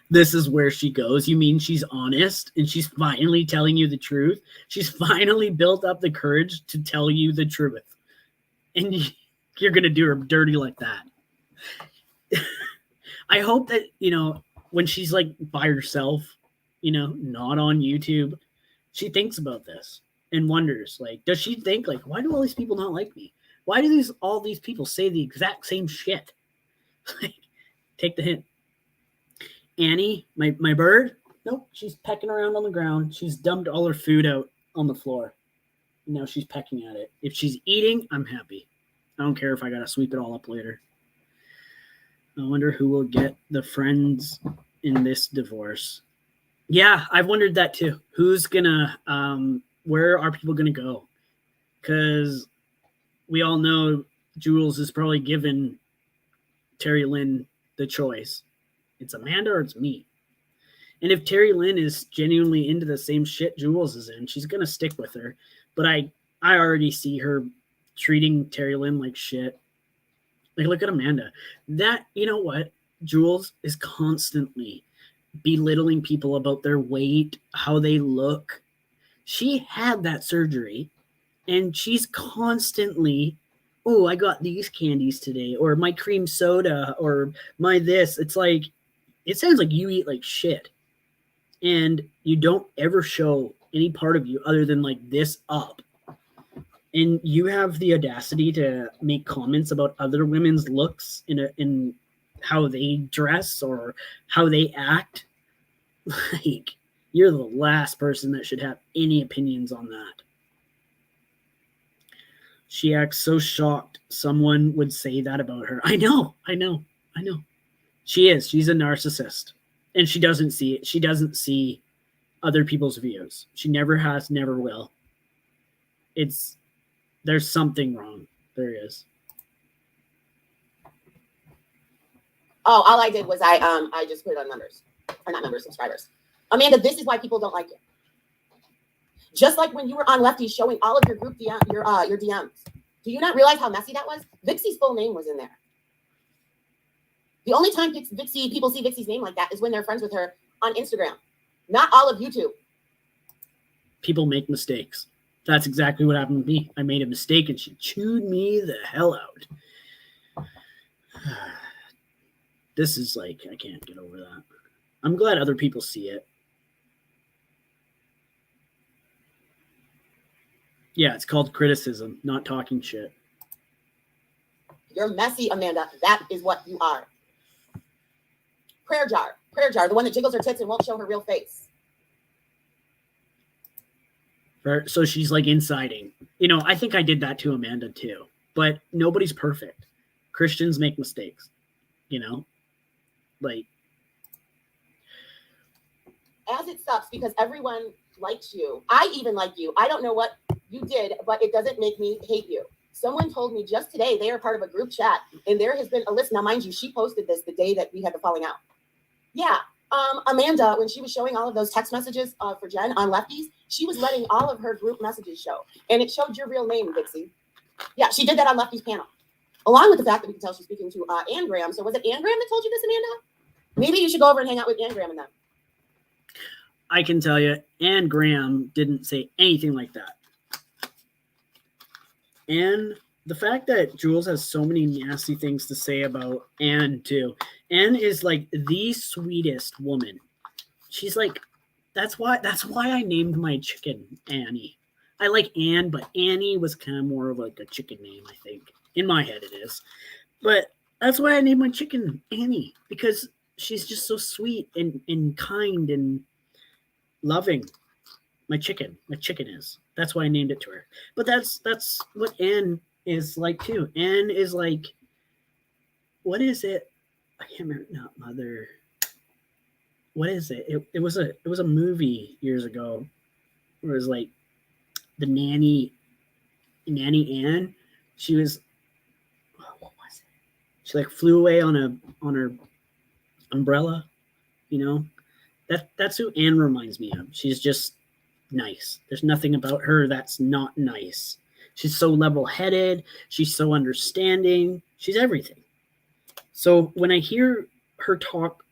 This is where she goes. You mean she's honest and she's finally telling you the truth? She's finally built up the courage to tell you the truth. And you're going to do her dirty like that. I hope that, when she's like by herself, not on YouTube, she thinks about this and wonders, like, does she think, like, why do all these people not like me? Why do all these people say the exact same shit? Like, take the hint. Annie, my bird, nope, she's pecking around on the ground. She's dumped all her food out on the floor. Now she's pecking at it. If she's eating, I'm happy. I don't care if I got to sweep it all up later. I wonder who will get the friends in this divorce. Yeah, I've wondered that too. Who's gonna, where are people gonna go? Because we all know Jules is probably given Terry Lynn the choice. It's Amanda or it's me. And if Terry Lynn is genuinely into the same shit Jules is in, she's gonna stick with her. But I already see her treating Terry Lynn like shit. Like, look at Amanda. That, you know what? Jules is constantly belittling people about their weight, how they look. She had that surgery, and she's constantly, oh, I got these candies today, or my cream soda, or my this. It's like, it sounds like you eat like shit, and you don't ever show any part of you other than like this up. And you have the audacity to make comments about other women's looks in how they dress or how they act. Like, you're the last person that should have any opinions on that. She acts so shocked someone would say that about her. I know. She is. She's a narcissist. And she doesn't see it. She doesn't see other people's views. She never has, never will. There's something wrong. There is. Oh, all I did was I just put it on members. Or not members, subscribers. Amanda, this is why people don't like you. Just like when you were on Lefty showing all of your group your DMs. Do you not realize how messy that was? Vixie's full name was in there. The only time people see Vixie's name like that is when they're friends with her on Instagram. Not all of YouTube. People make mistakes. That's exactly what happened with me. I made a mistake and she chewed me the hell out. This is like, I can't get over that. I'm glad other people see it. Yeah, it's called criticism, not talking shit. You're messy, Amanda. That is what you are. Prayer jar, the one that jiggles her tits and won't show her real face. So she's like inciting. I think I did that to Amanda too. But nobody's perfect. Christians make mistakes. Like. As it sucks because everyone likes you. I even like you. I don't know what you did, but it doesn't make me hate you. Someone told me just today they are part of a group chat, and there has been a list. Now, mind you, she posted this the day that we had the falling out. Yeah. Amanda, when she was showing all of those text messages for Jen on Lefties, she was letting all of her group messages show. And it showed your real name, Vixie. Yeah, she did that on Lefty's panel. Along with the fact that we can tell she's speaking to Ann Graham. So was it Ann Graham that told you this, Amanda? Maybe you should go over and hang out with Ann Graham and them. I can tell you, Anne Graham didn't say anything like that. And the fact that Jules has so many nasty things to say about Anne too. Anne is like the sweetest woman. She's like, that's why I named my chicken Annie. I like Anne, but Annie was kind of more of like a chicken name, I think. In my head it is. But that's why I named my chicken Annie, because she's just so sweet and kind and loving. My chicken is. That's why I named it to her. But that's what Anne is like too. Anne is like, what is it? I can't remember. Not Mother. What is it? It was a movie years ago where it was like the nanny Anne. She was, what was it? She like flew away on her umbrella. You know, that's who Anne reminds me of. She's just nice. There's nothing about her that's not nice. She's so level-headed. She's so understanding. She's everything. So when I hear her talk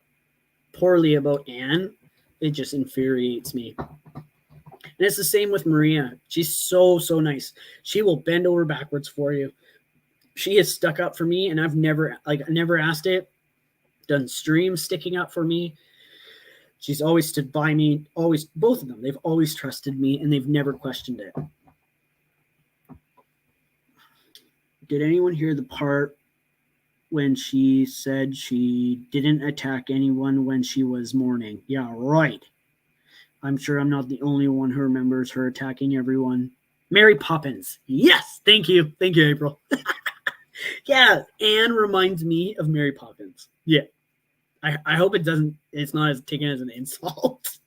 poorly about Anne, it just infuriates me. And it's the same with Maria. She's so nice. She will bend over backwards for you. She has stuck up for me, and I've never asked it. Done streams sticking up for me. She's always stood by me, always, both of them. They've always trusted me, and they've never questioned it. Did anyone hear the part when she said she didn't attack anyone when she was mourning? Yeah, right. I'm sure I'm not the only one who remembers her attacking everyone. Mary Poppins. Yes, thank you. Thank you, April. Yeah, Anne reminds me of Mary Poppins. Yeah. I hope it's not as taken as an insult.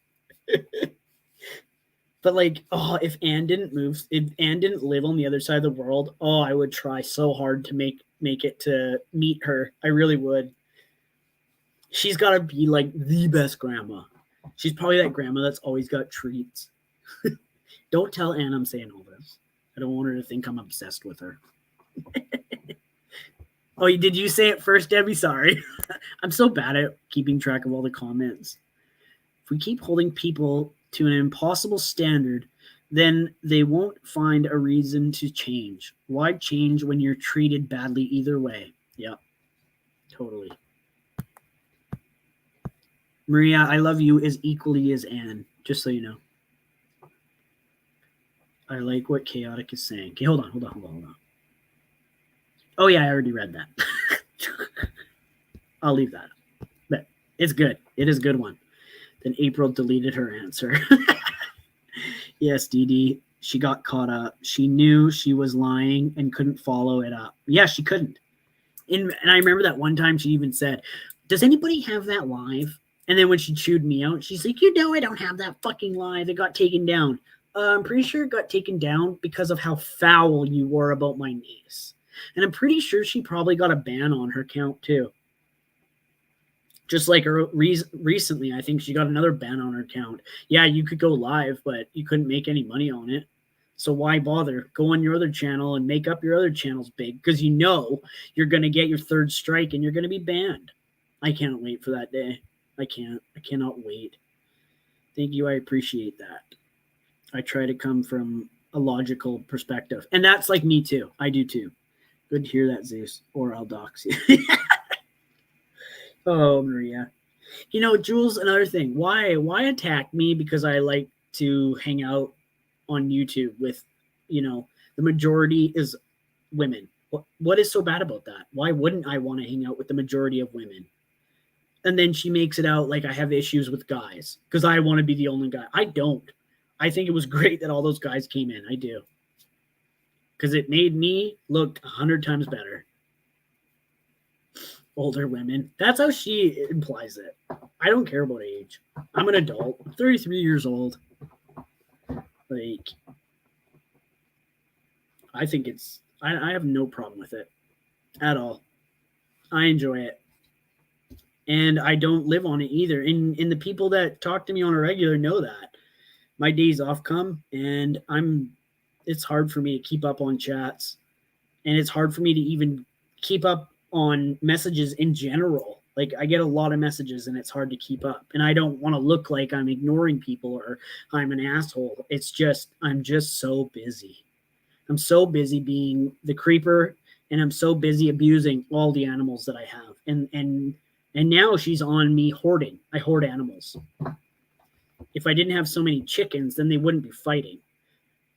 But like, if Anne didn't live on the other side of the world, I would try so hard to make it to meet her. I really would. She's got to be like the best grandma. She's probably that grandma that's always got treats. Don't tell Anne I'm saying all this. I don't want her to think I'm obsessed with her. Oh, did you say it first, Debbie? Sorry. I'm so bad at keeping track of all the comments. If we keep holding people to an impossible standard, then they won't find a reason to change. Why change when you're treated badly either way? Yep, totally. Maria, I love you as equally as Anne, just so you know. I like what Chaotic is saying. Okay, hold on. Oh, yeah, I already read that. I'll leave that. But it's good. It is a good one. Then April deleted her answer. Yes, Dee Dee, she got caught up. She knew she was lying and couldn't follow it up. Yeah, she couldn't. And I remember that one time she even said, does anybody have that live? And then when she chewed me out, she's like, I don't have that fucking live. It got taken down. I'm pretty sure it got taken down because of how foul you were about my niece. And I'm pretty sure she probably got a ban on her account too. Just like recently, I think she got another ban on her account. Yeah, you could go live, but you couldn't make any money on it. So why bother? Go on your other channel and make up your other channels big, because you know you're going to get your third strike and you're going to be banned. I can't wait for that day. I cannot wait. Thank you. I appreciate that. I try to come from a logical perspective. And that's like me too. I do too. Good to hear that, Zeus, or I'll dox you. Oh, Maria. Jules, another thing. Why attack me because I like to hang out on YouTube with, the majority is women. What is so bad about that? Why wouldn't I want to hang out with the majority of women? And then she makes it out like I have issues with guys because I want to be the only guy. I don't. I think it was great that all those guys came in. I do. Because it made me look 100 times better. Older women. That's how she implies it. I don't care about age. I'm an adult. I'm 33 years old. Like, I think I have no problem with it at all. I enjoy it. And I don't live on it either. And the people that talk to me on a regular know that. My days off come and it's hard for me to keep up on chats. And it's hard for me to even keep up on messages in general. Like, I get a lot of messages and it's hard to keep up. And I don't want to look like I'm ignoring people or I'm an asshole. It's just, I'm just so busy. I'm so busy being the creeper, and I'm so busy abusing all the animals that I have. And now she's on me hoarding. I hoard animals. If I didn't have so many chickens, then they wouldn't be fighting.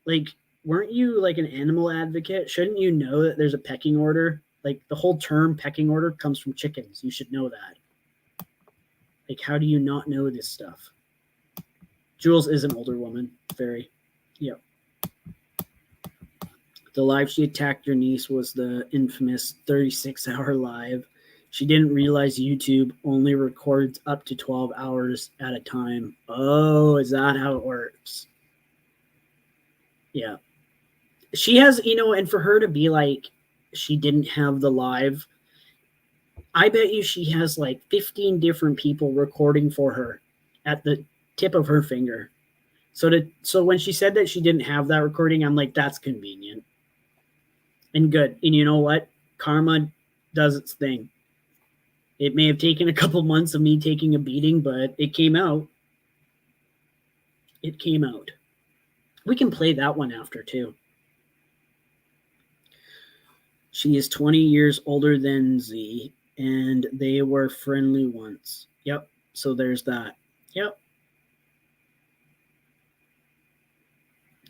Like, weren't you like an animal advocate? Shouldn't you know that there's a pecking order? Like, the whole term pecking order comes from chickens. You should know that. Like, how do you not know this stuff? Jules is an older woman. Very. Yep. The live she attacked your niece was the infamous 36-hour live. She didn't realize YouTube only records up to 12 hours at a time. Oh, is that how it works? Yeah. She has, and for her to be like, she didn't have the live, I bet you she has like 15 different people recording for her at the tip of her finger. So when she said that she didn't have that recording, I'm like, that's convenient and good. And you know what? Karma does its thing. It may have taken a couple months of me taking a beating, but it came out. It came out. We can play that one after too. She is 20 years older than Z, and they were friendly once. Yep. So there's that. Yep.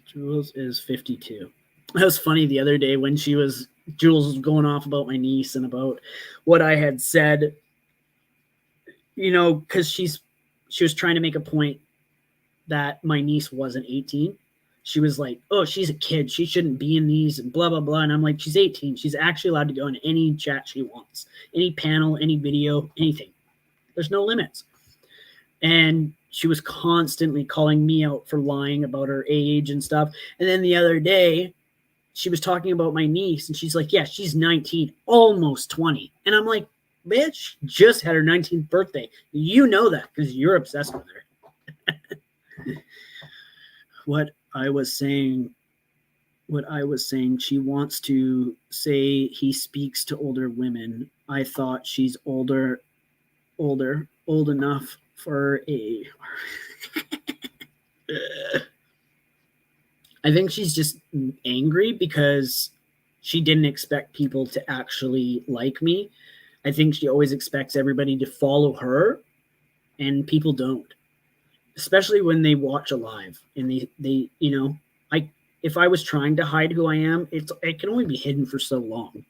Jules is 52. That was funny the other day when Jules was going off about my niece and about what I had said, because she was trying to make a point that my niece wasn't 18. She was like, oh, she's a kid. She shouldn't be in these and blah, blah, blah. And I'm like, she's 18. She's actually allowed to go in any chat she wants, any panel, any video, anything. There's no limits. And she was constantly calling me out for lying about her age and stuff. And then the other day, she was talking about my niece, and she's like, yeah, she's 19, almost 20. And I'm like, bitch, just had her 19th birthday. You know that because you're obsessed with her. What I was saying, she wants to say he speaks to older women. I thought she's old enough for a... I think she's just angry because she didn't expect people to actually like me. I think she always expects everybody to follow her, and people don't. Especially when they watch a live and they if I was trying to hide who I am, it can only be hidden for so long.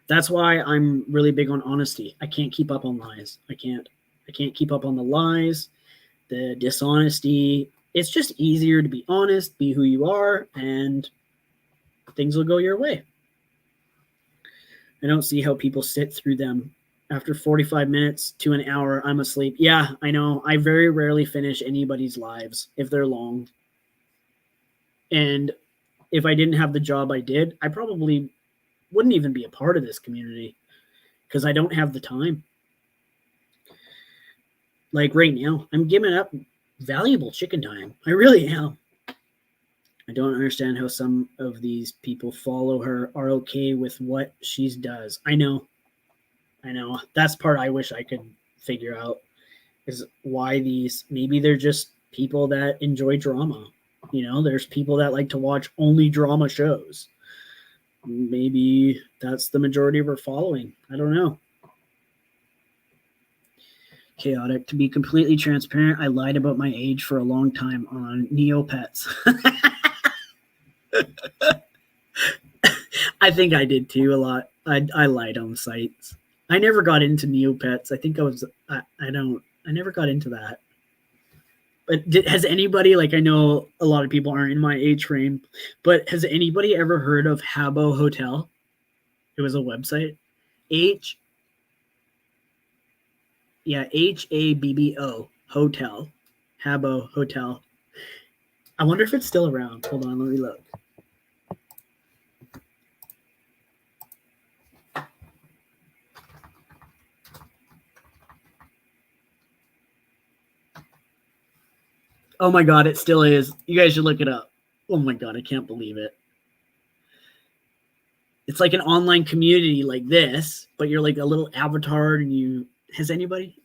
That's why I'm really big on honesty. I can't keep up on lies. I can't keep up on the lies, the dishonesty. It's just easier to be honest, be who you are, and things will go your way. I don't see how people sit through them. After 45 minutes to an hour, I'm asleep. Yeah, I know. I very rarely finish anybody's lives if they're long. And if I didn't have the job I did, I probably wouldn't even be a part of this community because I don't have the time. Like right now, I'm giving up valuable chicken time. I really am. I don't understand how some of these people follow her, are okay with what she does. I know. That's part I wish I could figure out is why maybe they're just people that enjoy drama. There's people that like to watch only drama shows. Maybe that's the majority of her following. I don't know. Chaotic. To be completely transparent, I lied about my age for a long time on Neopets. I think I did too a lot. I lied on sites. I never got into Neopets. I think I never got into that. But has anybody, I know a lot of people aren't in my age frame, but has anybody ever heard of Habbo Hotel? It was a website. HABBO Hotel. Habbo Hotel. I wonder if it's still around. Hold on, let me look. Oh my God, it still is. You guys should look it up. Oh my God, I can't believe it. It's like an online community like this, but you're like a little avatar, and you. Has anybody?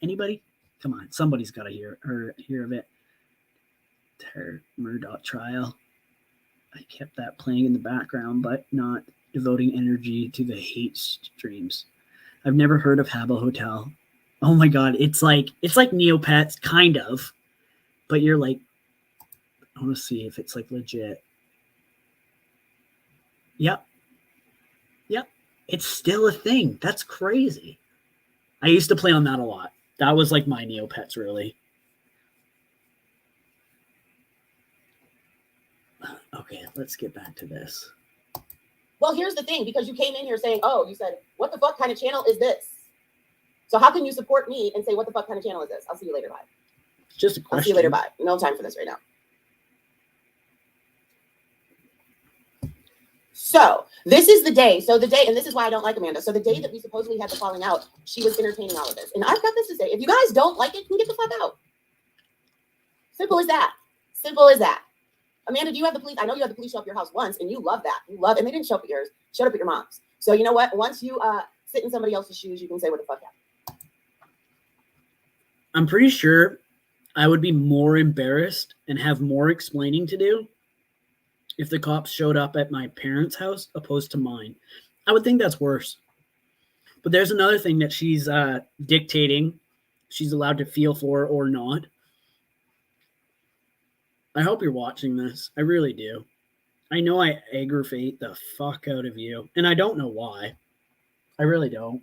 Come on, somebody's got to hear of it. Murdoch trial. I kept that playing in the background, but not devoting energy to the hate streams. I've never heard of Habbo Hotel. Oh my god, it's like Neopets, kind of, but you're like, I want to see if it's like legit. Yep, it's still a thing. That's crazy. I used to play on that a lot. That was like my Neopets, really. Okay, let's get back to this. Well, here's the thing, because you came in here saying, oh, you said, what the fuck kind of channel is this? So how can you support me and say, what the fuck kind of channel is this? I'll see you later, bye. Just a question. I'll see you later, bye. No time for this right now. So this is the day. So the day, and this is why I don't like Amanda. So the day that we supposedly had the falling out, she was entertaining all of this. And I've got this to say, if you guys don't like it, you can get the fuck out. Simple as that. Simple as that. Amanda, do you have the police? I know you had the police show up at your house once, and you love that. You love, and they didn't show up at yours. Showed up at your mom's. So you know what? Once you sit in somebody else's shoes, you can say what the fuck happened. I'm pretty sure I would be more embarrassed and have more explaining to do if the cops showed up at my parents' house opposed to mine. I would think that's worse. But there's another thing that she's dictating. She's allowed to feel for or not. I hope you're watching this. I really do. I know I aggravate the fuck out of you, and I don't know why. I really don't.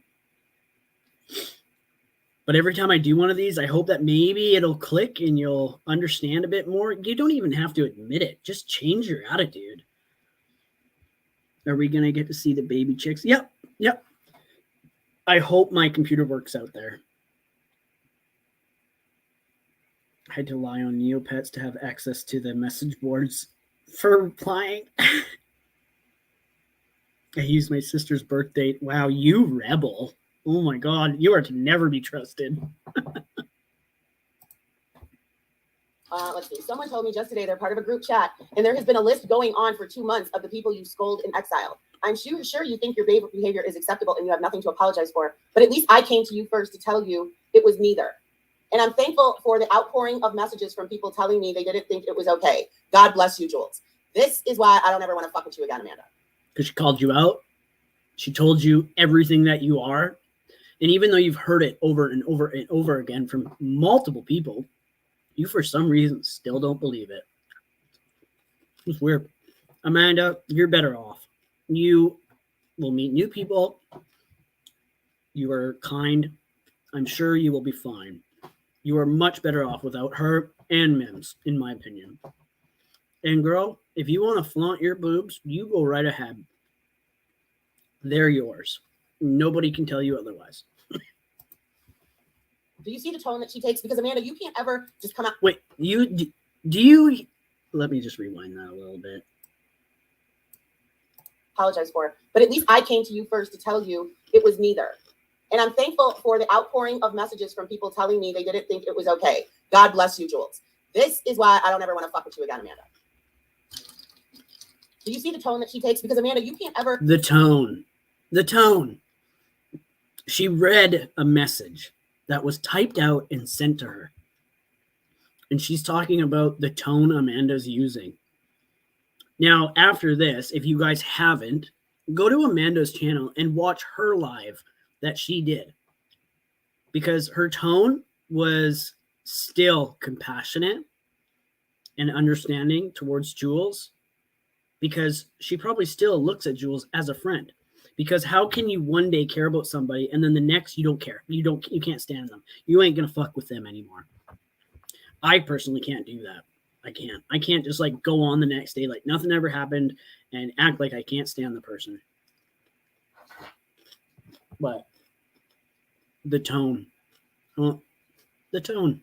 But every time I do one of these, I hope that maybe it'll click and you'll understand a bit more. You don't even have to admit it. Just change your attitude. Are we going to get to see the baby chicks? Yep. I hope my computer works out there. I had to rely on Neopets to have access to the message boards for replying. I used my sister's birth date. Wow, you rebel. Oh my god, you are to never be trusted. Let's see. Someone told me just today they're part of a group chat, and there has been a list going on for 2 months of the people you scold in exile. I'm sure you think your behavior is acceptable and you have nothing to apologize for, but at least I came to you first to tell you it was neither. And I'm thankful for the outpouring of messages from people telling me they didn't think it was okay. God bless you, Jules. This is why I don't ever want to fuck with you again, Amanda. Because she called you out. She told you everything that you are. And even though you've heard it over and over and over again from multiple people, you for some reason still don't believe it. It's weird. Amanda, you're better off. You will meet new people. You are kind. I'm sure you will be fine. You are much better off without her and Mims, in my opinion. And girl, if you want to flaunt your boobs, you go right ahead. They're yours. Nobody can tell you otherwise. Do you see the tone that she takes? Because Amanda, you can't ever just come out. Wait, do you? Let me just rewind that a little bit. Apologize for it. But at least I came to you first to tell you it was neither. And I'm thankful for the outpouring of messages from people telling me they didn't think it was okay. God bless you, Jules. This is why I don't ever want to fuck with you again, Amanda. Do you see the tone that she takes? Because Amanda, you can't ever. The tone. She read a message that was typed out and sent to her. And she's talking about the tone Amanda's using. Now, after this, if you guys haven't, go to Amanda's channel and watch her live that she did. Because her tone was still compassionate and understanding towards Jules. Because she probably still looks at Jules as a friend. Because how can you one day care about somebody and then the next you don't care? You can't stand them. You ain't gonna fuck with them anymore. I personally can't do that. I can't just like go on the next day like nothing ever happened and act like I can't stand the person. But the tone. The tone.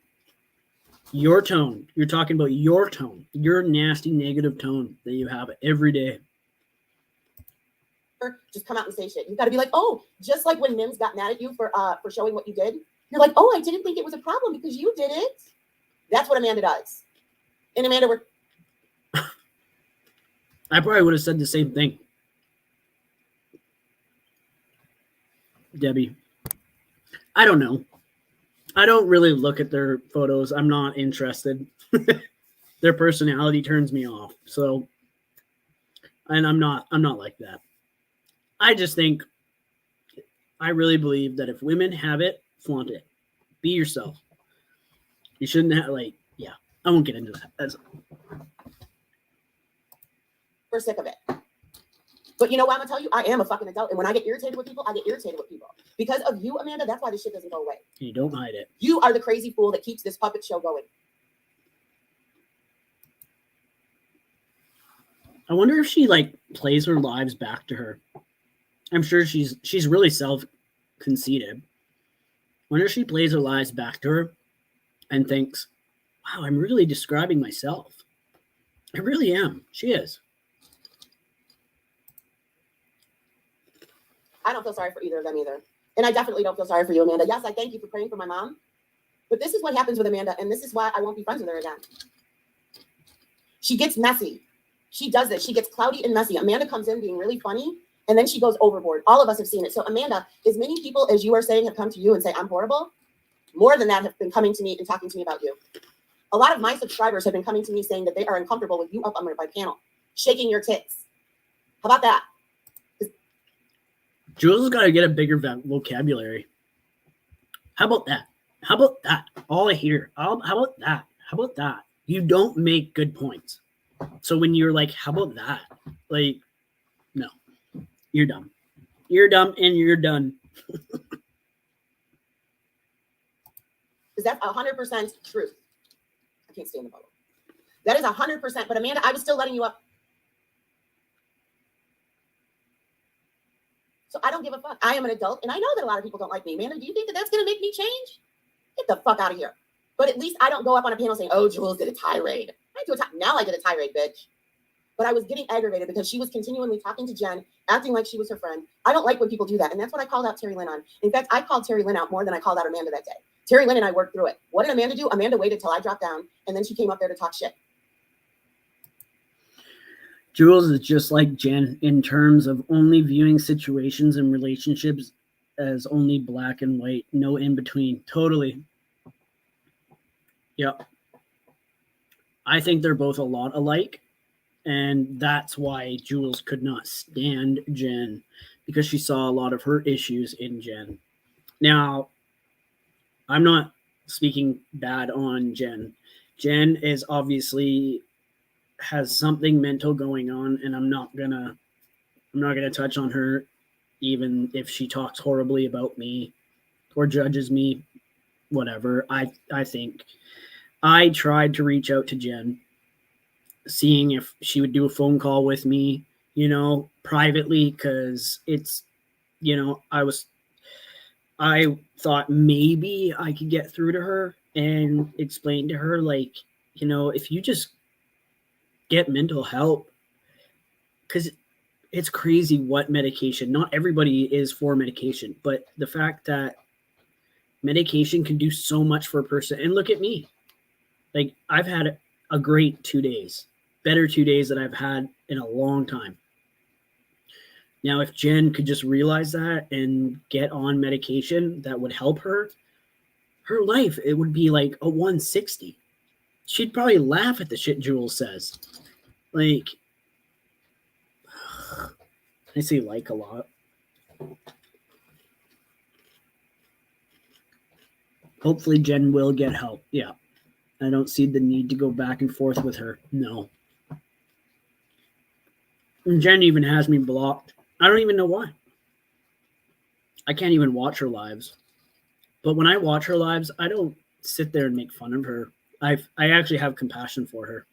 Your tone. You're talking about your tone. Your nasty negative tone that you have every day. Just come out and say shit. You've got to be like, oh, just like when Mims got mad at you for showing what you did. You're like, oh, I didn't think it was a problem because you did it. That's what Amanda does. And Amanda, I probably would have said the same thing. Debbie. I don't know. I don't really look at their photos. I'm not interested. Their personality turns me off. So, and I'm not like that. I just think, I really believe that if women have it, flaunt it. Be yourself. You shouldn't have, like, yeah, I won't get into that. We're sick of it. But you know what I'm gonna tell you? I am a fucking adult. And when I get irritated with people, I get irritated with people. Because of you, Amanda, that's why this shit doesn't go away. You don't hide it. You are the crazy fool that keeps this puppet show going. I wonder if she like plays her lives back to her. I'm sure she's really self-conceited. I wonder if she plays her lives back to her and thinks, wow, I'm really describing myself. I really am. She is. I don't feel sorry for either of them either. And I definitely don't feel sorry for you, Amanda. Yes, I thank you for praying for my mom. But this is what happens with Amanda, and this is why I won't be friends with her again. She gets messy. She does this. She gets cloudy and messy. Amanda comes in being really funny, and then she goes overboard. All of us have seen it. So, Amanda, as many people as you are saying have come to you and say, I'm horrible, more than that have been coming to me and talking to me about you. A lot of my subscribers have been coming to me saying that they are uncomfortable with you up on my panel, shaking your tits. How about that? Jules has got to get a bigger vocabulary. How about that? How about that? All I hear. How about that? How about that? You don't make good points. So when you're like, how about that? Like, no, you're dumb. You're dumb and you're done. Is that 100% truth? I can't stand the bubble. That is 100%. But Amanda, I was still letting you up. So I don't give a fuck. I am an adult, and I know that a lot of people don't like me. Amanda, do you think that that's going to make me change? Get the fuck out of here. But at least I don't go up on a panel saying, oh, Jules did a tirade. Now I did a tirade, bitch. But I was getting aggravated because she was continually talking to Jen, acting like she was her friend. I don't like when people do that. And that's what I called out Terry Lynn on. In fact, I called Terry Lynn out more than I called out Amanda that day. Terry Lynn and I worked through it. What did Amanda do? Amanda waited till I dropped down, and then she came up there to talk shit. Jules is just like Jen in terms of only viewing situations and relationships as only black and white, no in between. Totally. Yep. I think they're both a lot alike, and that's why Jules could not stand Jen, because she saw a lot of her issues in Jen. Now, I'm not speaking bad on Jen. Jen is obviously has something mental going on, and I'm not gonna touch on her, even if she talks horribly about me or judges me, whatever. I think I tried to reach out to Jen, seeing if she would do a phone call with me, privately, because it's, I thought maybe I could get through to her and explain to her, like, if you just get mental help, because it's crazy what medication, not everybody is for medication, but the fact that medication can do so much for a person. And look at me. Like, I've had a great 2 days, better 2 days that I've had in a long time. Now, if Jen could just realize that and get on medication that would help her life, it would be like a 160. She'd probably laugh at the shit Jules says. Like, I say like a lot. Hopefully Jen will get help. Yeah. I don't see the need to go back and forth with her. No. And Jen even has me blocked. I don't even know why. I can't even watch her lives. But when I watch her lives, I don't sit there and make fun of her. I actually have compassion for her.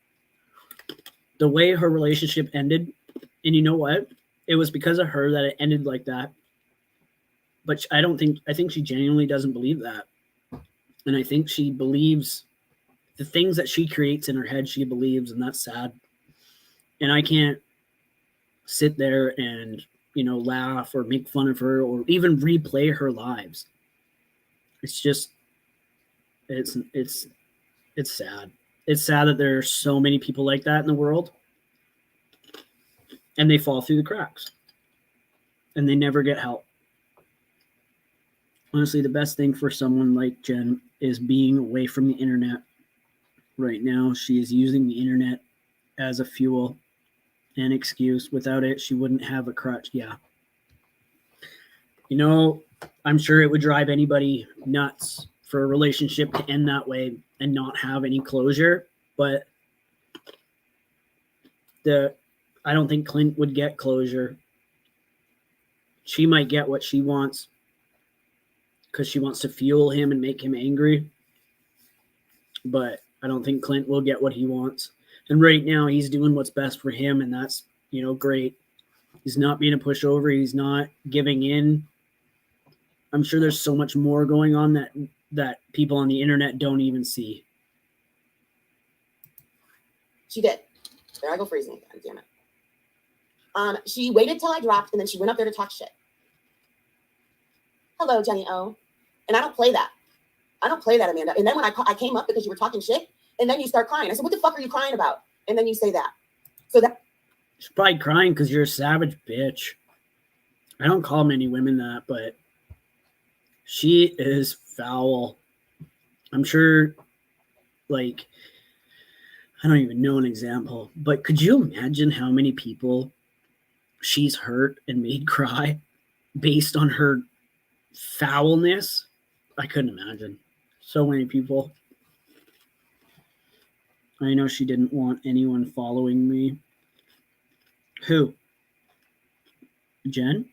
The way her relationship ended, and you know what? It was because of her that it ended like that. But I think she genuinely doesn't believe that. And I think she believes the things that she creates in her head, she believes, and that's sad. And I can't sit there and, laugh or make fun of her or even replay her lives. It's just, it's sad. It's sad that there are so many people like that in the world, and they fall through the cracks and they never get help. Honestly, the best thing for someone like Jen is being away from the internet. Right now, she is using the internet as a fuel and excuse. Without it, she wouldn't have a crutch. Yeah. You know, I'm sure it would drive anybody nuts for a relationship to end that way and not have any closure. But I don't think Clint would get closure. She might get what she wants because she wants to fuel him and make him angry. But I don't think Clint will get what he wants. And right now he's doing what's best for him, and that's, great. He's not being a pushover. He's not giving in. I'm sure there's so much more going on that people on the internet don't even see. She did. There I go freezing again. Damn it. She waited till I dropped, and then she went up there to talk shit. Hello, Jenny O. And I don't play that. Amanda. And then when I came up because you were talking shit, and then you start crying. I said, what the fuck are you crying about? And then you say that. So that. She's probably crying because you're a savage bitch. I don't call many women that, but she is foul. I'm sure, I don't even know an example, but could you imagine how many people she's hurt and made cry based on her foulness? I couldn't imagine. So many people. I know she didn't want anyone following me. Who? Jen?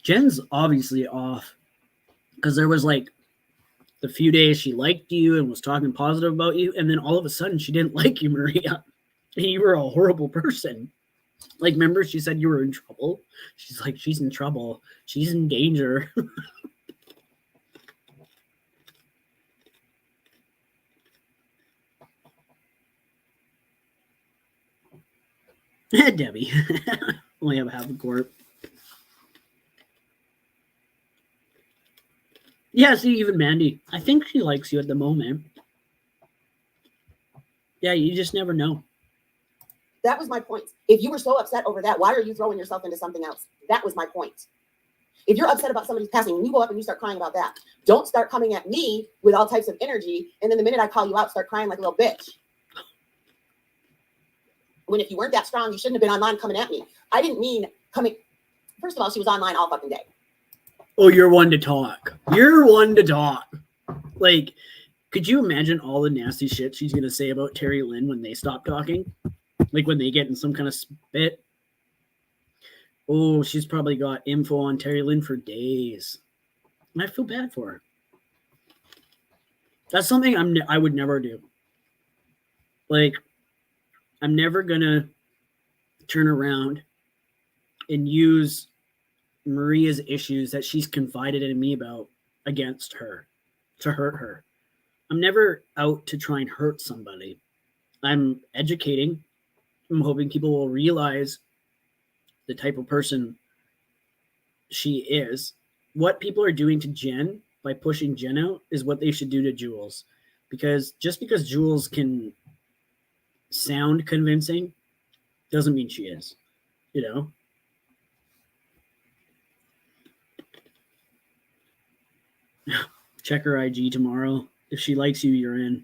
Jen's obviously off because there was the few days she liked you and was talking positive about you, and then all of a sudden she didn't like you, Maria. And you were a horrible person. Remember she said you were in trouble? She's like, she's in trouble. She's in danger. Debbie. Only have half a quart. Yeah, see, even Mandy. I think she likes you at the moment. Yeah, you just never know. That was my point. If you were so upset over that, why are you throwing yourself into something else? That was my point. If you're upset about somebody's passing and you go up and you start crying about that, don't start coming at me with all types of energy. And then the minute I call you out, start crying like a little bitch. When if you weren't that strong, you shouldn't have been online coming at me. I didn't mean coming. First of all, she was online all fucking day. Oh, you're one to talk. You're one to talk. Could you imagine all the nasty shit she's going to say about Terry Lynn when they stop talking? When they get in some kind of spit? Oh, she's probably got info on Terry Lynn for days. And I feel bad for her. That's something I would never do. I'm never going to turn around and use Maria's issues that she's confided in me about against her to hurt her. I'm never out to try and hurt somebody. I'm educating. I'm hoping people will realize the type of person she is. What people are doing to Jen by pushing Jen out is what they should do to Jules. Because just because Jules can sound convincing doesn't mean she is, Check her IG tomorrow. If she likes you, you're in.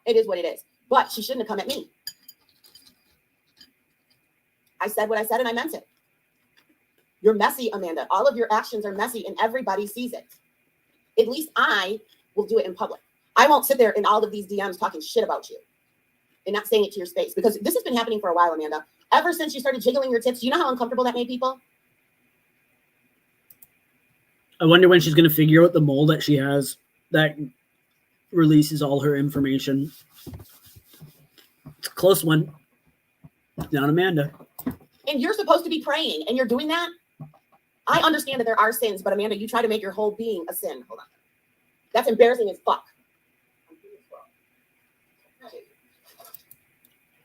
It is what it is. But she shouldn't have come at me. I said what I said and I meant it. You're messy, Amanda. All of your actions are messy and everybody sees it. At least I will do it in public. I won't sit there in all of these DMs talking shit about you and not saying it to your face, because this has been happening for a while, Amanda. Ever since you started jiggling your tits, do you know how uncomfortable that made people? I wonder when she's going to figure out the mole that she has that releases all her information. It's a close one. Not Amanda. And you're supposed to be praying, and you're doing that? I understand that there are sins, but Amanda, you try to make your whole being a sin. Hold on. That's embarrassing as fuck.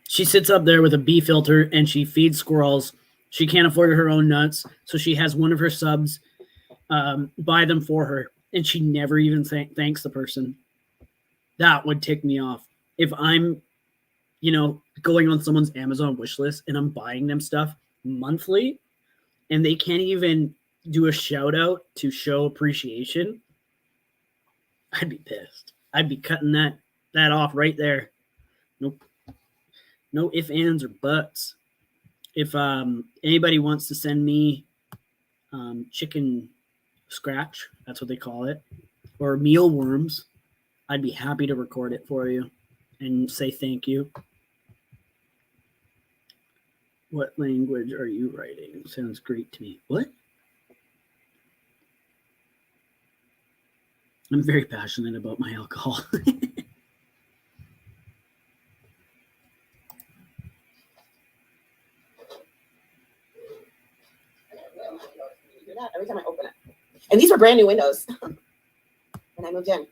She sits up there with a bee filter and she feeds squirrels. She can't afford her own nuts, so she has one of her subs buy them for her, and she never even thanks the person. That would tick me off. If I'm, going on someone's Amazon wish list and I'm buying them stuff monthly, and they can't even do a shout out to show appreciation, I'd be pissed. I'd be cutting that off right there. Nope. No ifs, ands, or buts. If anybody wants to send me chicken scratch, that's what they call it, or mealworms, I'd be happy to record it for you and say thank you. What language are you writing? Sounds great to me. What? I'm very passionate about my alcohol. Every time I open it. And these were brand new windows when I moved in.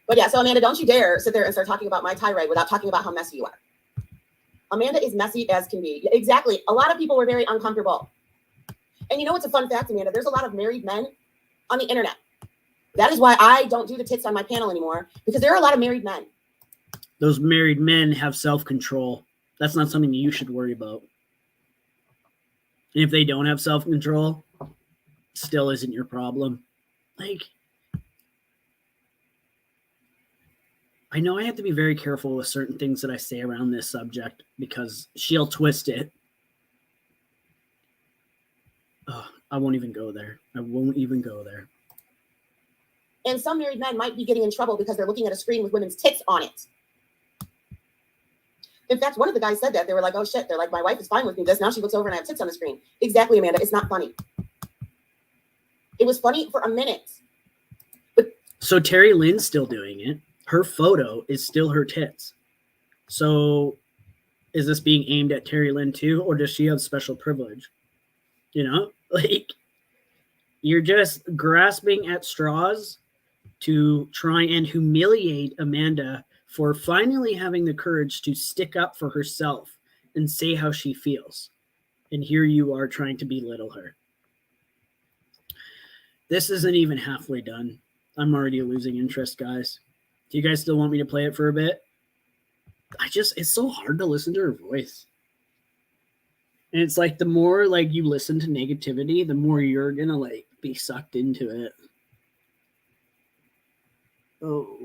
But yeah, so Amanda, don't you dare sit there and start talking about my tirade without talking about how messy you are. Amanda is messy as can be. Exactly. A lot of people were very uncomfortable. And you know what's a fun fact, Amanda? There's a lot of married men on the internet. That is why I don't do the tits on my panel anymore, because there are a lot of married men. Those married men have self-control. That's not something you should worry about. And if they don't have self-control, still isn't your problem. Like, I know I have to be very careful with certain things that I say around this subject because she'll twist it. Oh, I won't even go there. I won't even go there. And some married men might be getting in trouble because they're looking at a screen with women's tits on it. In fact, one of the guys said that. They were like, oh shit. They're like, my wife is fine with me this. Now she looks over and I have tits on the screen. Exactly, Amanda. It's not funny. It was funny for a minute. But so Terry Lynn's still doing it. Her photo is still her tits. So is this being aimed at Terry Lynn too? Or does she have special privilege? You know, like, you're just grasping at straws to try and humiliate Amanda for finally having the courage to stick up for herself and say how she feels. And here you are trying to belittle her. This isn't even halfway done. I'm already losing interest, guys. Do you guys still want me to play it for a bit? It's so hard to listen to her voice. And it's like the more like you listen to negativity, the more you're going to like be sucked into it. Oh,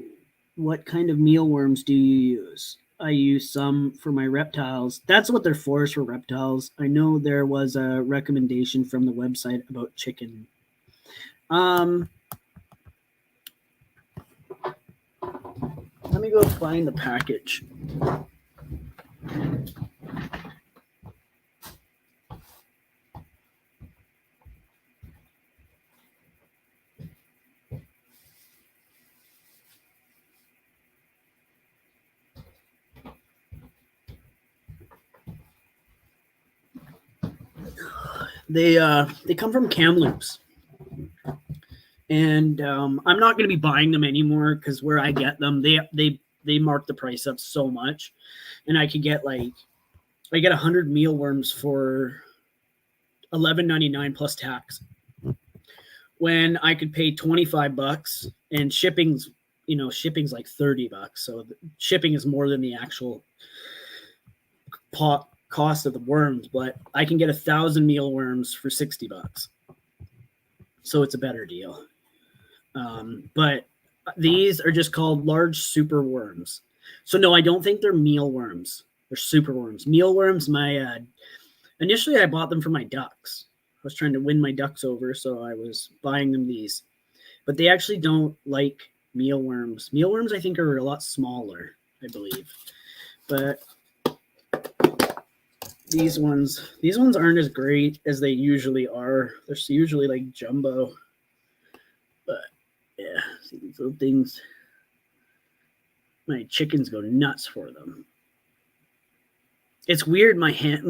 what kind of mealworms do you use? I use some for my reptiles. That's what they're for reptiles. I know there was a recommendation from the website about chicken. Let me go find the package. They come from Kamloops. And I'm not going to be buying them anymore because where I get them, they mark the price up so much. And I could get I get 100 mealworms for $11.99 plus tax. When I could pay $25 and shipping's like $30. So shipping is more than the actual cost of the worms, but I can get 1,000 mealworms for $60. So it's a better deal. But these are just called large super worms. So no, I don't think they're mealworms. They're super worms. Mealworms, initially I bought them for my ducks. I was trying to win my ducks over, so I was buying them these. But they actually don't like mealworms. Mealworms, I think, are a lot smaller, I believe. But these ones aren't as great as they usually are. They're usually like jumbo. But yeah, see these little things. My chickens go nuts for them. It's weird. My hens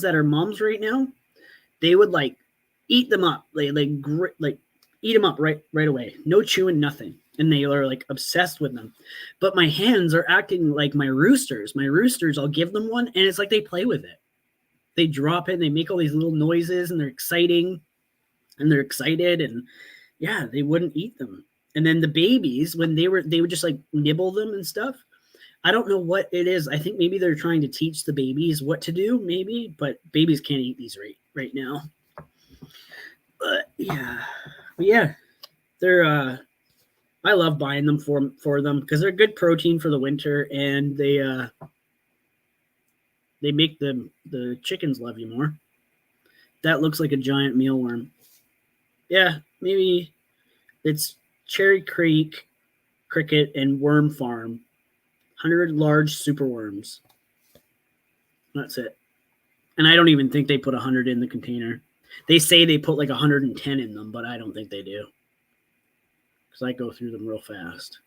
that are moms right now, they would like eat them up, like eat them up right away. No chewing, nothing. And they are like obsessed with them. But my hens are acting like my roosters. My roosters, I'll give them one, and it's like they play with it. They drop it, and they make all these little noises, and they're exciting, and they're excited, and yeah, they wouldn't eat them. And then the babies, when they would just like nibble them and stuff. I don't know what it is. I think maybe they're trying to teach the babies what to do, maybe, but babies can't eat these right now. But yeah, they're I love buying them for them because they're good protein for the winter, and they make the chickens love you more. That looks like a giant mealworm. Yeah, maybe it's Cherry Creek Cricket and Worm Farm. 100 large superworms. That's it. And I don't even think they put 100 in the container. They say they put like 110 in them, but I don't think they do. Because I go through them real fast.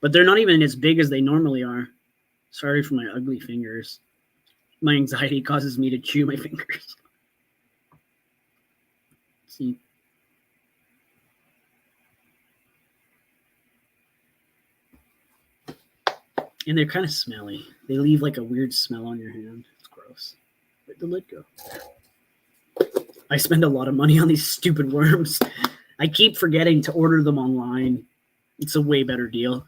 But they're not even as big as they normally are. Sorry for my ugly fingers. My anxiety causes me to chew my fingers. See. And they're kind of smelly. They leave like a weird smell on your hand. It's gross. Where'd the lid go? I spend a lot of money on these stupid worms. I keep forgetting to order them online. It's a way better deal.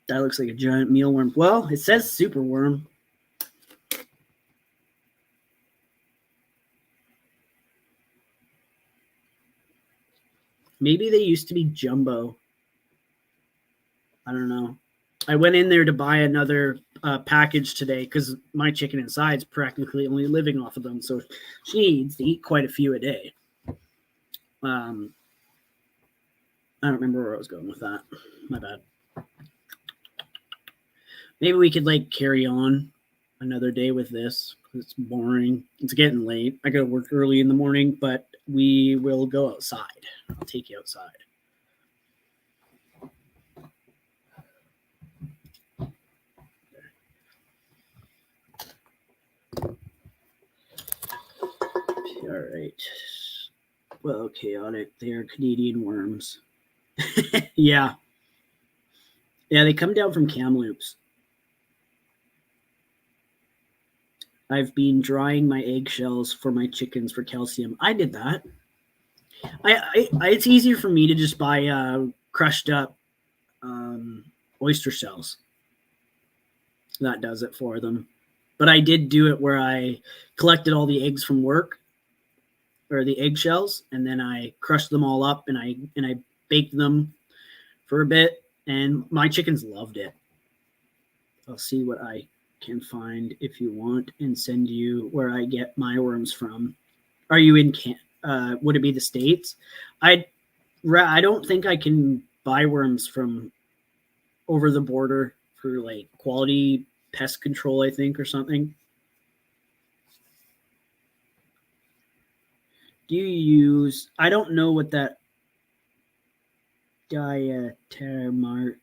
That looks like a giant mealworm. Well, it says superworm. Maybe they used to be jumbo. I don't know. I went in there to buy another package today because my chicken inside's practically only living off of them. So she needs to eat quite a few a day. I don't remember where I was going with that. My bad. Maybe we could like carry on another day with this. It's boring. It's getting late. I got to work early in the morning, but we will go outside. I'll take you outside. All right. Well, chaotic. They are Canadian worms. Yeah. Yeah, they come down from Kamloops. I've been drying my eggshells for my chickens for calcium. I did that. It's easier for me to just buy crushed up oyster shells. That does it for them. But I did do it where I collected all the eggs from work, or the eggshells, and then I crushed them all up and I baked them for a bit, and my chickens loved it. I'll see what I can find if you want and send you where I get my worms from. Are you in would it be the States? I don't think I can buy worms from over the border for like quality pest control, I think, or something. Do you use, I don't know what that diatermar,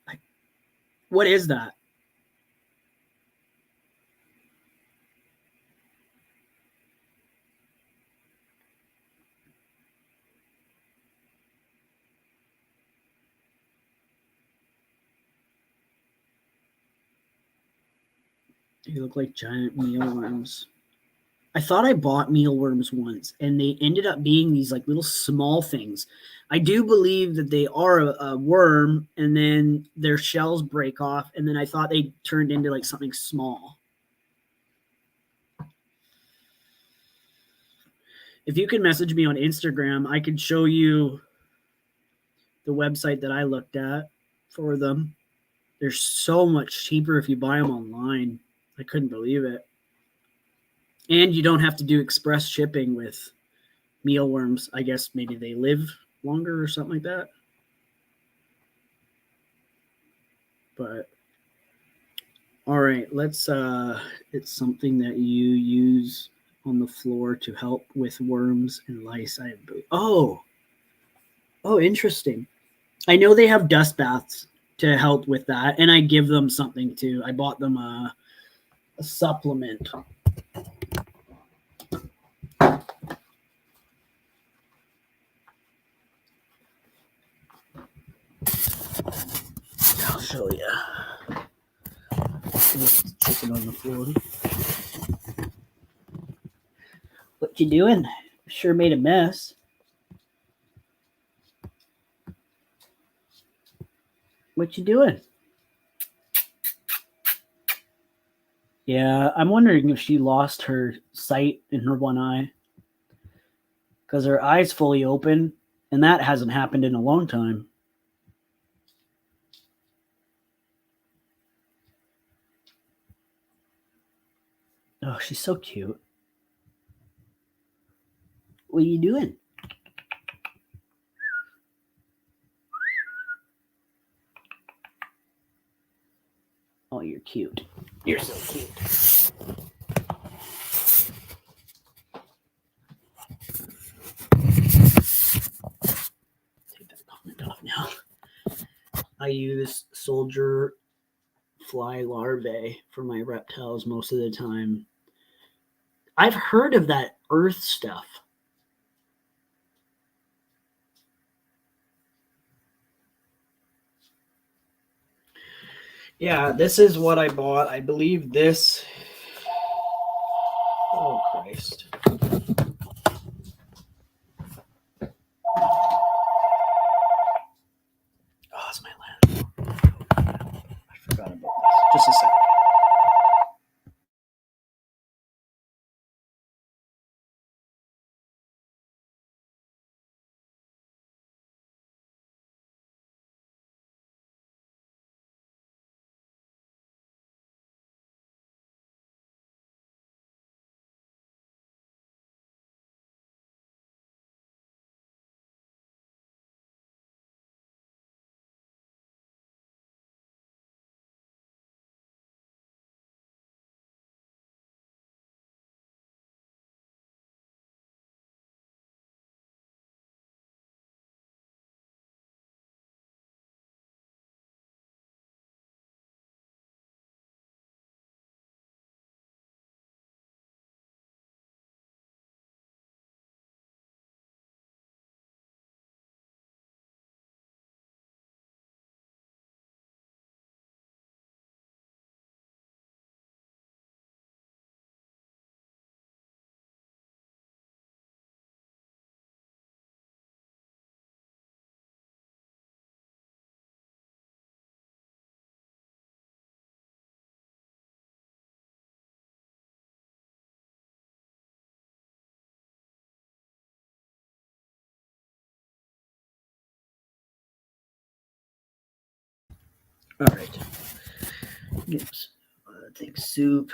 what is that? They look like giant mealworms. I thought I bought mealworms once, and they ended up being these like little small things. I do believe that they are a worm, and then their shells break off, and then I thought they turned into like something small. If you can message me on Instagram, I could show you the website that I looked at for them. They're so much cheaper if you buy them online. I couldn't believe it. And you don't have to do express shipping with mealworms. I guess maybe they live longer or something like that. But all right, let's it's something that you use on the floor to help with worms and lice. Oh, interesting. I know they have dust baths to help with that, and I give them something too. I bought them a supplement. I'll show you. Chicken on the floor. What you doing? Sure made a mess. What you doing? Yeah, I'm wondering if she lost her sight in her one eye. Because her eye's fully open, and that hasn't happened in a long time. Oh, she's so cute. What are you doing? Oh, you're cute. You're so cute. Take that comment off now. I use soldier fly larvae for my reptiles most of the time. I've heard of that earth stuff. Yeah, this is what I bought. I believe this. Oh, Christ. Oh, it's my land. I forgot about this. Just a second. All right. Oops. I think soup.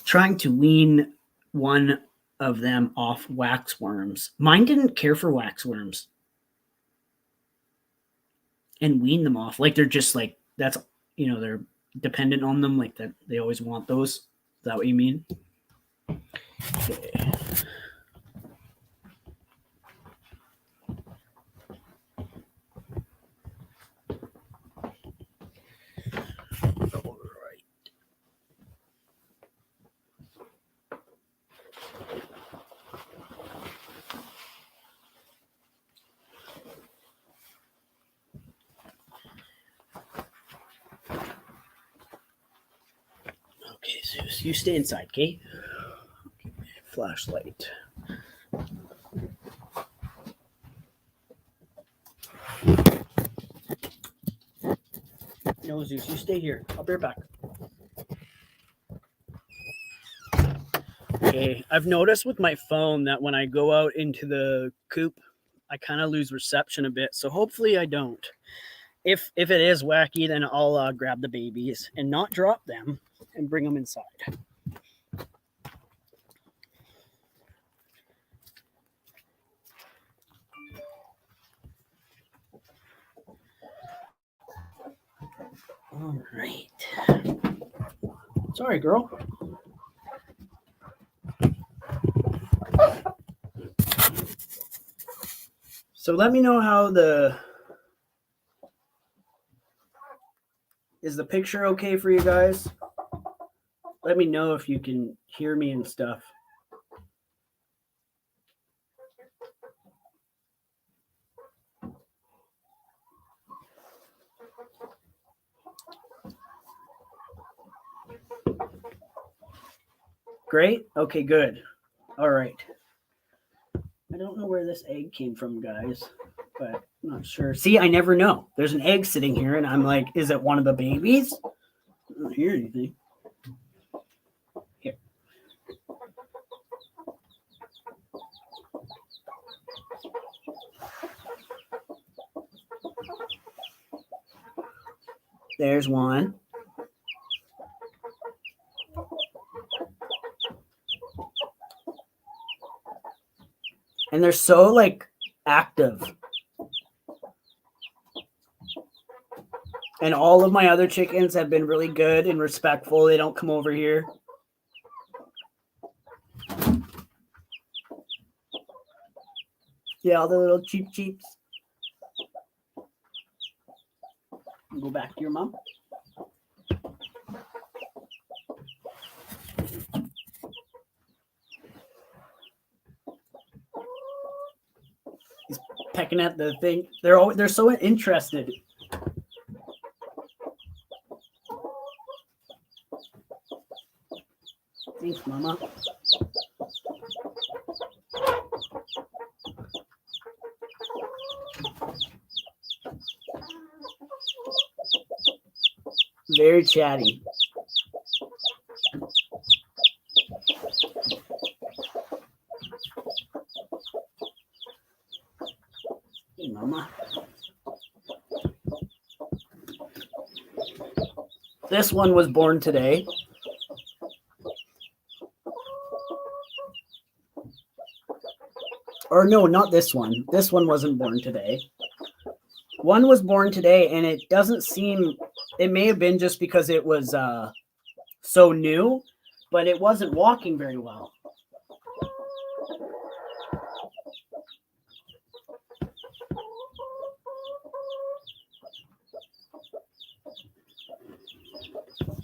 Trying to wean one of them off waxworms. Mine didn't care for waxworms. And wean them off. Like they're just like, that's, they're dependent on them. Like that, they always want those. Is that what you mean? Okay. All right. Okay, Zeus, you stay inside, okay? Flashlight. No, Zeus, you stay here. I'll be right back. Okay, I've noticed with my phone that when I go out into the coop, I kind of lose reception a bit. So hopefully I don't. If it is wacky, then I'll grab the babies and not drop them and bring them inside. All right. Sorry, girl. So let me know how is the picture okay for you guys? Let me know if you can hear me and stuff. Great? Okay, good. All right. I don't know where this egg came from, guys. but I'm not sure. See, I never know. There's an egg sitting here, and I'm like, is it one of the babies? I don't hear anything. Here. There's one. And they're so like active. And all of my other chickens have been really good and respectful. They don't come over here. Yeah, all the little cheeps. Go back to your mom. He's pecking at the thing. They're so interested. Thanks, Mama. Very chatty. Hey, Mama. This one was born today. Or no, not this one. This one wasn't born today. One was born today, and it doesn't seem, it may have been just because it was so new, but it wasn't walking very well.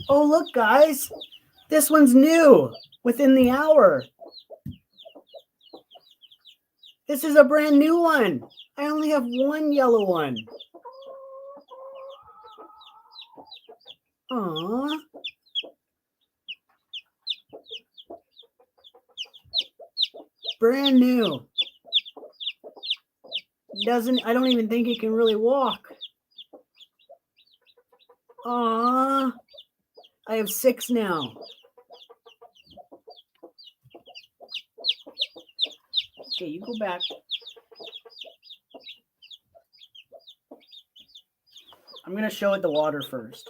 Oh, look, guys. This one's new within the hour. This is a brand new one. I only have one yellow one. Aww. Brand new. I don't even think it can really walk. Aww. I have 6 now. Okay, you go back. I'm going to show it the water first.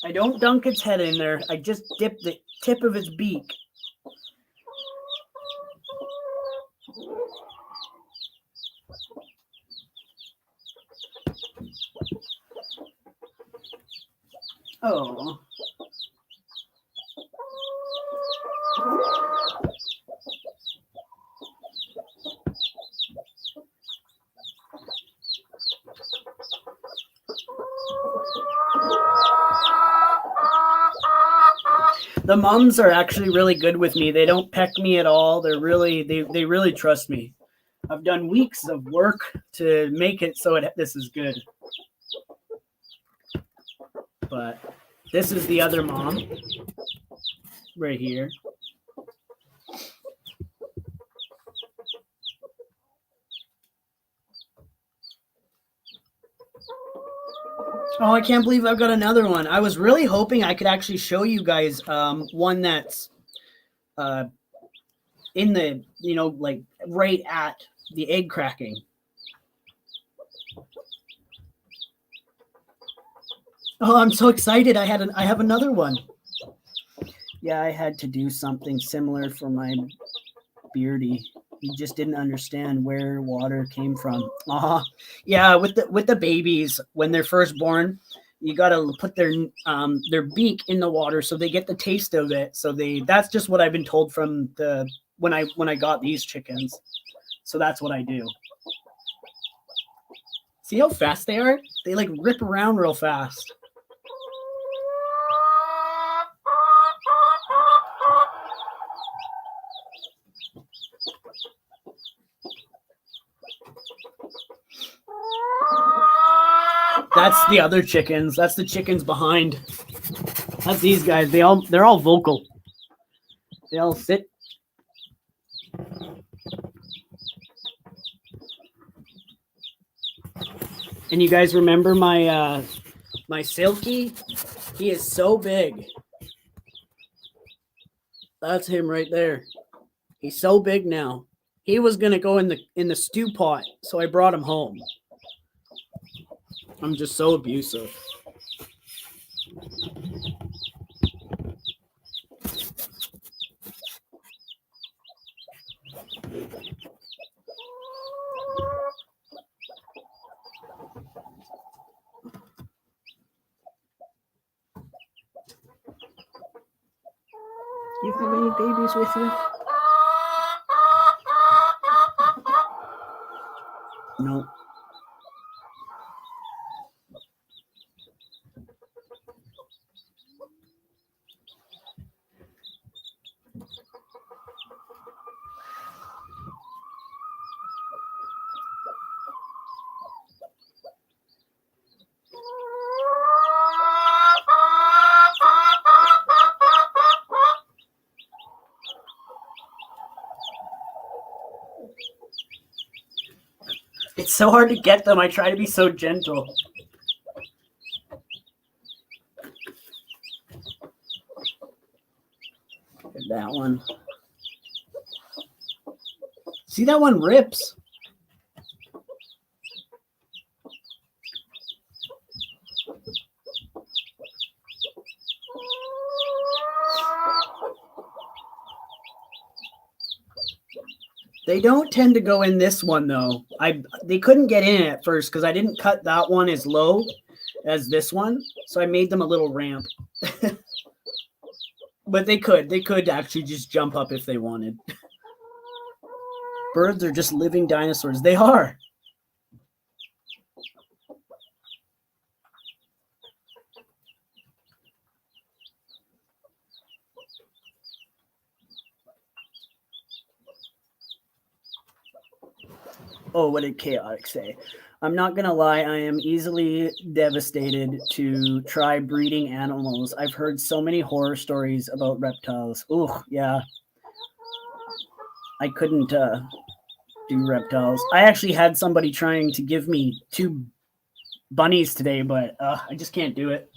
I don't dunk its head in there. I just dip the tip of its beak. Oh. The moms are actually really good with me. They don't peck me at all. They're really, they really trust me. I've done weeks of work to make it so this is good. But this is the other mom right here. Oh, I can't believe I've got another one. I was really hoping I could actually show you guys one that's in the, like right at the egg cracking. Oh, I'm so excited. I have another one. Yeah, I had to do something similar for my Beardy. He just didn't understand where water came from. Yeah, with the babies when they're first born, you got to put their beak in the water so they get the taste of it. So that's just what I've been told from when I got these chickens. So that's what I do. See how fast they are? They like rip around real fast. That's the other chickens. That's the chickens behind. That's these guys. They're all vocal. They all sit. And you guys remember my my Silky? He is so big. That's him right there. He's so big now. He was gonna go in the stew pot, so I brought him home. I'm just so abusive. Do you have any babies with you? No. It's so hard to get them. I try to be so gentle. Look at that one. See, that one rips. They don't tend to go in this one though. They couldn't get in at first because I didn't cut that one as low as this one, so I made them a little ramp. But they could actually just jump up if they wanted. Birds are just living dinosaurs. They are. Oh, what did Chaotic say? I'm not going to lie, I am easily devastated to try breeding animals. I've heard so many horror stories about reptiles. Ooh, yeah. I couldn't do reptiles. I actually had somebody trying to give me 2 bunnies today, but I just can't do it.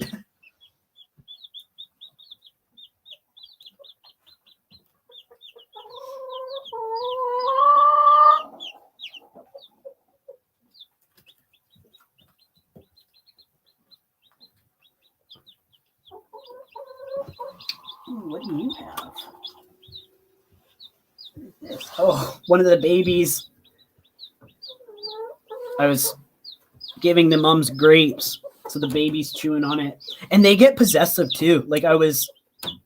What do you have? What is this? Oh, one of the babies. I was giving the mums grapes, so the baby's chewing on it. And they get possessive too. Like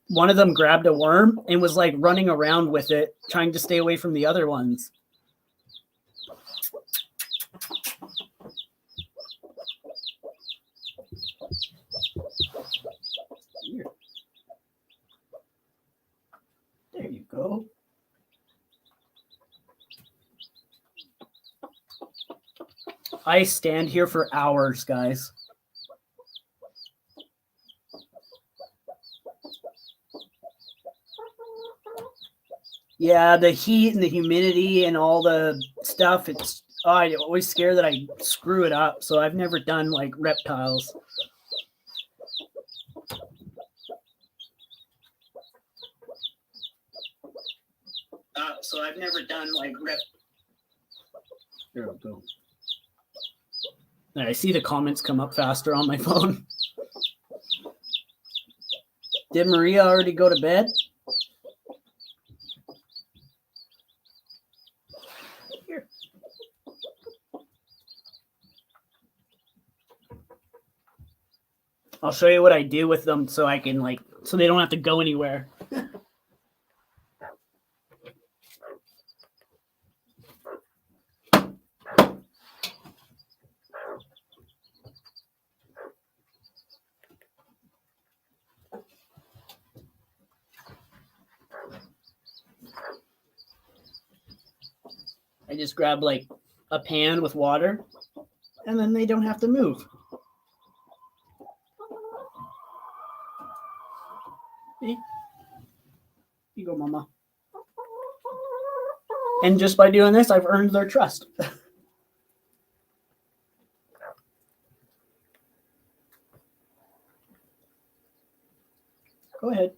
one of them grabbed a worm and was like running around with it, trying to stay away from the other ones. Here. There you go. I stand here for hours, guys. Yeah, the heat and the humidity and all the stuff, I always scared that I screw it up. So I've never done like reptiles. There we go. I see the comments come up faster on my phone. Did Maria already go to bed? Here. I'll show you what I do with them so I can so they don't have to go anywhere. I just grab like a pan with water and then they don't have to move. See? You go, Mama. And just by doing this, I've earned their trust. Go ahead.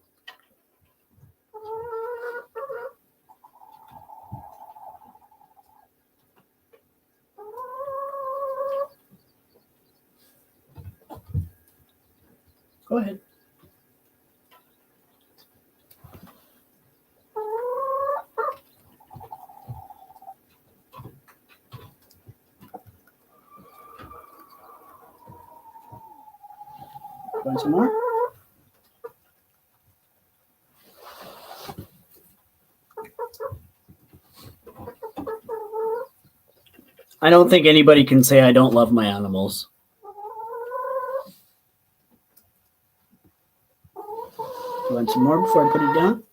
Go ahead. Want some more? I don't think anybody can say I don't love my animals. You want some more before I put it down?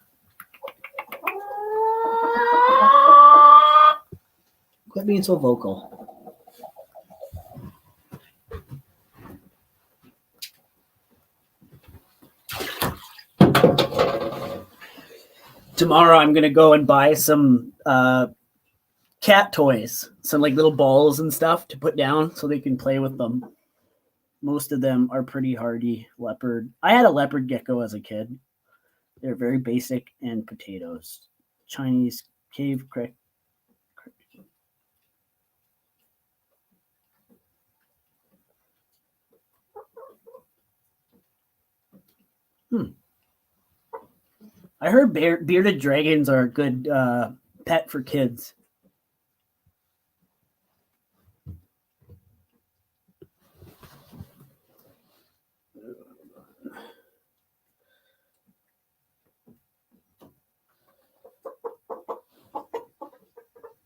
Quit being so vocal. Tomorrow I'm going to go and buy some cat toys, some like little balls and stuff to put down so they can play with them. Most of them are pretty hardy. Leopard. I had a leopard gecko as a kid. They're very basic, and potatoes. Chinese cave crick. I heard bearded dragons are a good pet for kids.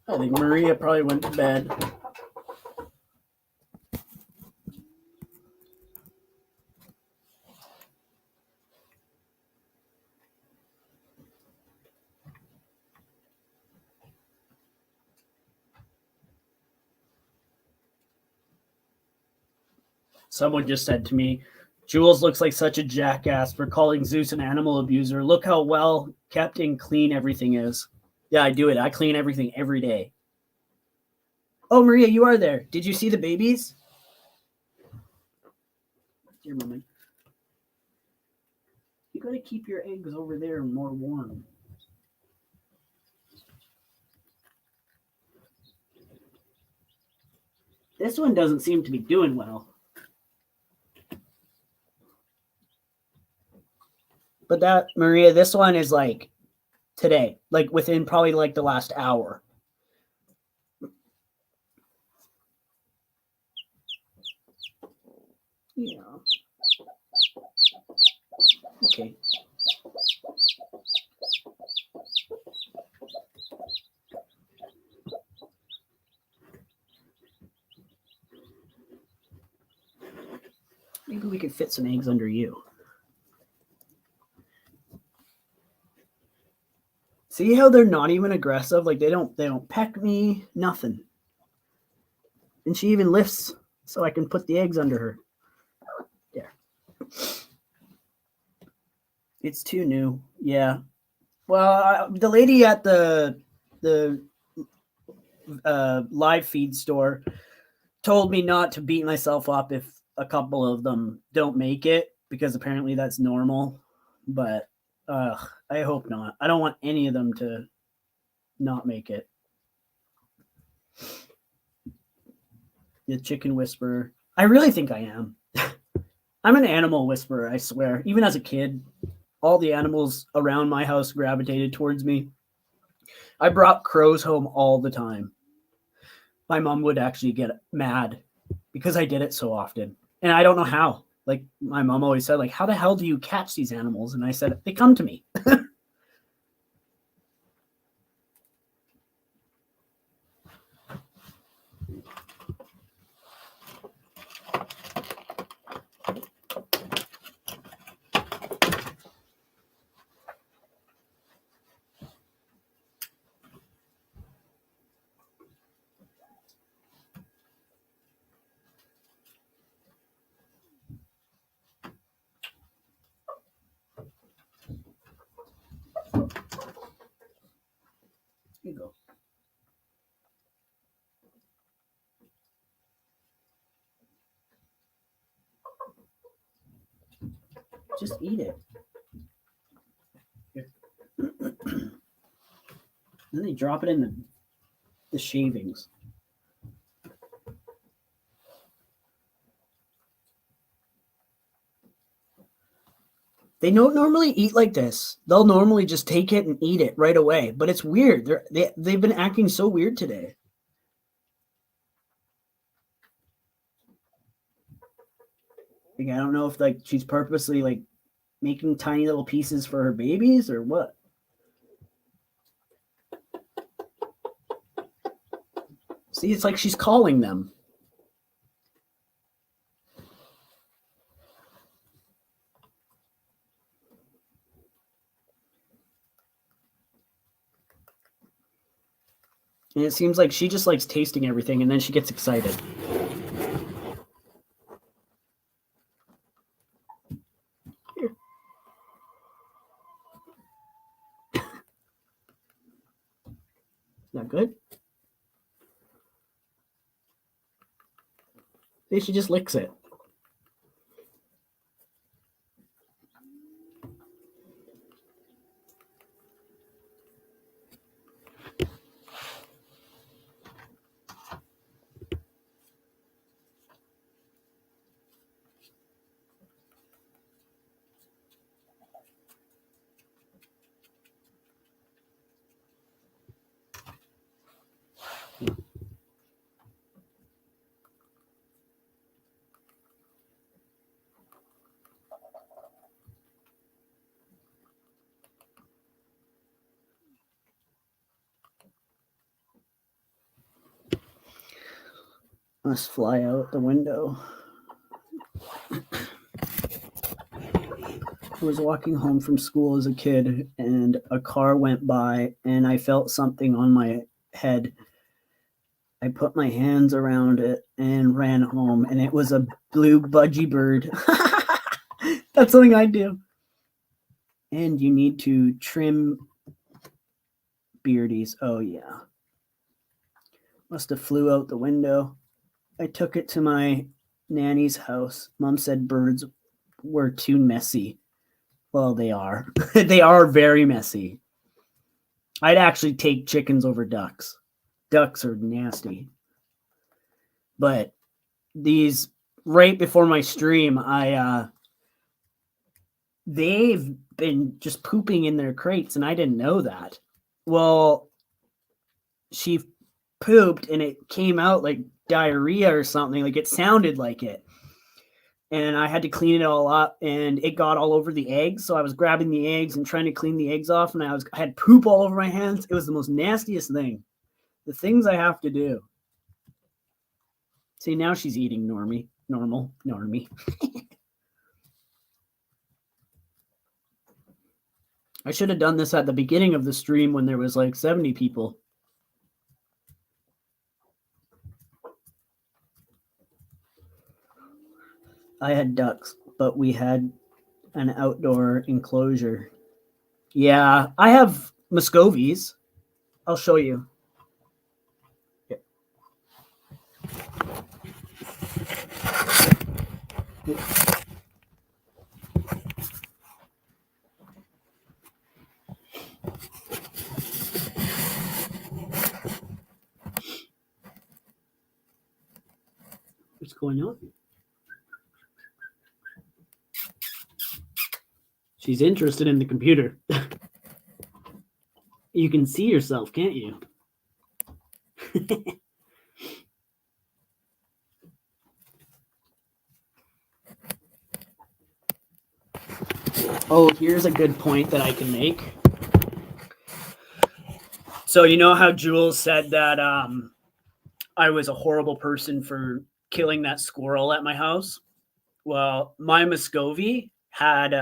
I think Maria probably went to bed. Someone just said to me, Jules looks like such a jackass for calling Zeus an animal abuser. Look how well kept and clean everything is. Yeah, I do it. I clean everything every day. Oh, Maria, you are there. Did you see the babies? Dear Mama. You got to keep your eggs over there more warm. This one doesn't seem to be doing well. But that, Maria, this one is like today, like within probably like the last hour. Yeah. Okay. Maybe we could fit some eggs under you. See how they're not even aggressive? Like they don't peck me, nothing. And she even lifts so I can put the eggs under her. There. It's too new. Yeah. Well, the lady at the live feed store told me not to beat myself up if a couple of them don't make it, because apparently that's normal. But I hope not. I don't want any of them to not make it. The chicken whisperer. I really think I am. I'm an animal whisperer, I swear. Even as a kid, all the animals around my house gravitated towards me. I brought crows home all the time. My mom would actually get mad because I did it so often. And I don't know how. Like my mom always said, like, how the hell do you catch these animals? And I said, they come to me. Just eat it. Then they drop it in the shavings. They don't normally eat like this. They'll normally just take it and eat it right away. But it's weird. They've been acting so weird today. Like, I don't know if like she's purposely like making tiny little pieces for her babies or what. See, it's like she's calling them. And it seems like she just likes tasting everything and then she gets excited. Here. Is that good? See, she just licks it. Must fly out the window. I was walking home from school as a kid and a car went by and I felt something on my head. I put my hands around it and ran home and it was a blue budgie bird. That's something I do. And you need to trim beardies. Oh yeah. Must have flew out the window. I took it to my nanny's house. Mom said birds were too messy. Well, they are. They are very messy. I'd actually take chickens over ducks. Ducks are nasty. But these, right before my stream, they've been just pooping in their crates, and I didn't know that. Well, she pooped, and it came out like diarrhea or something. Like it sounded like it. And I had to clean it all up and it got all over the eggs. So I was grabbing the eggs and trying to clean the eggs off and I had poop all over my hands. It was the most nastiest thing. The things I have to do. See, now she's eating Normie. I should have done this at the beginning of the stream when there was like 70 people. I had ducks, but we had an outdoor enclosure. Yeah, I have Muscovies. I'll show you. Yeah. What's going on? She's interested in the computer. You can see yourself, can't you? Oh, here's a good point that I can make. So you know how Jules said that I was a horrible person for killing that squirrel at my house? Well, my Muscovy had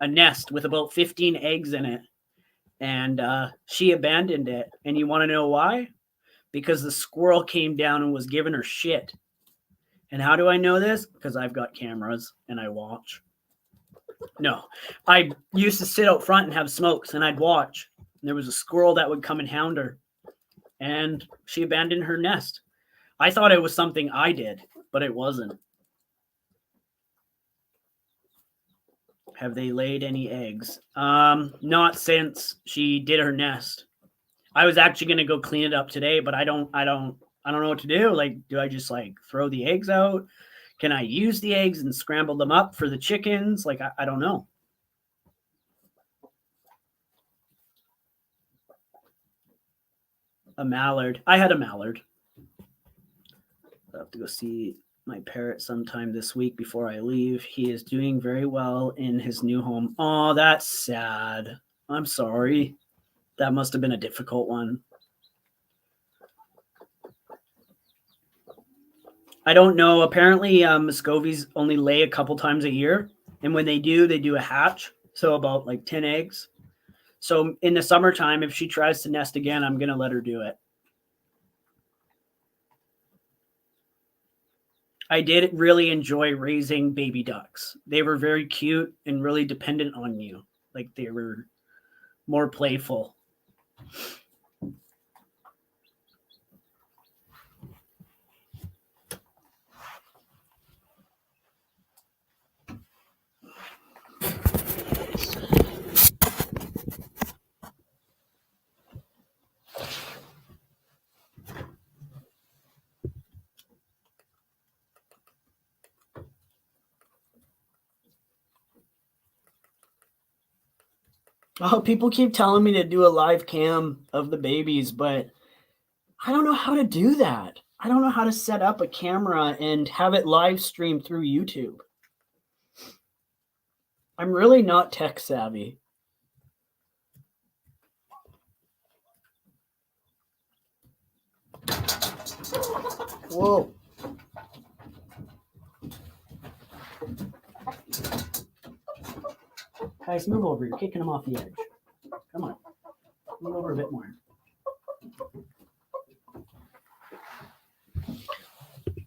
a nest with about 15 eggs in it, and she abandoned it. And you want to know why? Because the squirrel came down and was giving her shit. And how do I know this? Because I've got cameras and I watch. No, I used to sit out front and have smokes and I'd watch. And there was a squirrel that would come and hound her. And she abandoned her nest. I thought it was something I did, but it wasn't. Have they laid any eggs? Not since she did her nest. I was actually gonna go clean it up today, but I don't know what to do. Like, do I just like throw the eggs out? Can I use the eggs and scramble them up for the chickens? Like, I don't know. A mallard. I had a mallard. I'll have to go see my parrot sometime this week before I leave. He is doing very well in his new home. Oh, that's sad. I'm sorry. That must have been a difficult one. I don't know. Apparently, Muscovies only lay a couple times a year. And when they do a hatch. So about like 10 eggs. So in the summertime, if she tries to nest again, I'm going to let her do it. I did really enjoy raising baby ducks. They were very cute and really dependent on you. Like they were more playful. Oh, people keep telling me to do a live cam of the babies, but I don't know how to do that. I don't know how to set up a camera and have it live stream through YouTube. I'm really not tech savvy. Whoa. Guys, move over. You're kicking them off the edge. Come on. Move over a bit more.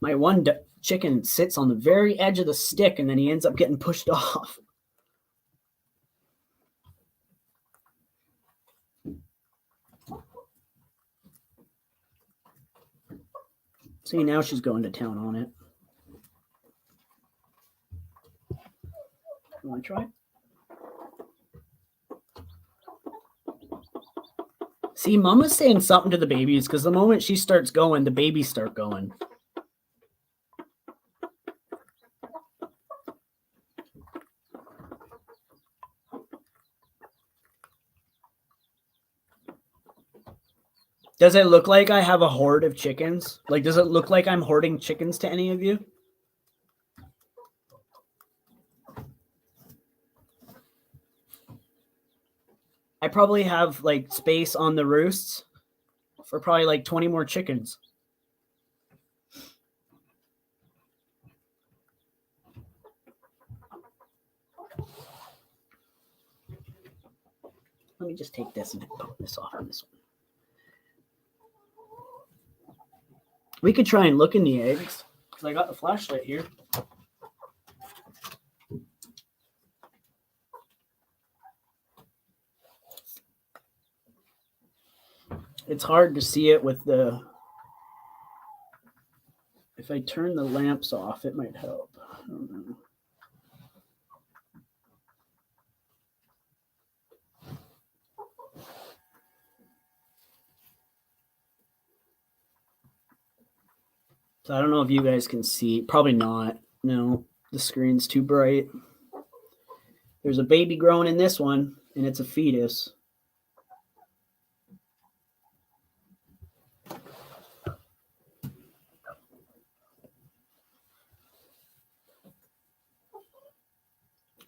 My one chicken sits on the very edge of the stick and then he ends up getting pushed off. See, now she's going to town on it. You want to try? See, Mama's saying something to the babies because the moment she starts going, the babies start going. Does it look like I have a horde of chickens? Like, does it look like I'm hoarding chickens to any of you? I probably have like space on the roosts for probably like 20 more chickens. Let me just take this and put this off on this one. We could try and look in the eggs because I got the flashlight here. It's hard to see it with the... If I turn the lamps off, it might help. I don't know. So I don't know if you guys can see. Probably not. No, the screen's too bright. There's a baby growing in this one, and it's a fetus.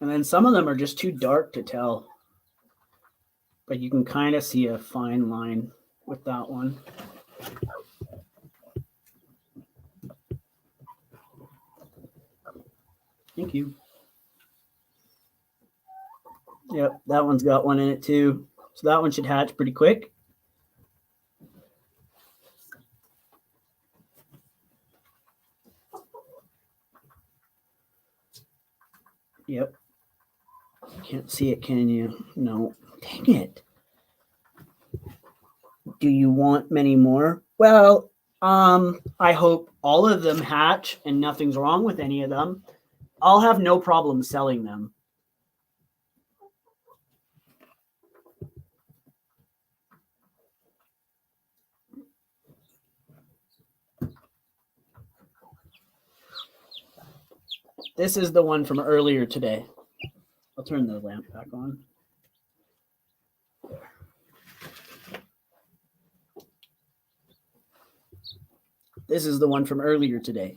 And then some of them are just too dark to tell. But you can kind of see a fine line with that one. Thank you. Yep, that one's got one in it too. So that one should hatch pretty quick. Yep. Can't see it, can you? No. Dang it. Do you want many more? Well, I hope all of them hatch and nothing's wrong with any of them. I'll have no problem selling them. This is the one from earlier today. I'll turn the lamp back on. This is the one from earlier today.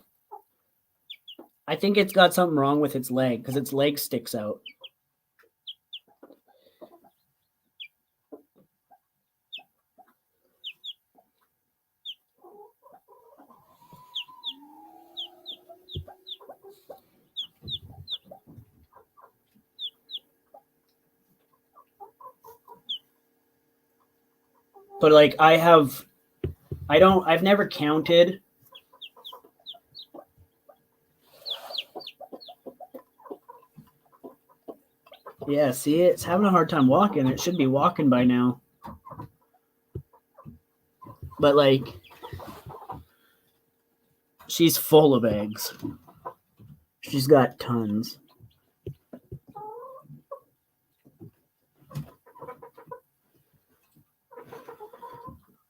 I think it's got something wrong with its leg because its leg sticks out. But like I've never counted. Yeah, see, it's having a hard time walking. It should be walking by now. But like, she's full of eggs. She's got tons.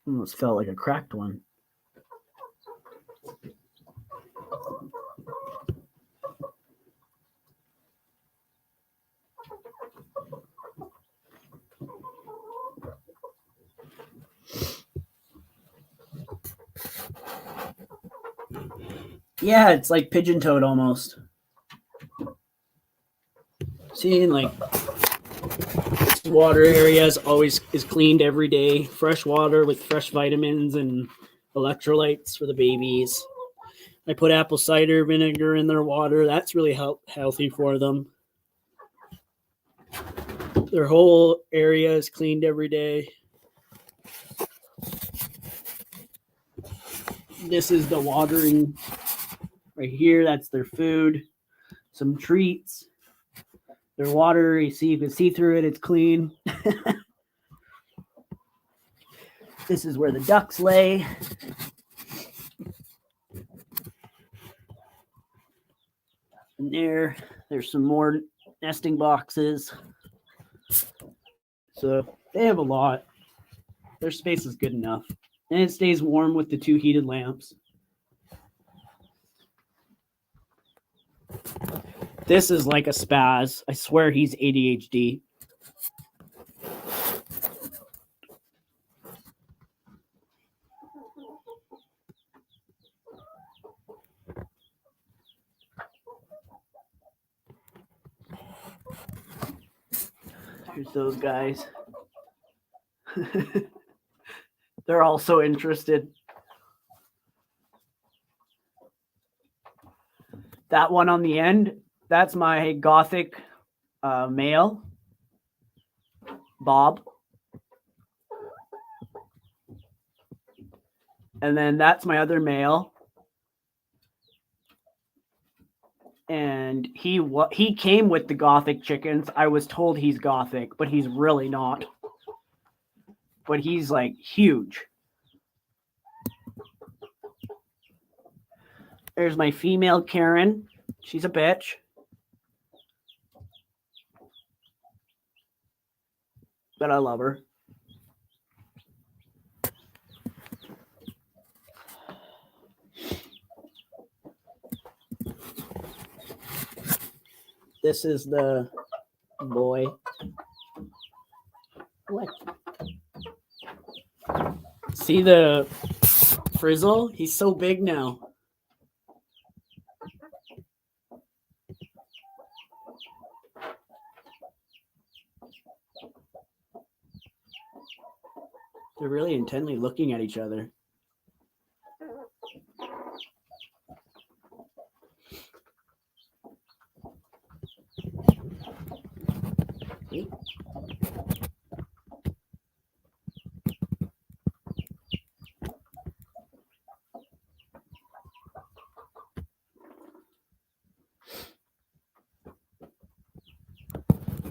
Almost felt like a cracked one. Yeah, it's like pigeon toed almost. See, like water areas always is cleaned every day. Fresh water with fresh vitamins and electrolytes for the babies. I put apple cider vinegar in their water. That's really healthy for them. Their whole area is cleaned every day. This is the watering right here. That's their food. Some treats. Their water, you can see through it. It's clean. This is where the ducks lay. And there's some more nesting boxes. So they have a lot. Their space is good enough. And it stays warm with the 2 heated lamps. This is like a spaz. I swear he's ADHD. Here's those guys. They're all so interested. That one on the end, that's my gothic male, Bob. And then that's my other male. And he came with the gothic chickens. I was told he's gothic, but he's really not. But he's like huge. There's my female Karen. She's a bitch. But I love her. This is the boy. What? See the frizzle? He's so big now. They're really intently looking at each other.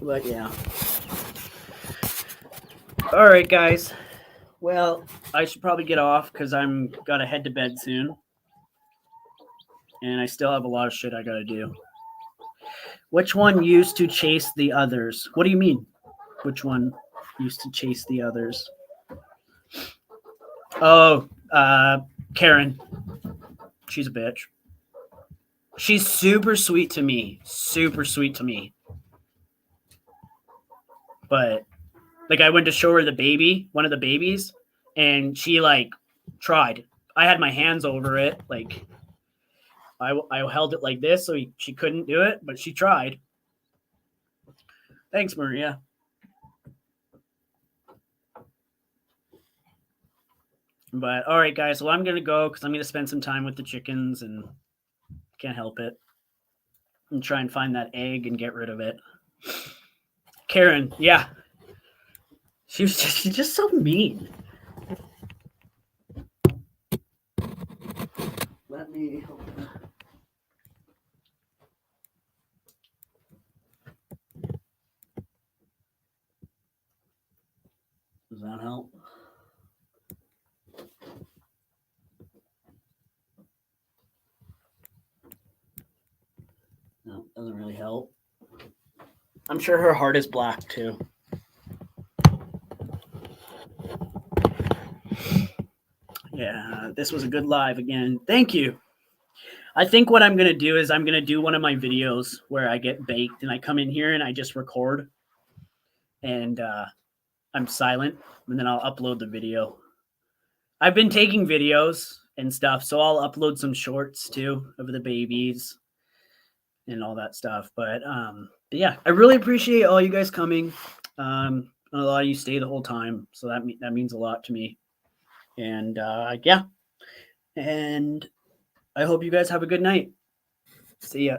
But yeah. All right, guys. Well, I should probably get off because I'm gotta head to bed soon. And I still have a lot of shit I gotta do. Which one used to chase the others? What do you mean? Which one used to chase the others? Oh, Karen. She's a bitch. She's super sweet to me. Super sweet to me. But like I went to show her the baby, one of the babies, and she like tried. I had my hands over it, like I held it like this so she couldn't do it, but she tried. Thanks, Maria. But all right, guys. Well, I'm gonna go because I'm gonna spend some time with the chickens and can't help it. And try and find that egg and get rid of it. Karen, yeah. She's just so mean. Let me. Does that help? No, doesn't really help. I'm sure her heart is black too. Yeah, this was a good live again. Thank you. I think what I'm going to do is I'm going to do one of my videos where I get baked and I come in here and I just record and I'm silent and then I'll upload the video. I've been taking videos and stuff, so I'll upload some shorts too of the babies and all that stuff. But yeah, I really appreciate all you guys coming. A lot of you stay the whole time, so that means a lot to me. And yeah, and I hope you guys have a good night. See ya.